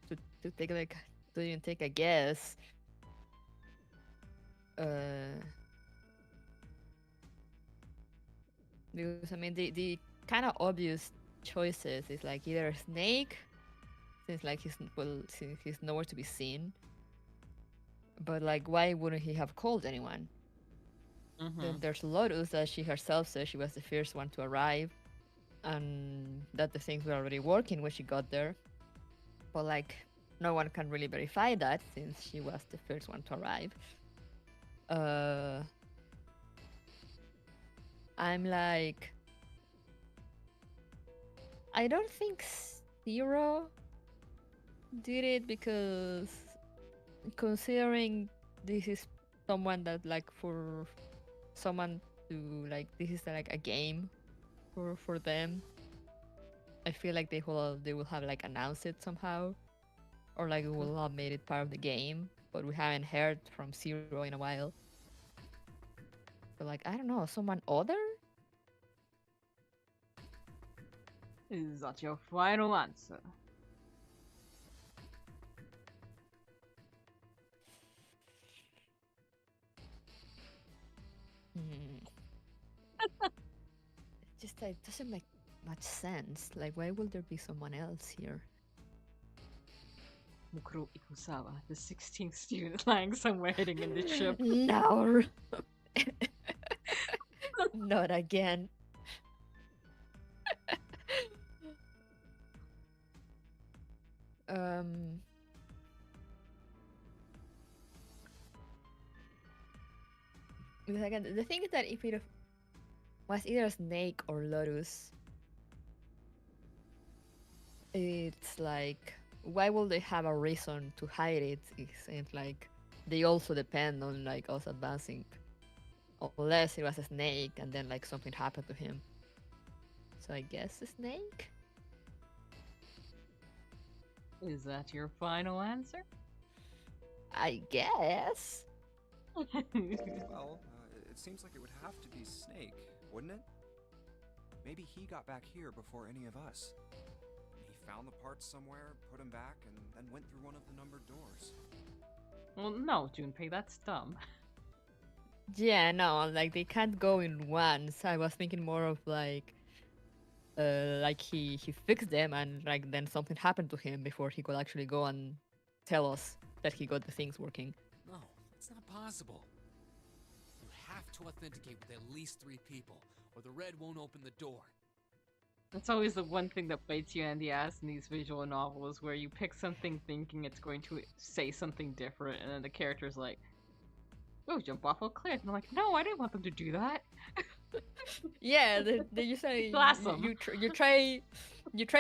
to take like to even take a guess. Because I mean the kind of obvious choices is like either Snake, since like since he's nowhere to be seen. But like, why wouldn't he have called anyone? Then there's Lotus that she herself says she was the first one to arrive, and that the things were already working when she got there. But like, no one can really verify that since she was the first one to arrive. I'm like, I don't think Zero did it because considering this is someone that like for someone to like this is like a game for them. I feel like they will have like announced it somehow, or like it will have made it part of the game, but we haven't heard from Zero in a while. But like, I don't know, someone other? Is that your final answer? It doesn't make much sense. Like, why would there be someone else here? Mukuro Ikusawa, the 16th student lying somewhere hidden in the ship. No. Not again. um. Because again, the thing is that if it was either a snake or lotus, it's like, why would they have a reason to hide it? It's like they also depend on like us advancing, unless it was a snake and then like something happened to him. So I guess a snake. Is that your final answer? I guess. Well, it seems like it would have to be Snake, wouldn't it? Maybe he got back here before any of us. He found the parts somewhere, put them back, and then went through one of the numbered doors. Well, no, Junpei, that's dumb. Yeah, no, like they can't go in once. I was thinking more of like he fixed them and like then something happened to him before he could actually go and tell us that he got the things working. No, it's not possible. You have to authenticate with at least 3 people, or the red won't open the door. That's always the one thing that bites you in the ass in these visual novels, where you pick something thinking it's going to say something different, and then the character's like, "Oh, jump off a cliff." And I'm like, "No, I didn't want them to do that." Yeah, they you say Blast them. you try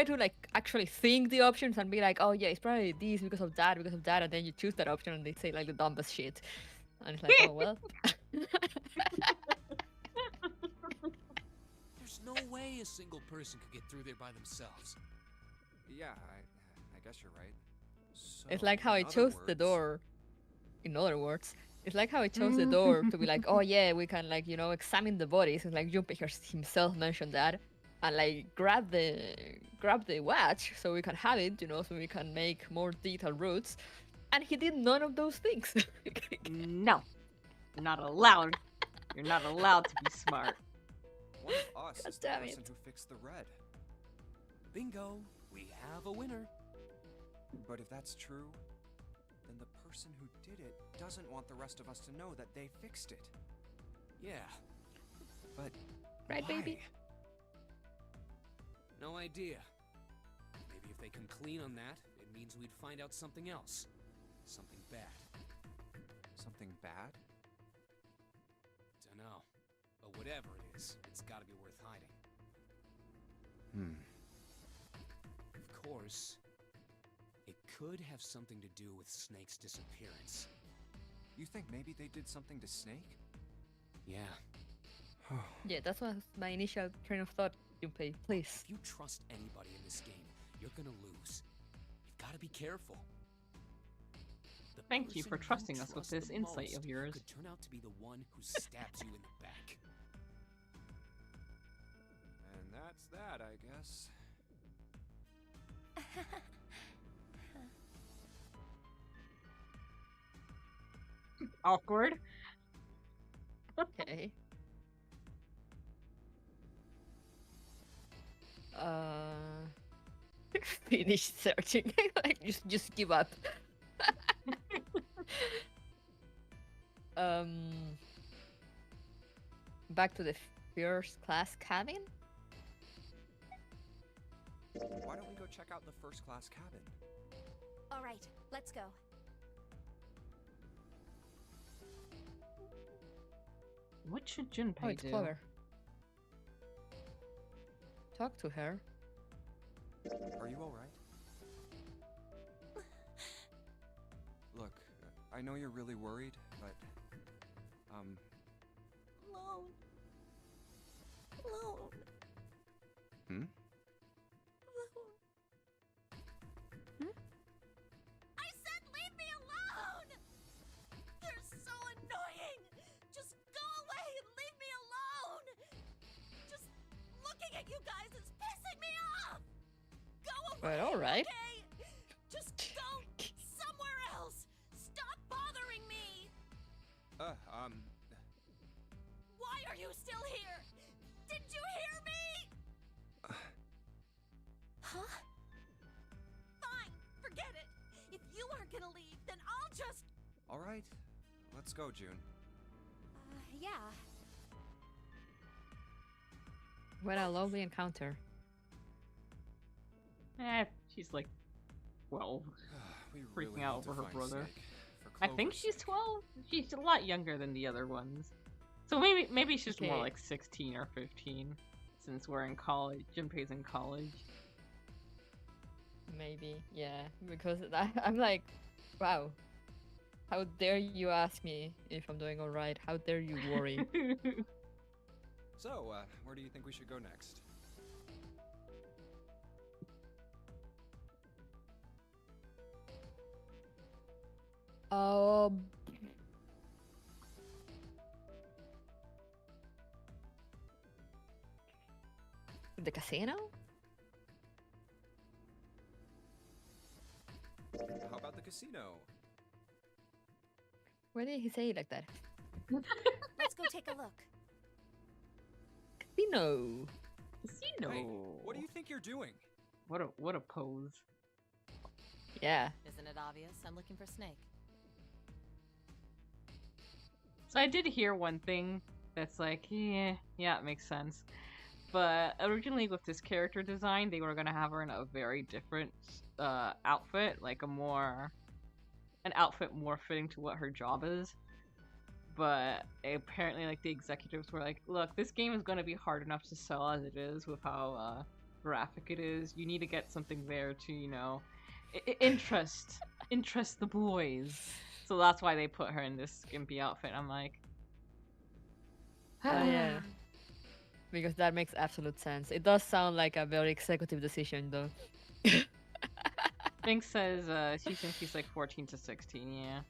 to like actually think the options and be like, oh yeah, it's probably this because of that, and then you choose that option and they say like the dumbest shit, and it's like, oh well. There's no way a single person could get through there by themselves. Yeah, I guess you're right. So, It's like how I in other chose the words- door. In other words, it's like how I chose the door to be like, oh yeah, we can like examine the bodies. And like Junpei himself mentioned that, and like grab the watch so we can have it, so we can make more detailed routes. And he did none of those things. No, you're not allowed. You're not allowed to be smart. One of us God is the damn person it. who fixed the red. Bingo! We have a winner. But if that's true, then the person who did it doesn't want the rest of us to know that they fixed it. Yeah, But Right, why? baby? no idea. Maybe if they come clean on that, it means we'd find out something else. Something bad. Something bad? Dunno. But whatever it is, it's gotta be worth hiding. Of course, it could have something to do with Snake's disappearance. You think maybe they did something to Snake? Yeah. Yeah, that was my initial train of thought, Junpei. Please. If you trust anybody in this game, you're gonna lose. You've gotta be careful. The Thank you person for trusting us with trust this the insight most of yours. Could turn out to be the one who stabs you in the back. And that's that, I guess. Awkward. Okay. Finish searching. Like just give up. Back to the first class cabin. Why don't we go check out the first class cabin? All right, let's go. What should Junpei Oh, it's do? clever. Talk to her. Are you alright? Look, I know you're really worried, but... Alone. Alone. Hmm? Alone. I said leave me alone! You're so annoying! Just go away and leave me alone! Just looking at you guys is pissing me off! Go away! Well, alright. Okay? Just go somewhere else! Stop bothering me! Why are you still here? Did you hear me? Huh? Fine, forget it. If you aren't gonna leave, then I'll just... Alright, let's go, June. Yeah. What a lovely encounter. She's like 12. We Freaking really out need to over her find brother. Snake, for I think Clover's she's sake. 12. She's a lot younger than the other ones. So maybe she's more Okay. like 16 or 15, since we're in college. Junpei's in college. Maybe, yeah. Because I'm like, wow. How dare you ask me if I'm doing alright? How dare you worry? So, where do you think we should go next? Um. The casino? How about the casino? Why did he say it like that? Let's go take a look. Casino. Casino. Hey, what do you think you're doing? What a pose. Yeah. Isn't it obvious? I'm looking for Snake. So I did hear one thing that's like, yeah, it makes sense. But originally with this character design, they were gonna have her in a very different outfit, like an outfit more fitting to what her job is. But apparently, like, the executives were like, look, this game is gonna be hard enough to sell as it is with how graphic it is. You need to get something there to, you know, interest the boys. So that's why they put her in this skimpy outfit. I'm like, Yeah. Because that makes absolute sense. It does sound like a very executive decision, though. Fink says she thinks she's like 14 to 16, yeah.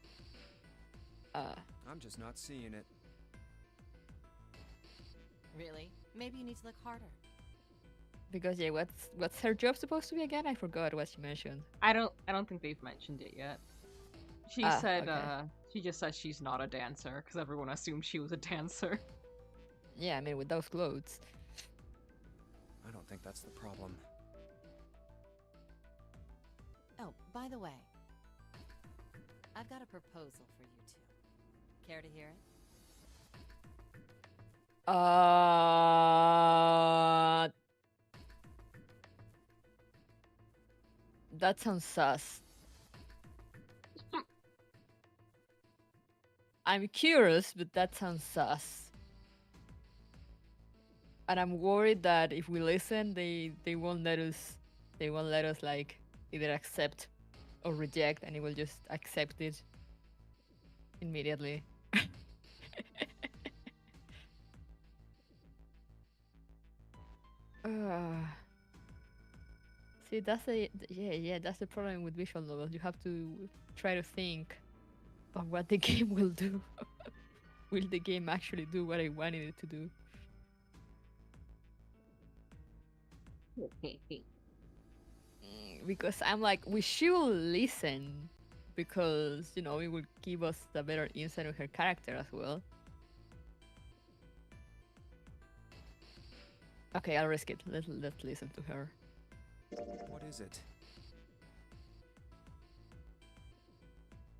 I'm just not seeing it. Really? Maybe you need to look harder. Because yeah, what's her job supposed to be again? I forgot what she mentioned. I don't think they've mentioned it yet. She said okay. she just says she's not a dancer because everyone assumed she was a dancer. Yeah, I mean with those clothes. I don't think that's the problem. Oh, by the way, I've got a proposal for you two. Care to hear it? That sounds sus. I'm curious, but that sounds sus. And I'm worried that if we listen, they won't let us like either accept or reject, and it will just accept it immediately. See, that's that's the problem with visual novels. You have to try to think of what the game will do. Will the game actually do what I wanted it to do? Because I'm like, we should listen, because you know it will give us a better insight of her character as well. Okay, I'll risk it. Let's listen to her. What is it?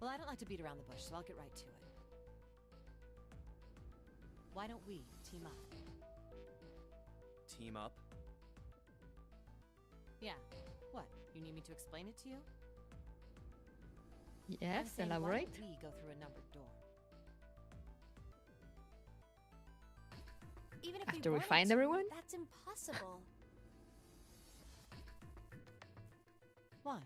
Well, I don't like to beat around the bush, so I'll get right to it. Why don't we team up? Team up? Yeah. What? You need me to explain it to you? Yes, I'm saying, why elaborate. don't we go through a numbered door? Even if After we wanted find to, everyone? that's impossible. Why?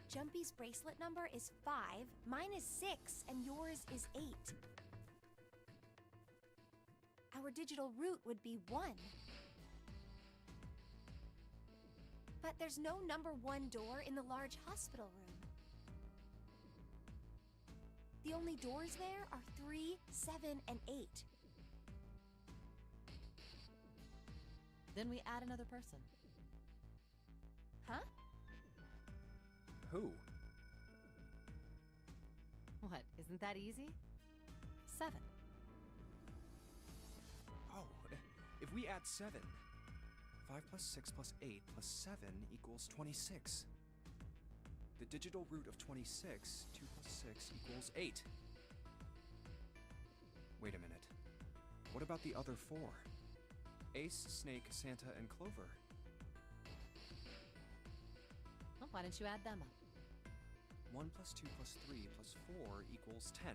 Jumpy's bracelet number is 5, mine is 6, and yours is 8. Our digital route would be 1. But there's no number 1 door in the large hospital room. The only doors there are 3, 7, and 8. Then we add another person. Huh? Who? What? Isn't that easy? 7. Oh, if we add 7, 5 plus 6 plus 8 plus 7 equals 26. The digital root of 26, 2 plus 6 equals 8. Wait a minute. What about the other 4? Ace, Snake, Santa, and Clover. Well, why don't you add them up? 1 plus 2 plus 3 plus 4 equals 10.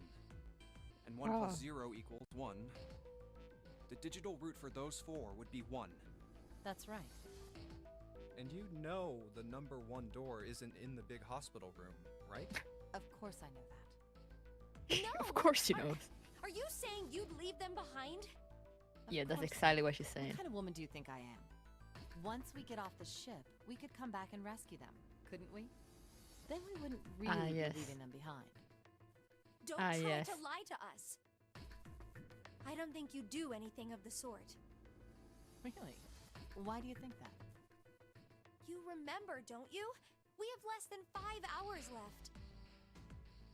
And 1 plus 0 equals 1. The digital root for those 4 would be 1. That's right. And you know the number 1 door isn't in the big hospital room, right? Of course I know that. No! Of course you know. Are you saying you'd leave them behind? Of Yeah, that's course. exactly what she's saying. What kind of woman do you think I am? Once we get off the ship, we could come back and rescue them, couldn't we? Then we wouldn't really yes. be leaving them behind. Don't Ah, try yes. to lie to us. I don't think you do anything of the sort. Really? Why do you think that? You remember, don't you? We have less than 5 hours left.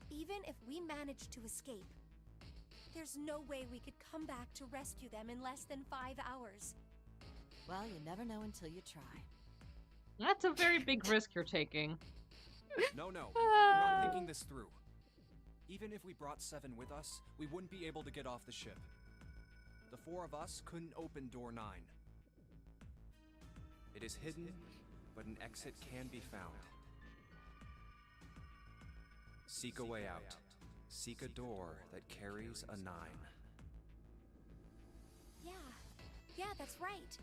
Even if we manage to escape, there's no way we could come back to rescue them in less than 5 hours. Well, you never know until you try. That's a very big risk you're taking. No, you're not thinking this through. Even if we brought 7 with us, we wouldn't be able to get off the ship. The 4 of us couldn't open door 9. It is hidden, but an exit can be found. Seek a way out. Seek a door that carries a 9. Yeah, that's right.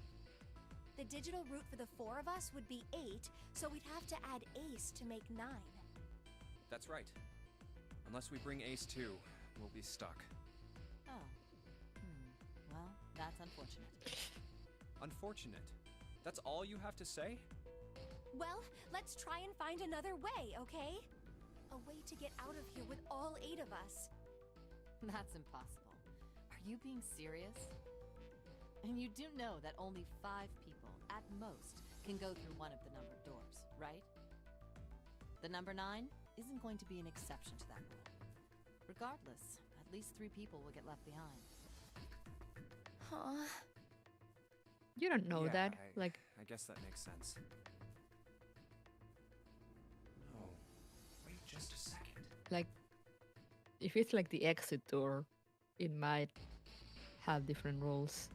The digital root for the 4 of us would be 8, so we'd have to add Ace to make 9. That's right. Unless we bring Ace too, we'll be stuck. Oh. Well, that's unfortunate. Unfortunate. That's all you have to say? Well, let's try and find another way, okay? A way to get out of here with all 8 of us. That's impossible. Are you being serious? And you do know that only 5 people, at most, can go through one of the numbered doors, right? The number 9 isn't going to be an exception to that rule. Regardless, at least 3 people will get left behind. Huh. You don't know Yeah, that. Like, I guess that makes sense. No. Wait just a second. like, if it's like the exit door, it might have different rules.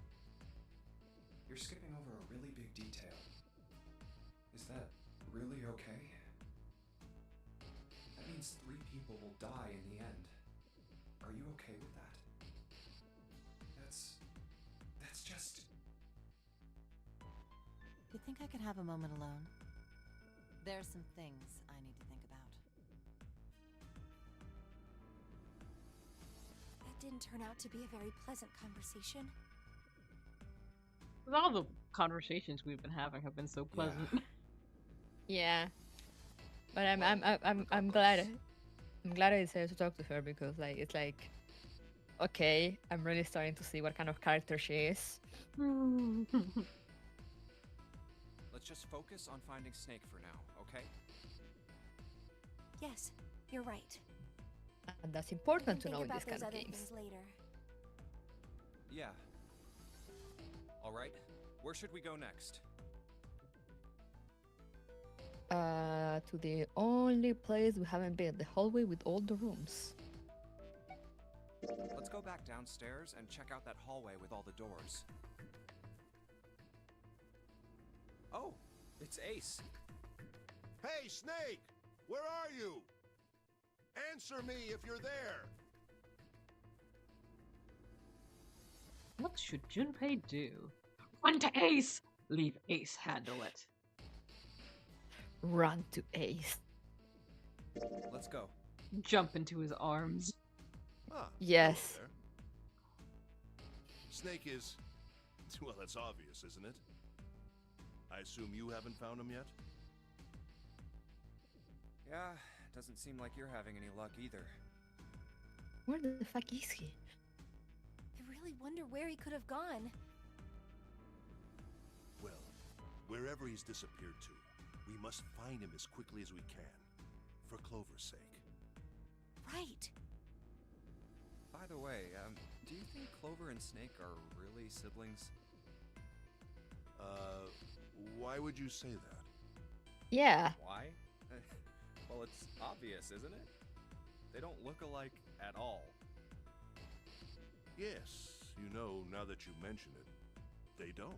You're skipping over a really big detail. Is that really okay? That means 3 people will die in the end. Are you okay with that? That's just... You think I could have a moment alone? There are some things I need to think about. That didn't turn out to be a very pleasant conversation. All the conversations we've been having have been so pleasant. Yeah, but I'm glad. I'm glad I decided to talk to her because like it's like, okay, I'm really starting to see what kind of character she is. Let's just focus on finding Snake for now, okay? Yes, you're right. And that's We important to can know in think these about kind those of other games. things later. Yeah. Alright, where should we go next? To the only place we haven't been, the hallway with all the rooms. Let's go back downstairs and check out that hallway with all the doors. Oh, it's Ace. Hey, Snake! Where are you? Answer me if you're there! What should Junpei do? Run to Ace! Leave Ace handle it. Run to Ace. Let's go. Jump into his arms. Ah, Yes. hello there. Snake is... Well, that's obvious, isn't it? I assume you haven't found him yet? Yeah, doesn't seem like you're having any luck either. Where the fuck is he? I really wonder where he could have gone. Well, wherever he's disappeared to, we must find him as quickly as we can. For Clover's sake. Right. By the way, do you think Clover and Snake are really siblings? Why would you say that? Yeah. Why? Well, it's obvious, isn't it? They don't look alike at all. Yes, you know, now that you mention it, they don't.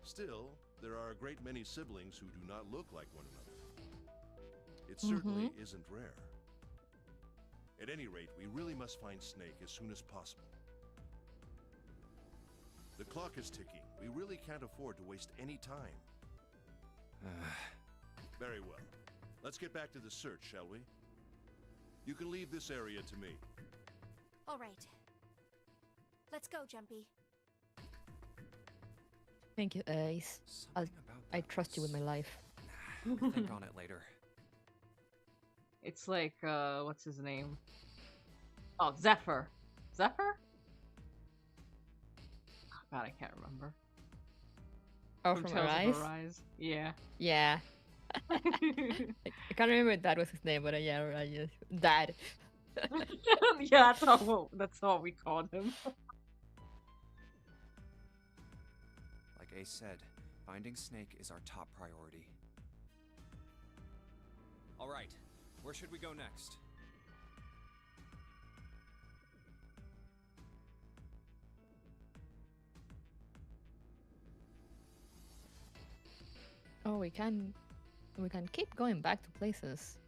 Still, there are a great many siblings who do not look like one another. It certainly isn't rare. At any rate, we really must find Snake as soon as possible. The clock is ticking. We really can't afford to waste any time. Very well. Let's get back to the search, shall we? You can leave this area to me. All right. Let's go, Junpei. Thank you, Ace. Something about I that trust you with my was- life. Nah, we'll think on it later. It's like, what's his name? Oh, Zephyr. Zephyr? Oh, God, I can't remember. Oh, from Tales Arise? of Arise. Yeah. Yeah. I can't remember if that was his name, but yeah, right, yes. Dad. Yeah, that's all we called him. Like Ace said, finding Snake is our top priority. All right, where should we go next? Oh, we can keep going back to places.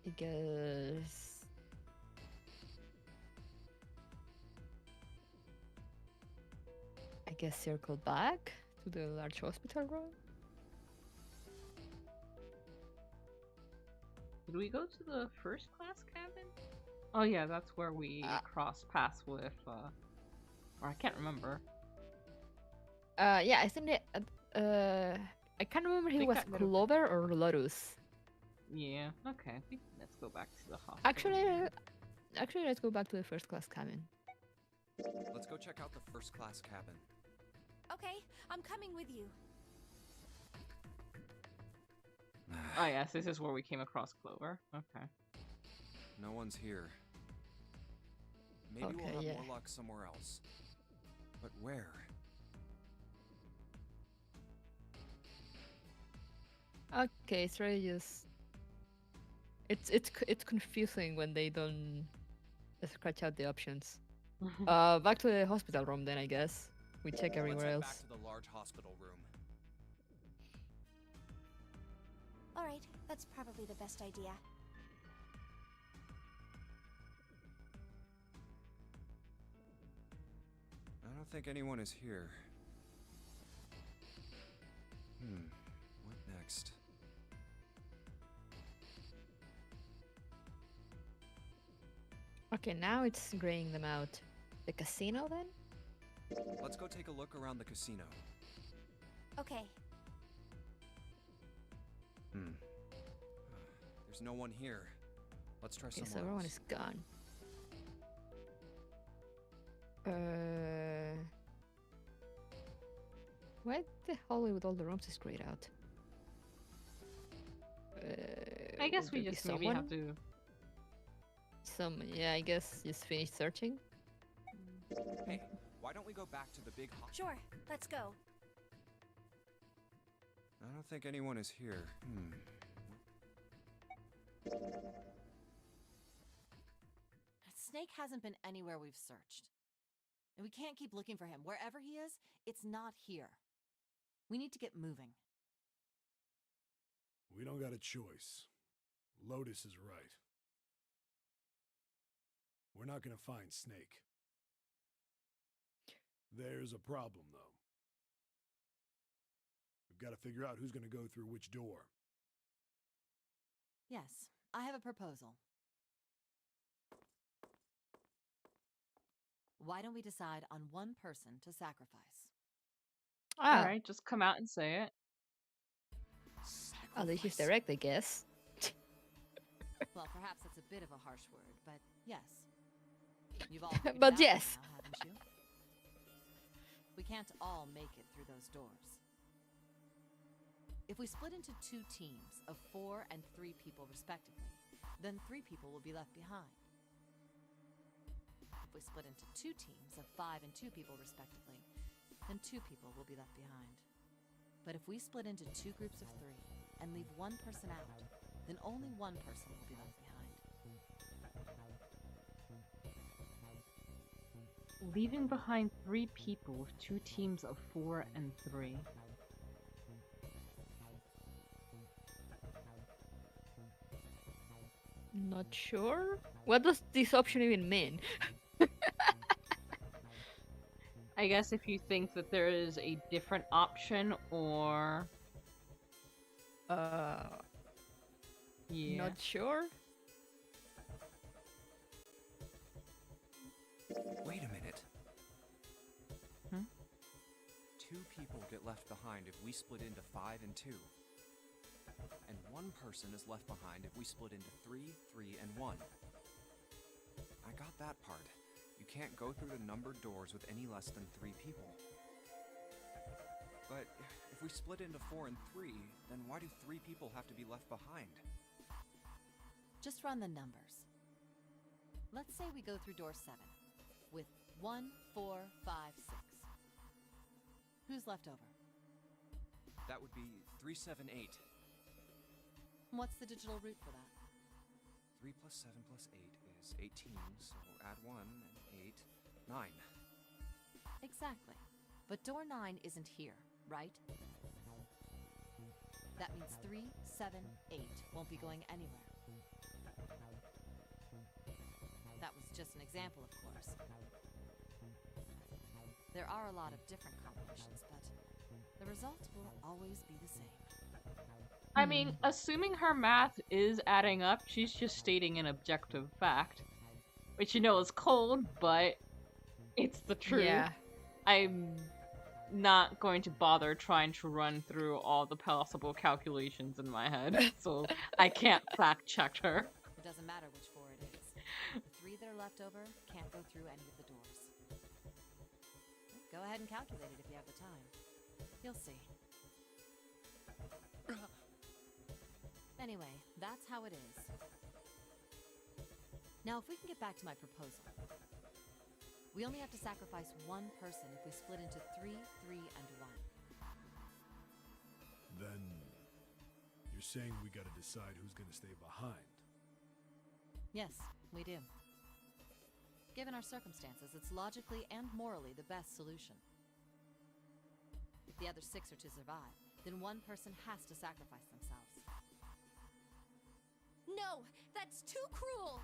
I guess. I guess circle back to the large hospital room. Did we go to the first class cabin? Oh yeah, that's where we crossed paths with, or I can't remember. Yeah, I think I can't remember if it Think was that might have- Clover or Lotus. Yeah, okay. Let's go back to the hospital. Actually, let's go back to the first class cabin. Let's go check out the first class cabin. Okay, I'm coming with you. Oh yes, this is where we came across Clover. Okay. No one's here. Maybe we'll Okay, have yeah. more luck somewhere else. But where? Okay, it's really just it's confusing when they don't scratch out the options. Back to the hospital room then, I guess. We check Let's everywhere head else. back to the large hospital room. All right, that's probably the best idea. I don't think anyone is here. What next? Okay, now it's graying them out. The casino then? Let's go take a look around the casino. Okay, There's no one here. Let's try Okay, so somewhere everyone else. is gone. Why the hell with all the rooms is grayed out? I guess would we there be just maybe have to. Yeah, I guess just finish searching. Hey, why don't we go back to the big hospital? sure, let's go. I don't think anyone is here. Snake hasn't been anywhere we've searched. And we can't keep looking for him. Wherever he is, it's not here. We need to get moving. We don't got a choice. Lotus is right. We're not gonna find Snake. There's a problem, though. We've got to figure out who's gonna go through which door. Yes, I have a proposal. Why don't we decide on one person to sacrifice? Ah, Alright, just come out and say it. at least it's direct, I guess. Well, perhaps that's a bit of a harsh word, but yes. You've all figured it But out yes. now, haven't you? We can't all make it through those doors. If we split into 2 teams of 4 and 3 people respectively, then 3 people will be left behind. If we split into 2 teams of 5 and 2 people respectively, then 2 people will be left behind. But if we split into 2 groups of 3 and leave 1 person out, then only 1 person will be left behind. Leaving behind 3 people with 2 teams of 4 and 3. Not sure. What does this option even mean? I guess if you think that there is a different option, or yeah. Not sure. Wait a minute. Hmm? 2 people get left behind if we split into 5 and 2. And 1 person is left behind if we split into 3, 3, and 1. I got that part. You can't go through the numbered doors with any less than 3 people. But if we split into 4 and 3, then why do 3 people have to be left behind? Just run the numbers. Let's say we go through door 7 with 1, 4, 5, 6. Who's left over? That would be 3, 7, 8. What's the digital root for that? 3 plus 7 plus 8 is 18, so add 1 and 8, 9. Exactly. But door 9 isn't here, right? That means 3, 7, 8 won't be going anywhere. That was just an example, of course. There are a lot of different combinations, but the result will always be the same. I mean, assuming her math is adding up, she's just stating an objective fact. Which you know is cold, but it's the truth. Yeah. I'm not going to bother trying to run through all the possible calculations in my head, so I can't fact check her. It doesn't matter which 4 it is. The 3 that are left over can't go through any of the doors. Go ahead and calculate it if you have the time. You'll see. Anyway, that's how it is. Now, if we can get back to my proposal. We only have to sacrifice 1 person if we split into 3, 3, and 1. Then you're saying we gotta decide who's gonna stay behind. Yes, we do. Given our circumstances, it's logically and morally the best solution. If the other 6 are to survive, then 1 person has to sacrifice themselves. No, that's too cruel.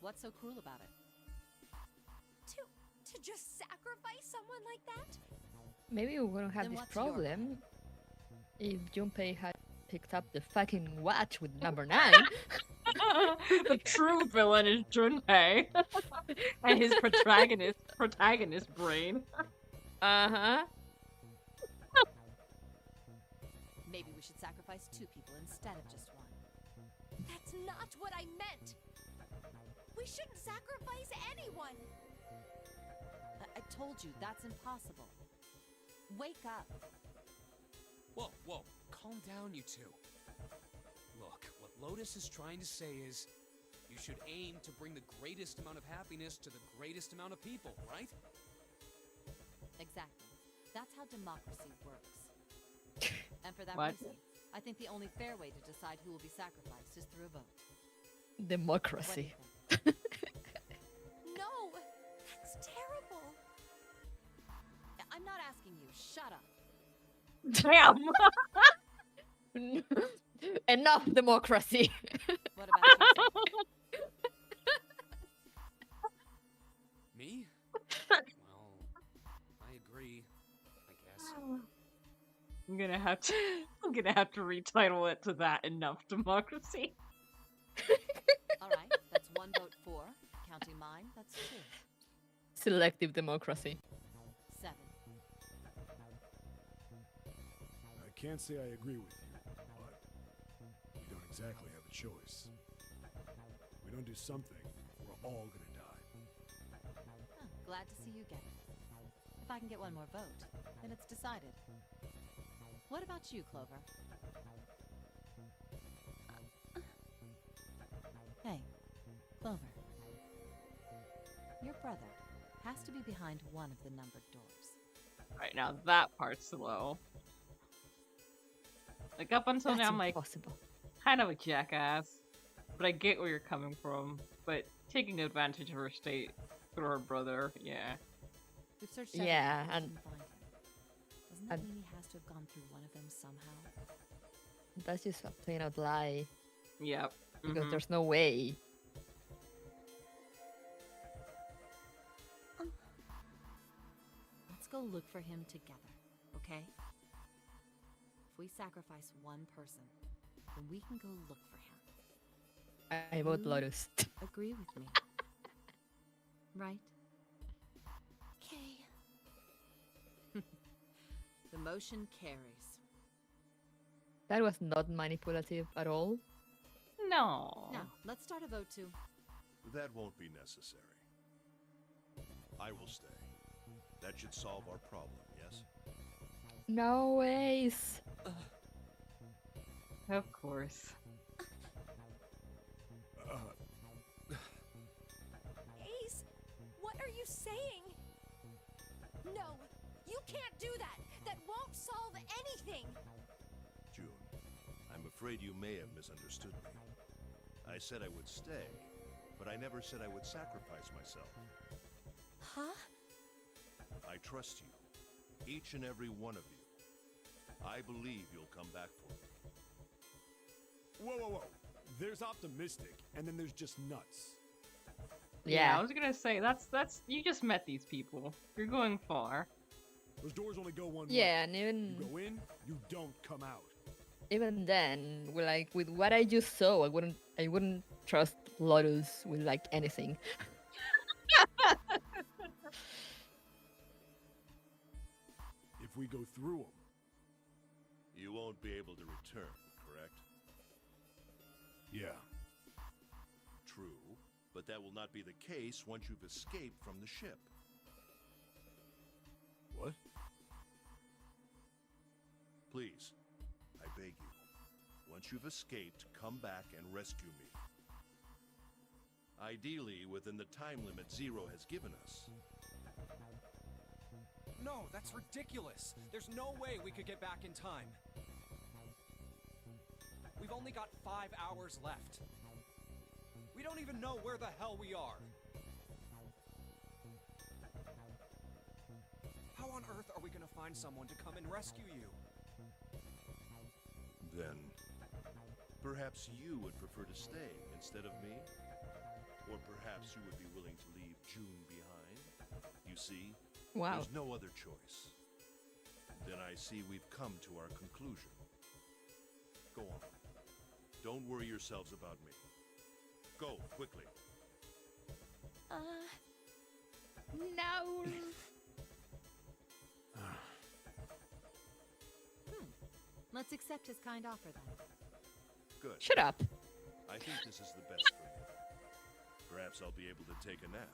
What's so cruel about it? To just sacrifice someone like that? Maybe we wouldn't have Then this what's your problem if Junpei had picked up the fucking watch with number 9. The true villain is Junpei. And his protagonist brain. Uh-huh. Maybe we should sacrifice 2 people instead of just 1. That's not what I meant. We shouldn't sacrifice anyone. I told you, that's impossible. Wake up. Whoa, whoa, calm down, you 2. Look, what Lotus is trying to say is, you should aim to bring the greatest amount of happiness to the greatest amount of people, right? Exactly. That's how democracy works. And for that What? reason, I think the only fair way to decide who will be sacrificed is through a vote. What do you Democracy. think? No, that's terrible. I'm not asking you. Shut up. Damn! Enough democracy. What about you? Me? Well, I agree, I guess. I'm gonna have to retitle it to that. Enough democracy. All right, that's 1 vote for. Counting mine, that's 2. Selective democracy. 7. I can't say I agree with you, but we don't exactly have a choice. If we don't do something, we're all gonna die. Oh, glad to see you get it. If I can get 1 more vote, then it's decided. What about you, Clover? Hey, Clover. brother has to be behind one of the numbered doors. Right now, that part's slow. Like, up until That's now, I'm like, impossible. kind of a jackass. But I get where you're coming from. But taking advantage of her state through her brother, yeah. We've searched Yeah, everywhere, but and- didn't find him. Doesn't that and- mean he has to have gone through one of them somehow? That's just a plain out lie. Yep. Because mhm. there's no way. Let's go look for him together, okay? If we sacrifice one person, then we can go look for him. I vote You Lotus. Agree with me. Right? Okay. The motion carries. That was not manipulative at all. No. Now, let's start a vote too. That won't be necessary. I will stay. That should solve our problem, yes? No ways. Of course. Ace, what are you saying? No, you can't do that. That won't solve anything. June, I'm afraid you may have misunderstood me. I said I would stay, but I never said I would sacrifice myself. Huh? I trust you, each and every one of you. I believe you'll come back for me. Whoa, whoa, whoa. There's optimistic, and then there's just nuts. Yeah, I was gonna say that's you just met these people. You're going far. Those doors only go one way. Yeah, and You even go in, you don't come out. even then, with what I just saw, I wouldn't trust Lotus with like anything. If we go through them, You won't be able to return, correct? yeah. True, but that will not be the case once you've escaped from the ship. What? Please, I beg you, once you've escaped, come back and rescue me. Ideally, within the time limit Zero has given us. No, that's ridiculous. There's no way we could get back in time. We've only got 5 hours left. We don't even know where the hell we are. How on earth are we gonna find someone to come and rescue you? Then, perhaps you would prefer to stay instead of me? Or perhaps you would be willing to leave June behind? You see, Wow. there's no other choice. Then I see we've come to our conclusion. Go on. Don't worry yourselves about me. Go, quickly. No. Let's accept his kind offer then. Good. Shut up. I think this is the best for me. Perhaps I'll be able to take a nap.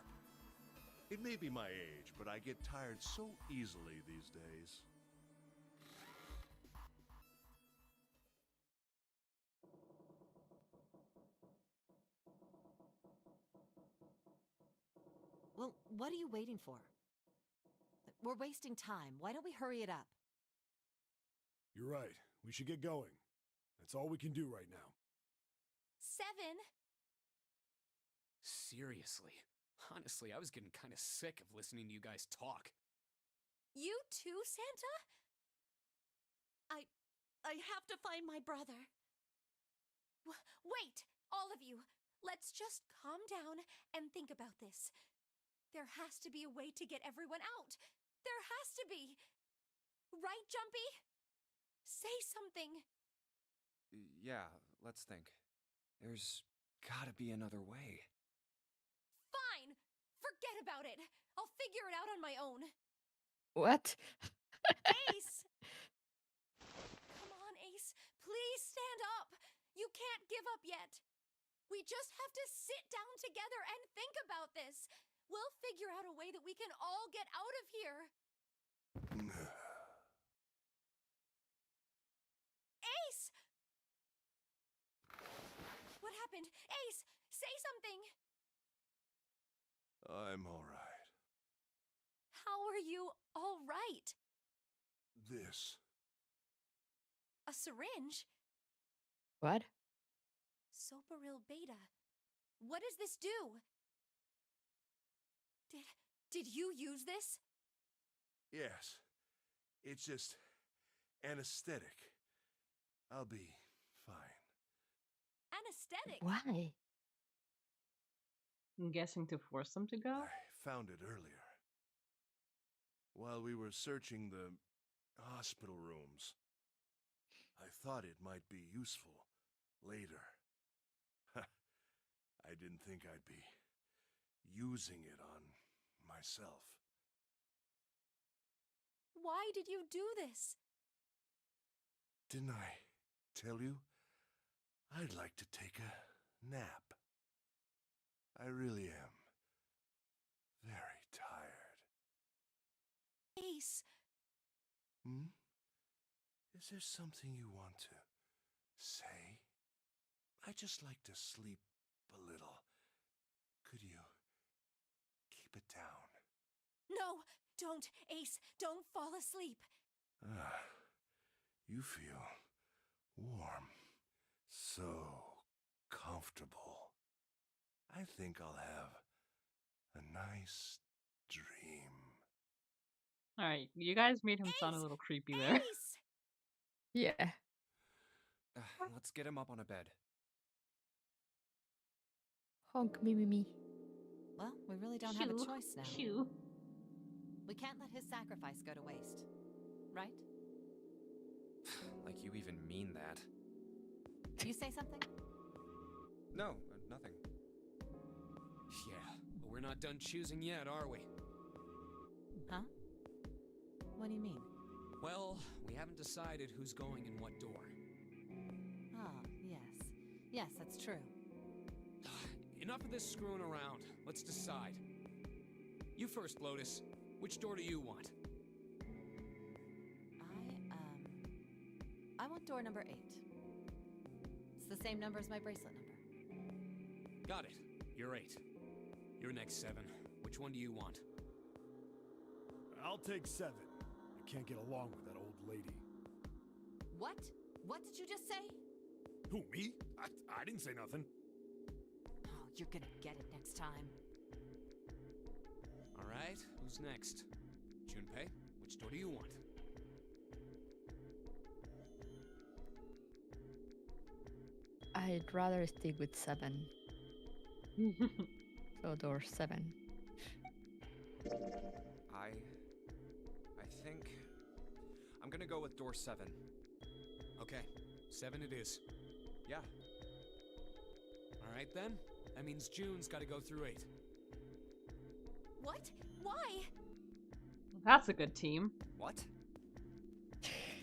It may be my age, but I get tired so easily these days. Well, what are you waiting for? We're wasting time. Why don't we hurry it up? You're right. We should get going. That's all we can do right now. 7. Seriously. Honestly, I was getting kind of sick of listening to you guys talk. You too, Santa? I have to find my brother. Wait, all of you. Let's just calm down and think about this. There has to be a way to get everyone out. There has to be. Right, Junpei? Say something. Yeah, let's think. There's gotta be another way. Fine. Forget about it. I'll figure it out on my own. What? Ace! Come on, Ace. Please stand up. You can't give up yet. We just have to sit down together and think about this. We'll figure out a way that we can all get out of here. Ace! What happened? Ace, say something. I'm all right. How are you all right? This. A syringe? What? Soparil beta. What does this do? Did you use this? Yes. It's just anesthetic. I'll be fine. Anesthetic? Why? I'm guessing to force them to go? I found it earlier. While we were searching the hospital rooms. I thought it might be useful later. I didn't think I'd be using it on myself. Why did you do this? Didn't I tell you? I'd like to take a nap. I really am very tired. Ace, Hmm? Is there something you want to say? I just like to sleep a little. Could you keep it down? no, don't, Ace, don't fall asleep. Ah, you feel warm. So comfortable. I think I'll have a nice dream. Alright, you guys made him sound a Ace! little creepy there. Ace! Yeah. Let's get him up on a bed. Honk me me me. Well, we really don't have a Shoo, choice now. shoo. We can't let his sacrifice go to waste. Right? Like you even mean that. You say something? No, nothing. Yeah, but we're not done choosing yet, are we? Huh? What do you mean? Well, we haven't decided who's going in what door. Oh, yes. Yes, that's true. Enough of this screwing around. Let's decide. You first, Lotus. Which door do you want? I want door number 8. It's the same number as my bracelet number. Got it. You're 8. You're next, 7. Which one do you want? I'll take 7. I can't get along with that old lady. What? What did you just say? Who, me? I didn't say nothing. Oh, you're gonna get it next time. All right, who's next? Junpei, which door do you want? I'd rather stick with 7. So door 7. I think I'm gonna go with door 7. Okay, 7 it is. Yeah. All right then. That means June's got to go through 8. What? Why? That's a good team. What?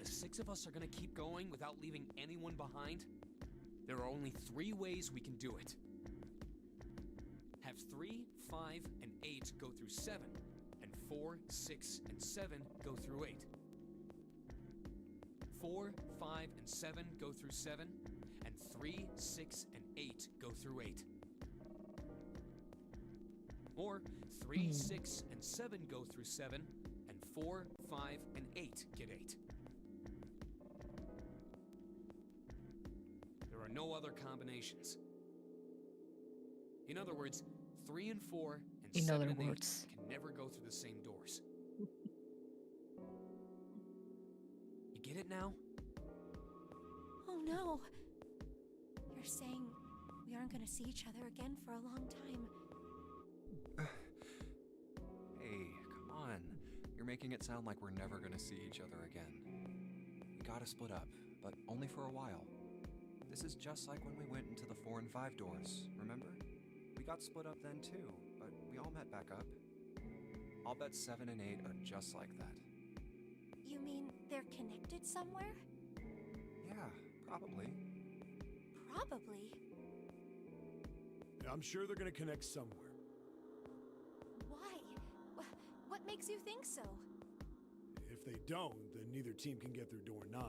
The 6 of us are gonna keep going without leaving anyone behind? There are only 3 ways we can do it. Have 3, 5, and 8 go through 7, and 4, 6, and 7 go through 8. 4, 5, and 7 go through 7, and 3, 6, and 8 go through 8. Or 3, 6, and 7 go through 7, and 4, 5, and 8 get 8. There are no other combinations. In other words, 3 and 4 and In 7 other and 8 words. can never go through the same doors. You get it now? Oh no. You're saying we aren't gonna see each other again for a long time. Hey, come on. You're making it sound like we're never gonna see each other again. We gotta split up, but only for a while. This is just like when we went into the 4 and 5 doors, remember? We got split up then too, but we all met back up. I'll bet 7 and 8 are just like that. You mean they're connected somewhere? Yeah, probably. Probably. I'm sure they're gonna connect somewhere. Why? What makes you think so? If they don't, then neither team can get through door 9.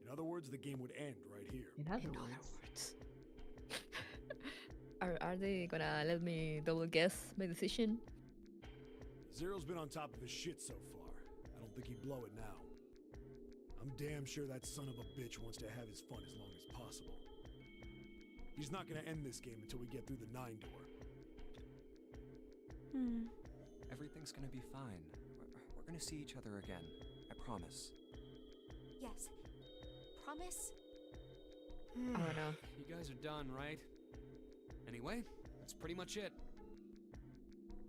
In other words, the game would end right here. In other In other words. words. Are they gonna let me double guess my decision? Zero's been on top of his shit so far. I don't think he'd blow it now. I'm damn sure that son of a bitch wants to have his fun as long as possible. He's not gonna end this game until we get through the 9 door. Everything's gonna be fine. We're gonna see each other again. I promise. Yes. Promise? Oh no. You guys are done, right? Anyway, that's pretty much it.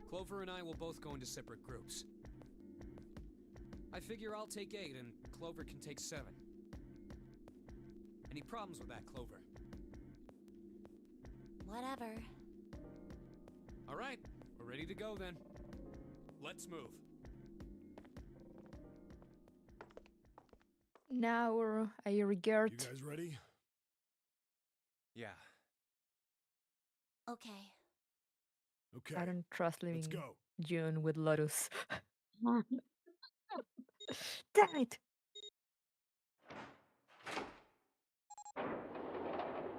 Clover and I will both go into separate groups. I figure I'll take 8 and Clover can take 7. Any problems with that, Clover? Whatever. All right, we're ready to go then. Let's move. Now I regret. You guys ready? Yeah. Okay. Okay. I don't trust Let's leaving go. June with Lotus. Damn it!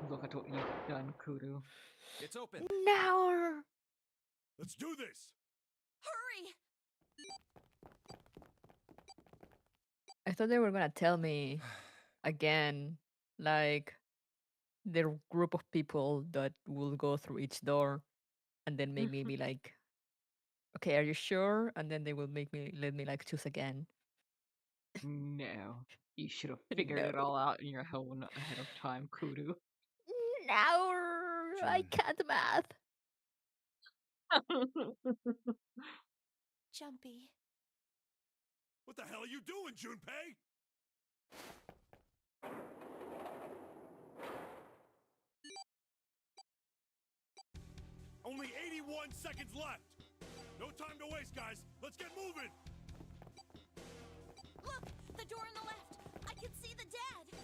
Look at what you've done, Kudu. It's open. Now! Let's do this! Hurry! I thought they were gonna tell me again, like, the group of people that will go through each door, and then make me be like, okay, are you sure? And then they will let me like choose again. No. You should have figured it all out in your own ahead of time, Kudu. Now I June. can't math. Jumpy. What the hell are you doing, Junpei? Only 81 seconds left. No time to waste, guys. Let's get moving. Look! The door on the left! I can see the dad!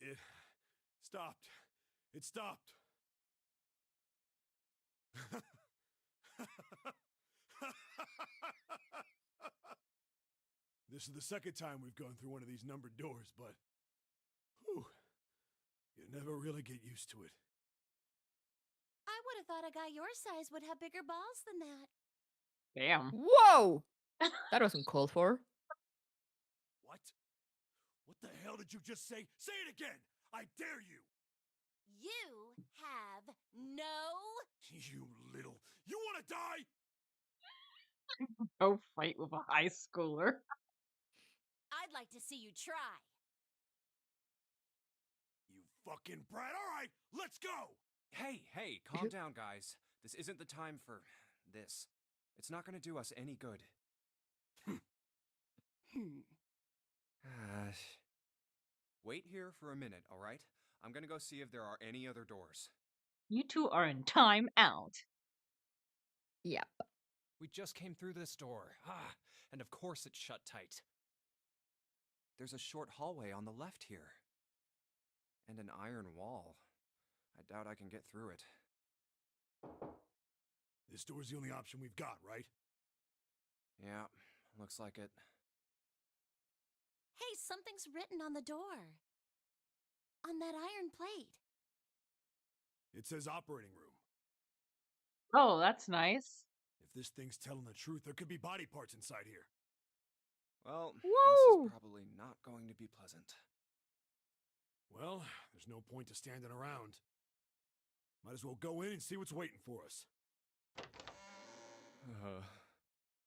It stopped. It stopped. This is the second time we've gone through one of these numbered doors, but whew, you never really get used to it. I would have thought a guy your size would have bigger balls than that. Damn. Whoa! That wasn't called for. What? What the hell did you just say? Say it again! I dare you! You have no... You little... You wanna die? Go fight with a high schooler. I'd like to see you try. You fucking brat. Alright, let's go! Hey, calm down, guys. This isn't the time for this. It's not gonna do us any good. Wait here for a minute, alright? I'm gonna go see if there are any other doors. You two are in time out. Yep. We just came through this door. And of course it's shut tight. There's a short hallway on the left here. And an iron wall. I doubt I can get through it. This door's the only option we've got, right? Yeah, looks like it. Hey, something's written on the door. On that iron plate. It says operating room. Oh, that's nice. If this thing's telling the truth, there could be body parts inside here. Well, Woo! this is probably not going to be pleasant. Well, there's no point to standing around. Might as well go in and see what's waiting for us.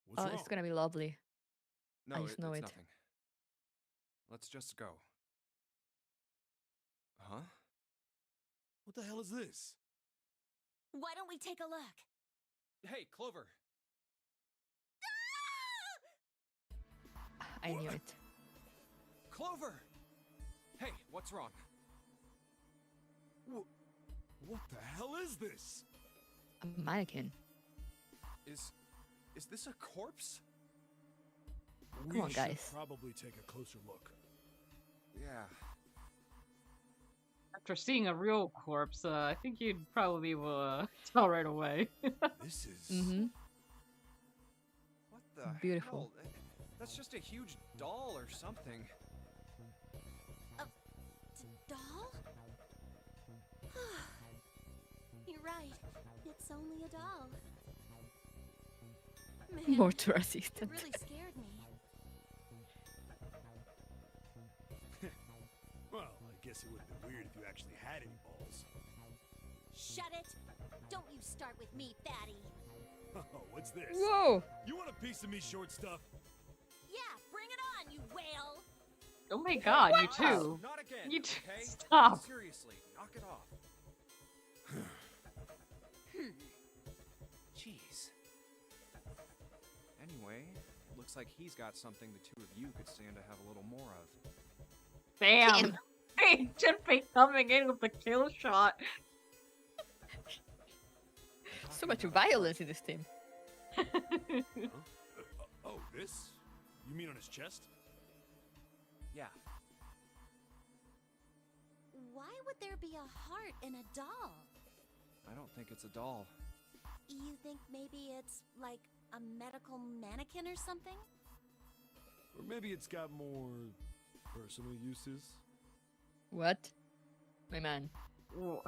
What's wrong? It's gonna be lovely. No, I just know it's it. nothing. Let's just go. Huh? What the hell is this? Why don't we take a look? Hey, Clover! I knew What? it. Clover! Hey, what's wrong? What the hell is this? A mannequin. Is this a corpse? We on, should guys. probably take a closer look. Yeah. After seeing a real corpse, I think you'd probably be able to tell right away. This is... Mm-hmm. the beautiful. hell? That's just a huge doll or something. Doll? You're right. It's only a doll. Man, More to it assistant. really scared me. Well, I guess it would have been weird if you actually had any balls. Shut it! Don't you start with me, fatty. Oh, what's this? Whoa! You want a piece of me, short stuff? Yeah, bring it on, you whale! Oh my god, you too. Not again. You okay? stop. Seriously, knock it off. Jeez. Anyway, looks like he's got something the two of you could stand to have a little more of. Damn. Hey, Junpei coming in with the kill shot. So much violence in this team. Oh, this? You mean on his chest? Yeah. Why would there be a heart in a doll? I don't think it's a doll. You think maybe it's like a medical mannequin or something? Or maybe it's got more personal uses? What? My man. Anyway,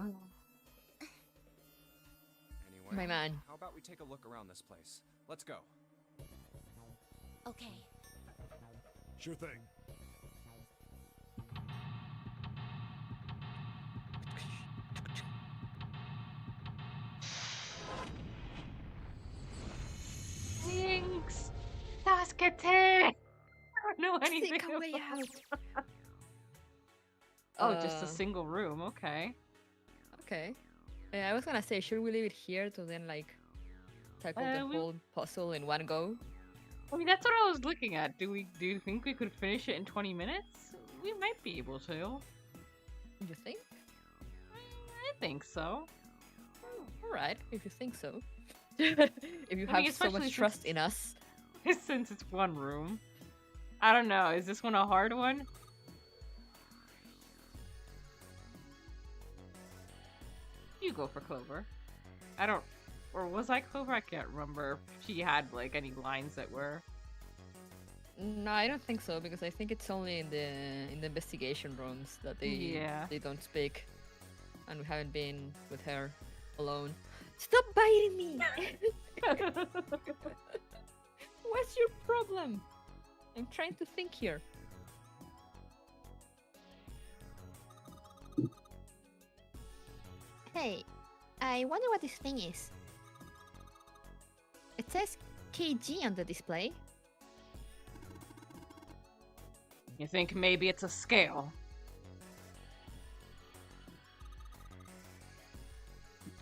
My man. how about we take a look around this place? Let's go. Okay. Sure thing. Thanks. Tascate. I don't know anything. Seek a way about- out. Oh, just a single room. Okay. Okay. I was gonna say, should we leave it here to then like tackle the we- whole puzzle in one go? I mean, that's what I was looking at. Do you think we could finish it in 20 minutes? We might be able to. You think? I think so. All right, if you think so. If you I mean, have so especially much trust in us. Since it's one room. I don't know. Is this one a hard one? You go for Clover. I don't... Or was I Clover? I can't remember if she had, like, any lines that were... No, I don't think so because I think it's only in the investigation rooms that they don't speak, and we haven't been with her alone. Stop biting me! What's your problem? I'm trying to think here. Hey, I wonder what this thing is. It says KG on the display. You think maybe it's a scale?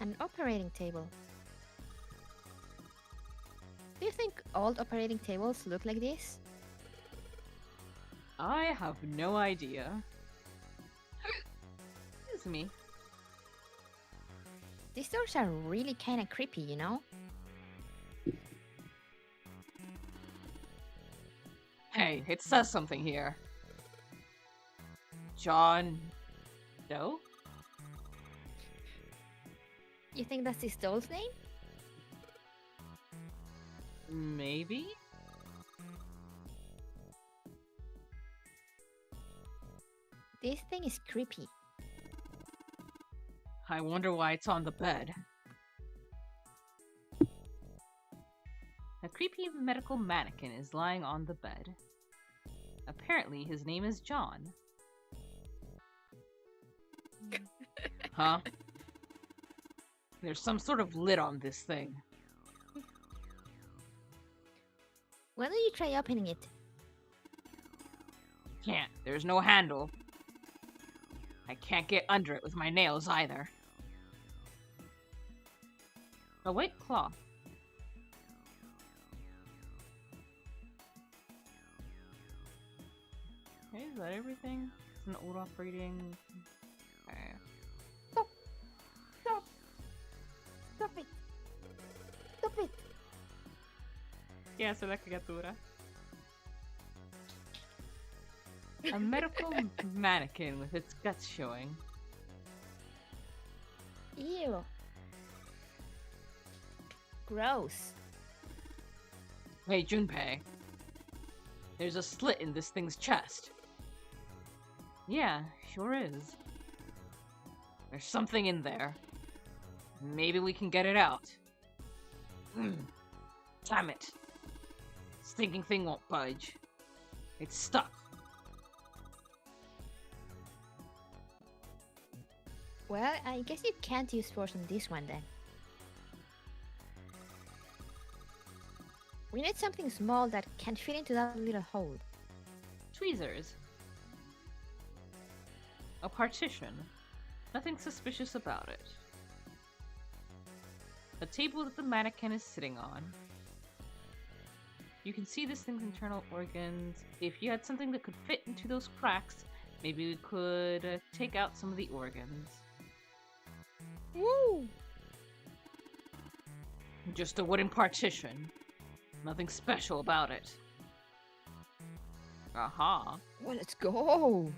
An operating table. Do you think old operating tables look like this? I have no idea. Excuse me. These doors are really kinda creepy, you know? Hey, it says something here. John Doe? You think that's this doll's name? Maybe? This thing is creepy. I wonder why it's on the bed. A creepy medical mannequin is lying on the bed. Apparently, his name is John. Huh? There's some sort of lid on this thing. Why don't you try opening it? Can't. There's no handle. I can't get under it with my nails either. A white cloth. Okay, is that everything? It's an old operating... Okay. Stop! Stop! Stop it! Stop it! ¿Qué hace la criatura? A medical mannequin with its guts showing. Ew. Gross. Hey, Junpei. There's a slit in this thing's chest. Yeah, sure is. There's something in there. Maybe we can get it out. Damn it. Stinking thing won't budge. It's stuck. Well, I guess you can't use force on this one then. We need something small that can fit into that little hole. Tweezers. A partition. Nothing suspicious about it. A table that the mannequin is sitting on. You can see this thing's internal organs. If you had something that could fit into those cracks, maybe we could take out some of the organs. Woo! Just a wooden partition. Nothing special about it. Aha. Well, let's go!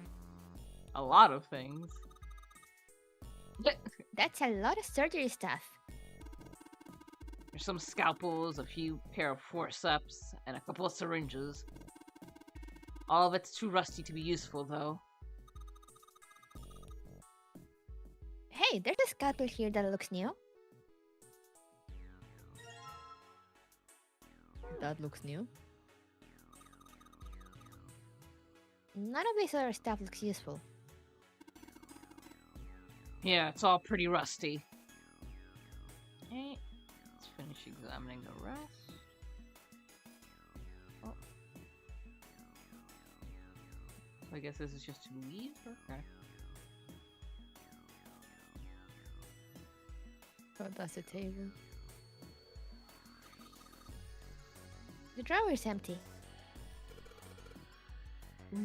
A lot of things. That's a lot of surgery stuff. There's some scalpels, a few pair of forceps, and a couple of syringes. All of it's too rusty to be useful, though. Hey, there's a scalpel here that looks new. That looks new. None of this other stuff looks useful. Yeah, it's all pretty rusty. Okay, let's finish examining the rest. Oh. So I guess this is just to leave? Okay. Oh, that's a table. The drawer is empty.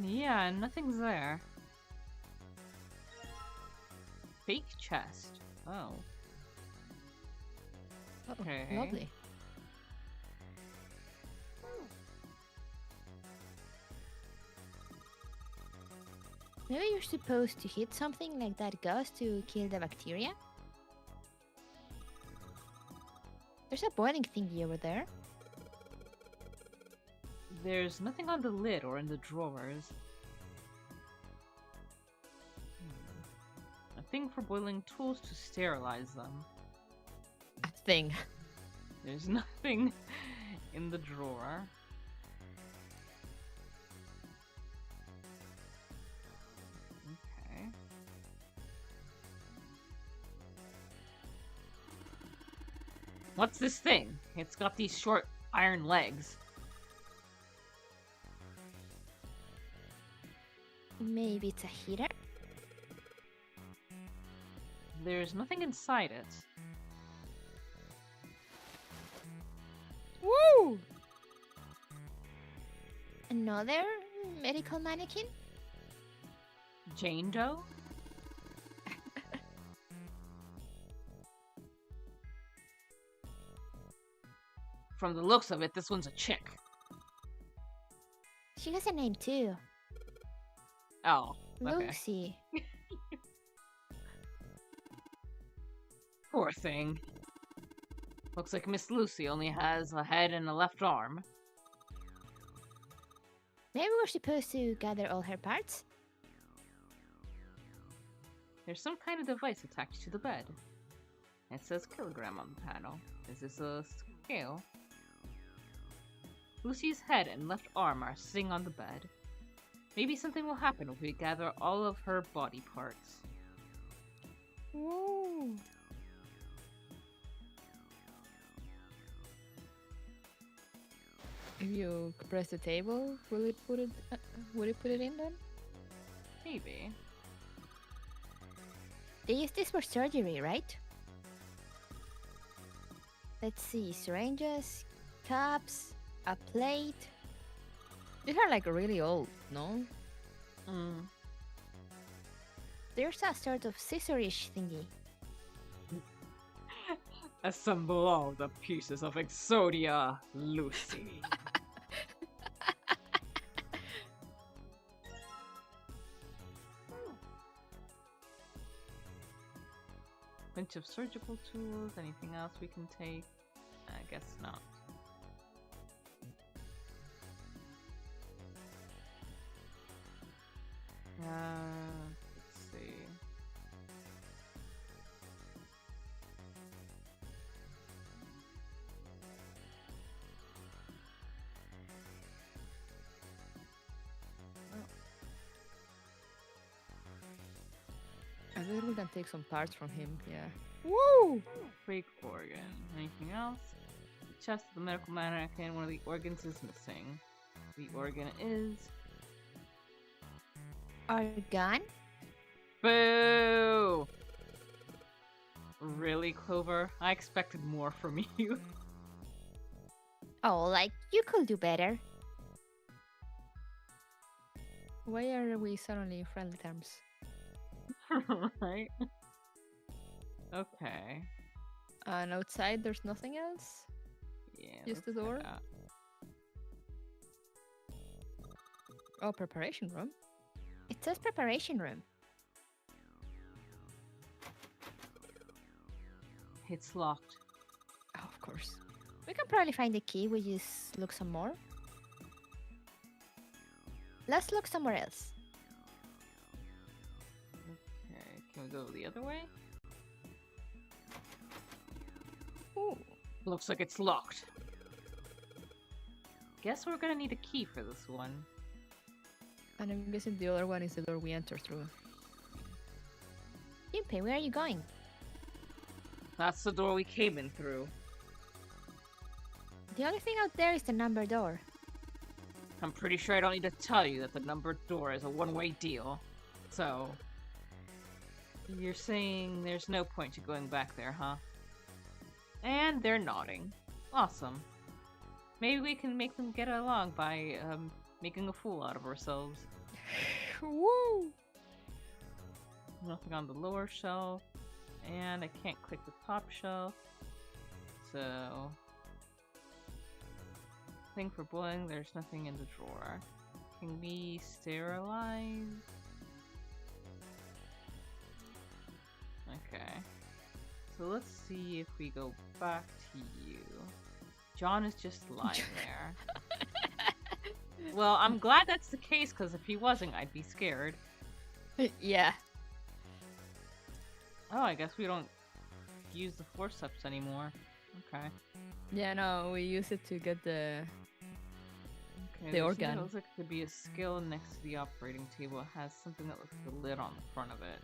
Yeah, nothing's there. Fake chest. Oh. Oh, Okay. lovely. Maybe you're supposed to hit something like that ghost to kill the bacteria? There's a boiling thingy over there. There's nothing on the lid or in the drawers. A thing for boiling tools to sterilize them. A thing. There's nothing in the drawer. Okay. What's this thing? It's got these short iron legs. Maybe it's a heater? There's nothing inside it. Woo! Another medical mannequin? Jane Doe? From the looks of it, this one's a chick. She has a name too. Oh, okay. Lucy. Poor thing. Looks like Miss Lucy only has a head and a left arm. Maybe we're supposed to gather all her parts? There's some kind of device attached to the bed. It says kilogram on the panel. Is this a scale? Lucy's head and left arm are sitting on the bed. Maybe something will happen if we gather all of her body parts. Woo! If you press the table, will it put it in then? Maybe. They use this for surgery, right? Let's see, syringes, cups, a plate. These are like really old, no? There's a sort of scissorish thingy. Assemble all the pieces of Exodia, Lucy. Bunch of surgical tools. Anything else we can take? I guess not. Let's see. I bet we can take some parts from him. Yeah. Woo! Fake organ. Anything else? The chest of the medical mannequin. One of the organs is missing. The organ is. Organ? Boo! Really, Clover? I expected more from you. Oh, like, you could do better. Why are we suddenly in friendly terms? Right? Okay. And outside, there's nothing else? Yeah. Just the let's head door? out. Oh, preparation room? It says preparation room. It's locked. Oh, of course. We can probably find the key. We just look some more. Let's look somewhere else. Okay, can we go the other way? Ooh. Looks like it's locked. Guess we're gonna need a key for this one. And I'm guessing the other one is the door we enter through. Junpei, where are you going? That's the door we came in through. The only thing out there is the number door. I'm pretty sure I don't need to tell you that the numbered door is a one-way deal. So, you're saying there's no point to going back there, huh? And they're nodding. Awesome. Maybe we can make them get along by making a fool out of ourselves. Woo! Nothing on the lower shelf. And I can't click the top shelf. So... thing for boiling, there's nothing in the drawer. Can we sterilize? Okay. So let's see if we go back to you. John is just lying there. Well, I'm glad that's the case, because if he wasn't, I'd be scared. Yeah. Oh, I guess we don't use the forceps anymore. Okay. Yeah, no, we use it to get the Okay, The there's organ. something that looks like it could be a skill next to the operating table. It has something that looks like a lid on the front of it.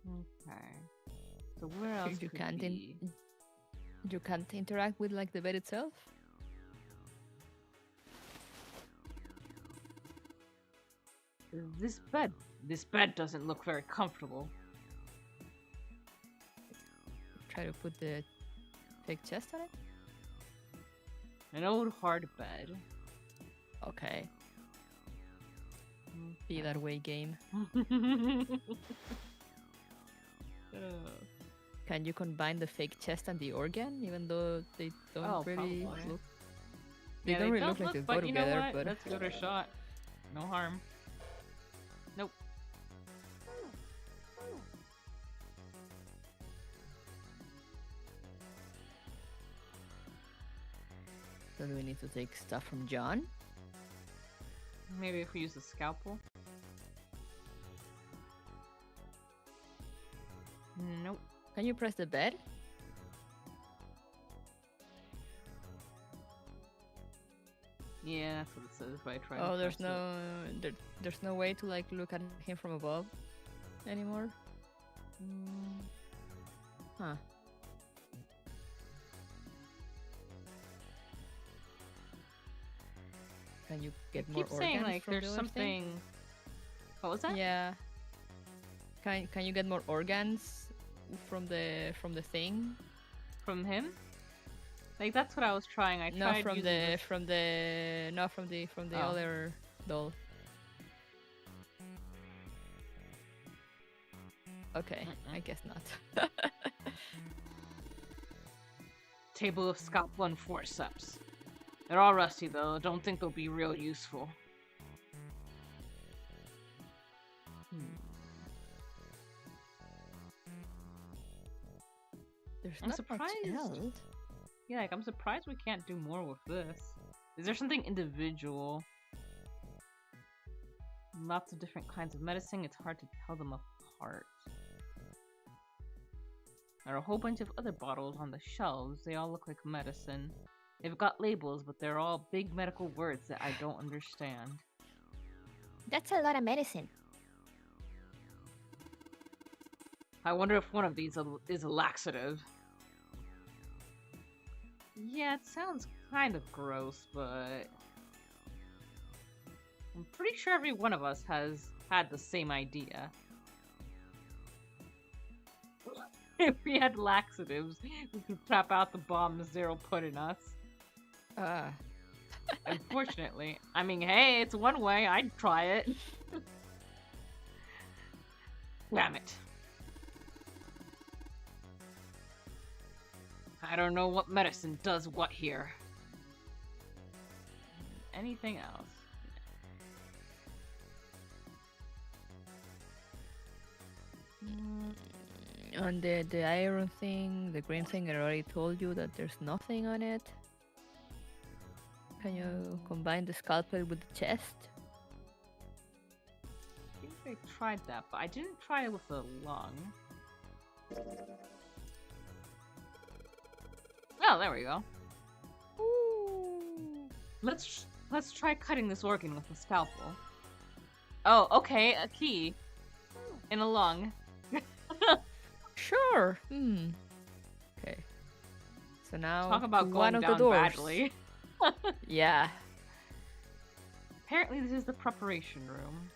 Okay. So where else you could can't be? you can't interact with like the bed itself? This bed doesn't look very comfortable. Try to put the fake chest on it? An old hard bed. Okay. Be that way, game. Can you combine the fake chest and the organ, even though they don't really probably. look? They Yeah, don't really look like they but go you know together, what? but Let's give it a shot. No harm. Nope. so do we need to take stuff from John? Maybe if we use the scalpel. Nope. Can you press the bed? Yeah, that's what it says if I try. Oh, to there's press no there's no way to like look at him from above anymore. Huh. Can you get I more keep organs saying like from there's the other something. thing? What was that? Yeah. Can you get more organs from the thing? From him? Like that's what I was trying. I No, tried from using the this- from the not from the Oh. other doll. Okay, I guess not. Table of scalpel and forceps. They're all rusty though. Don't think they'll be real useful. There's I'm not surprised. much else. Yeah, like, I'm surprised we can't do more with this. Is there something individual? Lots of different kinds of medicine. It's hard to tell them apart. There are a whole bunch of other bottles on the shelves. They all look like medicine. They've got labels, but they're all big medical words that I don't understand. That's a lot of medicine. I wonder if one of these is a laxative. Yeah, it sounds kind of gross, but I'm pretty sure every one of us has had the same idea. If we had laxatives, we could trap out the bombs Zero put in us. Unfortunately. I mean, hey, it's one way. I'd try it. Damn it. I don't know what medicine does what here. Anything else? On the iron thing, the green thing, I already told you that there's nothing on it. Can you combine the scalpel with the chest? I think I tried that, but I didn't try it with the lung. Oh, there we go. Ooh. Let's try cutting this organ with a scalpel. Oh, okay, a key. In a lung. Sure. Okay. So now Talk about to going one of down the doors. badly. Yeah. Apparently this is the preparation room.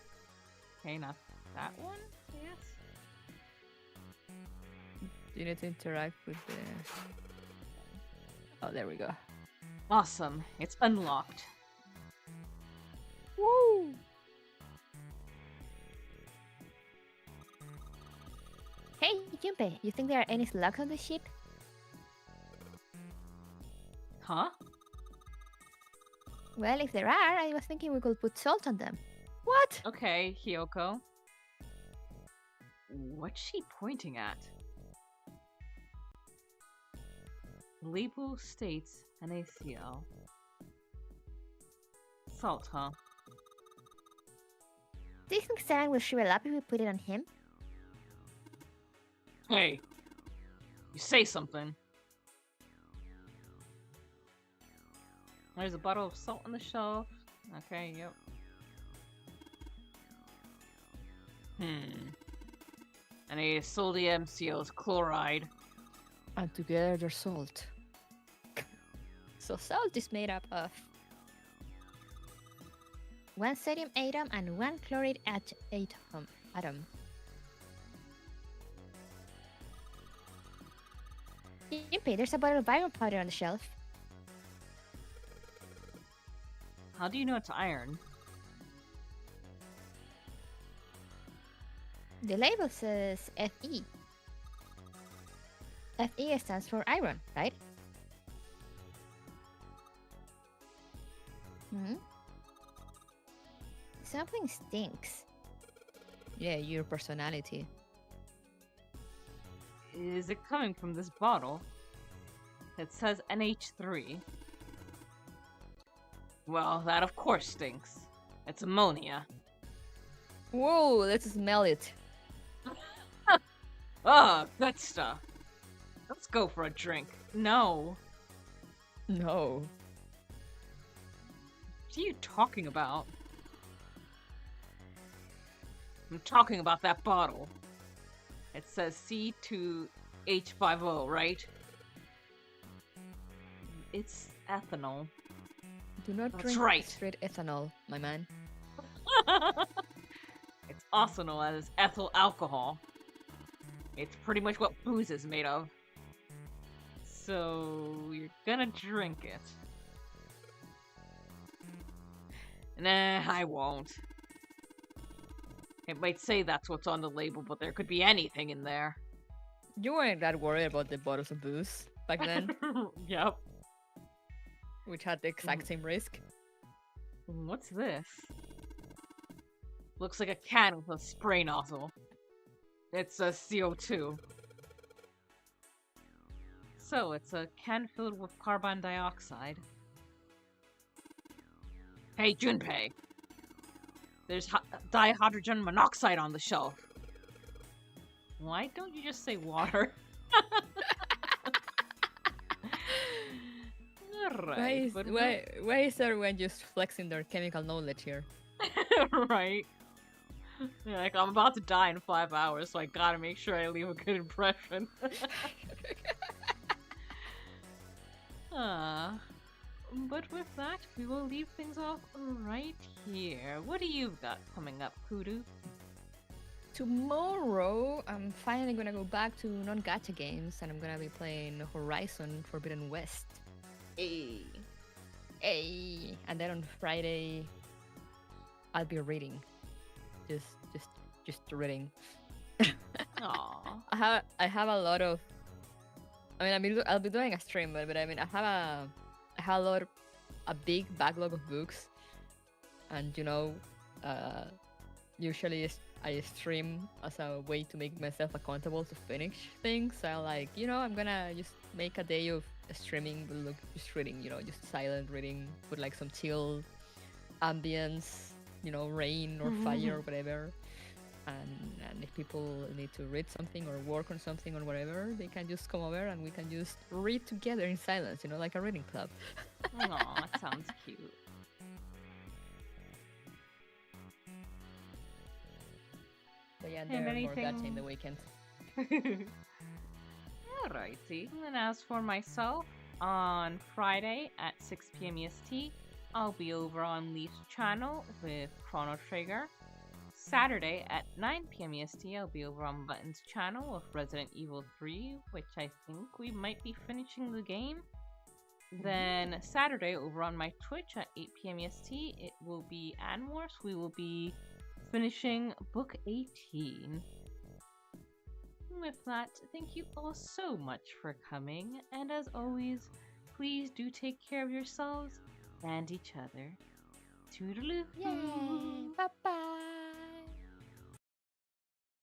Okay, not that one, I guess. You need to interact with the... Oh, there we go. Awesome. It's unlocked. Woo! Hey, Junpei, you think there are any slugs on the ship? Huh? Well, if there are, I was thinking we could put salt on them. What? Okay, Hyoko. What's she pointing at? Label states NaCl. Salt, huh? Do you think Saran will shrivel up if we put it on him? Hey, you say something. There's a bottle of salt on the shelf. Okay, yep. And a sodium seals chloride. And together they're salt. So salt is made up of... 1 sodium atom and 1 chloride atom. Junpei, there's a bottle of iron powder on the shelf. How do you know it's iron? The label says Fe. Fe stands for iron, right? Something stinks. Yeah, your personality. Is it coming from this bottle? It says NH3. Well, that of course stinks. It's ammonia. Whoa, let's smell it. Ugh, good stuff. Let's go for a drink. No. No. What are you talking about? I'm talking about that bottle. It says C2H50, right? It's ethanol. Do not That's drink right. straight ethanol, my man. It's also known as ethyl alcohol. It's pretty much what booze is made of. So you're gonna drink it. Nah, I won't. It might say that's what's on the label, but there could be anything in there. You weren't that worried about the bottles of booze back then, Yep. which had the exact same risk. What's this? Looks like a can with a spray nozzle. It's a CO2. So, it's a can filled with carbon dioxide. Hey, Junpei! There's dihydrogen monoxide on the shelf. Why don't you just say water? Alright, Why is everyone just flexing their chemical knowledge here? Right. Yeah, like, I'm about to die in 5 hours, so I gotta make sure I leave a good impression. But with that, we will leave things off right here. What do you got coming up, Kudu? Tomorrow, I'm finally gonna go back to non-gacha games, and I'm gonna be playing Horizon Forbidden West. Hey. Hey! And then on Friday, I'll be reading. Just reading. Aww. I have a lot of. I mean, I'll be doing a stream, but I mean, I have a big backlog of books, and usually I stream as a way to make myself accountable to finish things. So I'm gonna just make a day of streaming, but just reading, just silent reading with like some chill ambience, rain or fire or whatever. And if people need to read something or work on something or whatever, they can just come over and we can just read together in silence, like a reading club. Aw, that sounds cute. But yeah, there are more gacha in the weekend. Alrighty. And as for myself, on Friday at 6 p.m. EST, I'll be over on Leaf's channel with Chrono Trigger. Saturday at 9 p.m. EST, I'll be over on Button's channel with Resident Evil 3, which I think we might be finishing the game. Then Saturday over on my Twitch at 8 p.m. EST, it will be Animorphs. We will be finishing Book 18. With that, thank you all so much for coming, and as always, please do take care of yourselves and each other. Toodaloo! Yay! Bye bye!